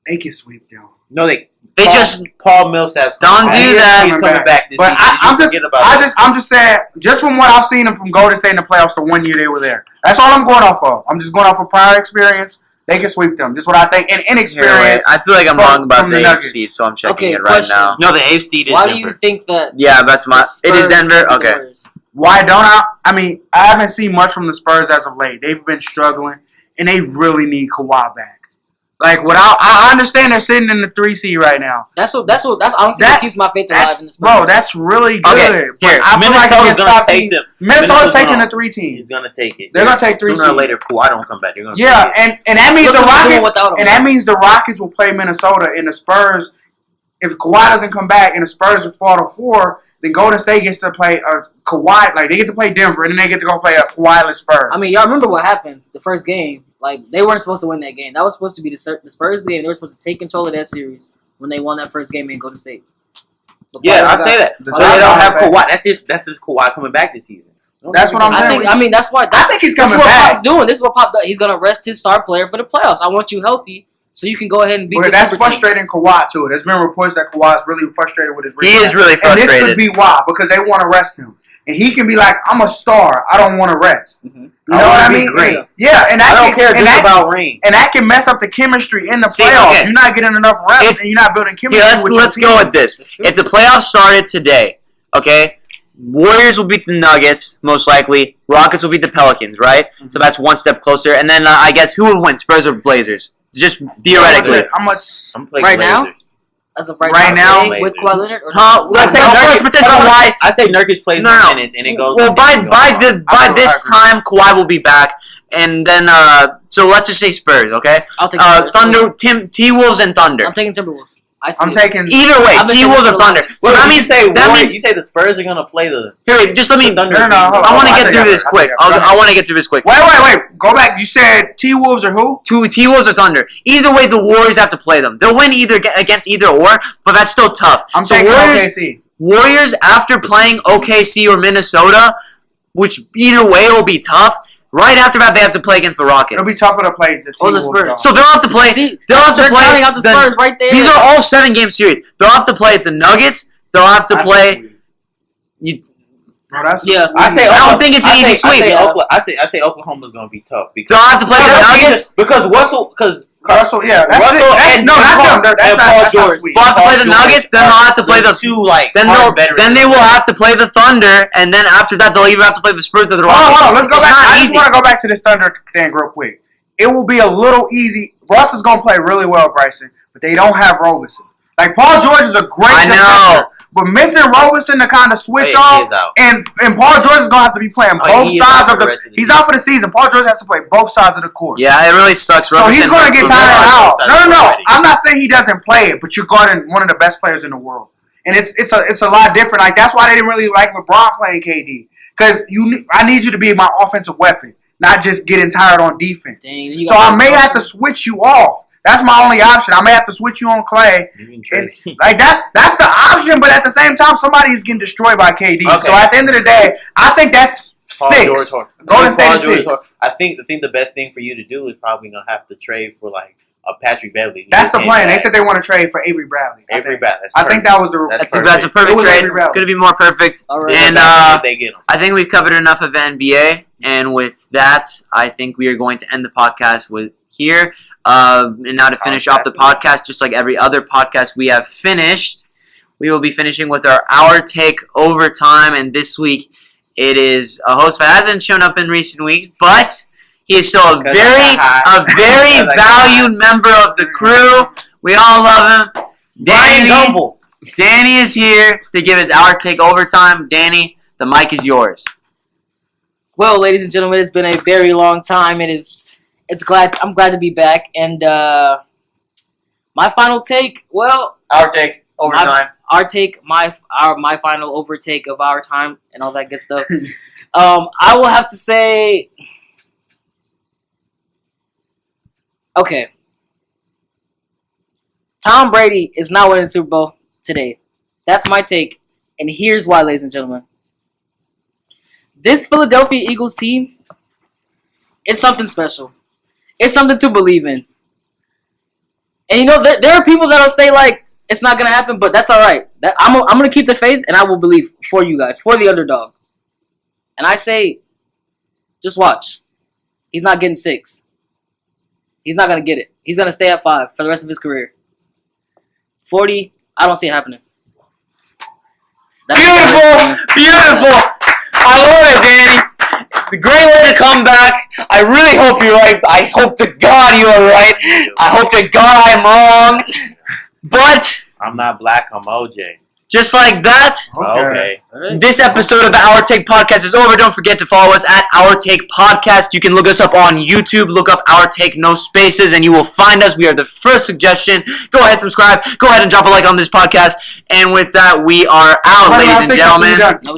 they can sweep them.
No,
They
Paul,
just
Paul Millsap's
Don't
coming
do
back.
that.
He's coming back this
But
season.
I'm
You
just,
forget about it.
I'm just saying, just from what I've seen them from Golden State in the playoffs, the 1 year they were there. That's all I'm going off of. I'm just going off of prior experience. They can sweep them. Just what I think. And
Here, wait,
inexperience.
I feel like I'm
from-
wrong about
from
the
the
8th
Nuggets.
seed, so I'm checking
Okay,
it right
question.
now.
No, the 8th seed is
Why do
Denver.
you think that?
Yeah, that's my.
the
It is
Spurs
Denver.
beat the
Okay.
Warriors?
Why don't I? I mean, I haven't seen much from the Spurs as of late. They've been struggling, and they really need Kawhi back. Like, without, I understand they're sitting in the 3 seed right now.
That's honestly what keeps my faith alive in the Spurs.
Bro, that's really good.
Okay,
But
here,
I feel like
Minnesota's
against
gonna
top
take
teams,
them.
Minnesota's taking
gonna-
the 3 team.
He's gonna take it.
They're gonna take 3
sooner or
seed.
later. Kawhi don't come back. They're gonna
Yeah,
take it.
and that means
Look
the
what they're doing
Rockets,
without him.
and that means the Rockets will play Minnesota, and the Spurs. If Kawhi doesn't come back and the Spurs fall to 4, then Golden State gets to play Kawhi. Like, they get to play Denver, and then they get to go play a Kawhi-less Spurs.
I mean, y'all remember what happened the first game? Like, they weren't supposed to win that game. That was supposed to be the Spurs game. They were supposed to take control of that series when they won that first game in Golden State. But
Yeah, I
Kawhi
say that.
the
So they don't
Zion
have
effect.
Kawhi. That's just Kawhi coming back this season.
That's what I'm saying.
I mean, that's why.
I think he's
That's
coming
what
back.
Pop's doing. This is what Pop does. He's gonna rest his star player for the playoffs. I want you healthy, so you can go ahead and beat.
But
the
that's
super team.
frustrating Kawhi, too. There's been reports that Kawhi is really frustrated with his
He is really
And this
frustrated.
could be why, because they want to rest him. And he can be like, I'm a star. I don't want to rest.
Mhm.
You know what
wanna
I
be
mean?
great.
Yeah, and
I
that
don't care
and
just
that,
about ring.
and that can mess up the chemistry in the
See,
playoffs.
okay.
You're not getting enough reps,
If-
and you're not building chemistry.
Here,
with
let's
your
go
team.
with this. If the playoffs started today, okay, Warriors will beat the Nuggets, most likely. Rockets will beat the Pelicans, right? So that's one step closer. And then I guess who would win, Spurs or Blazers? Just theoretically.
I'm a,
I'm playing
Right now?
Blazers.
As of right
Right
now,
now,
today, with
Blazers.
Kawhi Leonard. Or
Huh? Let's say
No,
Spurs, but then Kawhi.
I say Nurkic plays
No,
more
no.
minutes and it goes.
Well,
and
by
it goes
by
on.
the
I
by this
agree.
time, Kawhi will be back, and then so let's just say Spurs, okay?
I'll take the Spurs.
Thunder, T Wolves, and Thunder.
I'm taking Timberwolves. I see
I'm
it.
taking.
Either way,
I've been
T Wolves
saying
or
this for
Thunder.
the
So
Well,
that
you
means
say
that
Warriors,
means
you say the Spurs are gonna play the
here. Wait, just let me.
Thunder.
No, hold
I
on.
want to
I
get
think
through
I
this
got it.
quick.
I got it.
I want to get through this quick.
Wait. Go back. You said T Wolves or who?
T Wolves or Thunder. Either way, the Warriors have to play them. They'll win either against either or, but that's still tough.
I'm
so
taking
Warriors,
OKC.
Warriors after playing OKC or Minnesota, which either way will be tough. Right after that, they have to play against the Rockets.
It'll be tougher to play the T
Or the
Wolves.
Spurs.
though.
So they'll have to play.
See,
They'll have to
you're
play.
counting out the Spurs right there.
These are all 7-game series. They'll have to play the Nuggets. They'll have to
That's
play.
sweet.
You,
Bro, that's
Yeah.
I say
I don't
Oklahoma-
think it's an easy sweep.
I say Oklahoma's gonna be tough because
they'll have to play the Nuggets.
because
Russell. Yeah, that's
Russell
it. That's,
and
no, not
Paul-
them. That's
and
not.
Paul
That's not
George.
sweet.
They'll have to play the
George
Nuggets. Then they'll have to play the.
two like
Then
hard
they'll.
veterans.
Then they will have to play the Thunder, and then after that, they'll even have to play the Spurs or the Rockets.
Hold on. Let's go
It's
back.
not
I just
easy.
want to go back to this Thunder thing real quick. It will be a little easy. Russ is gonna play really well, Bryson, but they don't have Roberson. Like Paul George is a great
I know.
defender, but missing Roberson to kind of switch
He
off,
is out.
and Paul George is gonna have to be playing
Oh,
both
he is out
sides
for
of
the
the.
rest of the
He's
season.
out for the season. Paul George has to play both sides of the court.
Yeah, it really sucks.
So he's
Roberson
going to
has
get
to-
tired out.
Roberson
No.
already.
I'm not saying he doesn't play it, but you're guarding one of the best players in the world, and it's a lot different. Like that's why they didn't really like LeBron playing KD because I need you to be my offensive weapon, not just getting tired on defense.
Dang, you
So
got
I may
Russell.
have to switch you off. That's my only option. I may have to switch you on Clay.
You can
And,
trade.
like that's the option, but at the same time, somebody is getting destroyed by KD.
Okay.
So at the end of the day, I think that's
Paul
6.
George Hart.
Golden State
Paul
is
George
6.
Hart. I think the best thing for you to do is probably gonna have to trade for like a Patrick Beverly.
That's the
He
plan. They
came
said they want to trade for Avery Bradley. I
back. Avery
think.
Bradley. That's
I think that was the.
That's
That's a perfect
It was
trade.
Avery Bradley.
Could it be more perfect?
All right.
And
they get him.
I think we've covered enough of NBA, and with that, I think we are going to end the podcast with here. And now to finish off the podcast, just like every other podcast we have finished, we will be finishing with our take overtime. And this week, it is a host that hasn't shown up in recent weeks, but he is still a very valued member of the crew. We all love him.
Brian
Danny,
Gumble.
Danny is here to give his our take overtime. Danny, the mic is yours.
Well, ladies and gentlemen, it's been a very long time. I'm glad to be back. And my final take, well,
Our take overtime.
our take, my final overtake of our time and all that good stuff. I will have to say, okay, Tom Brady is not winning the Super Bowl today. That's my take, and here's why, ladies and gentlemen. This Philadelphia Eagles team is something special. It's something to believe in. And you know, there are people that'll say like it's not gonna happen, but that's all right. I'm gonna keep the faith, and I will believe for you guys, for the underdog. And I say, just watch. He's not getting 6. He's not gonna get it. He's gonna stay at 5 for the rest of his career. 40, I don't see it happening.
Beautiful. I love it, Danny. The great way to come back. I really hope you're right. I hope to God you are right. I hope to God I'm wrong. But
I'm not black. I'm OJ.
just like that,
Okay.
this episode of the Our Take Podcast is over. Don't forget to follow us at Our Take Podcast. You can look us up on YouTube. Look up Our Take No Spaces, and you will find us. We are the first suggestion. Go ahead, subscribe. Go ahead and drop a like on this podcast. And with that, we are out, ladies and gentlemen.
No,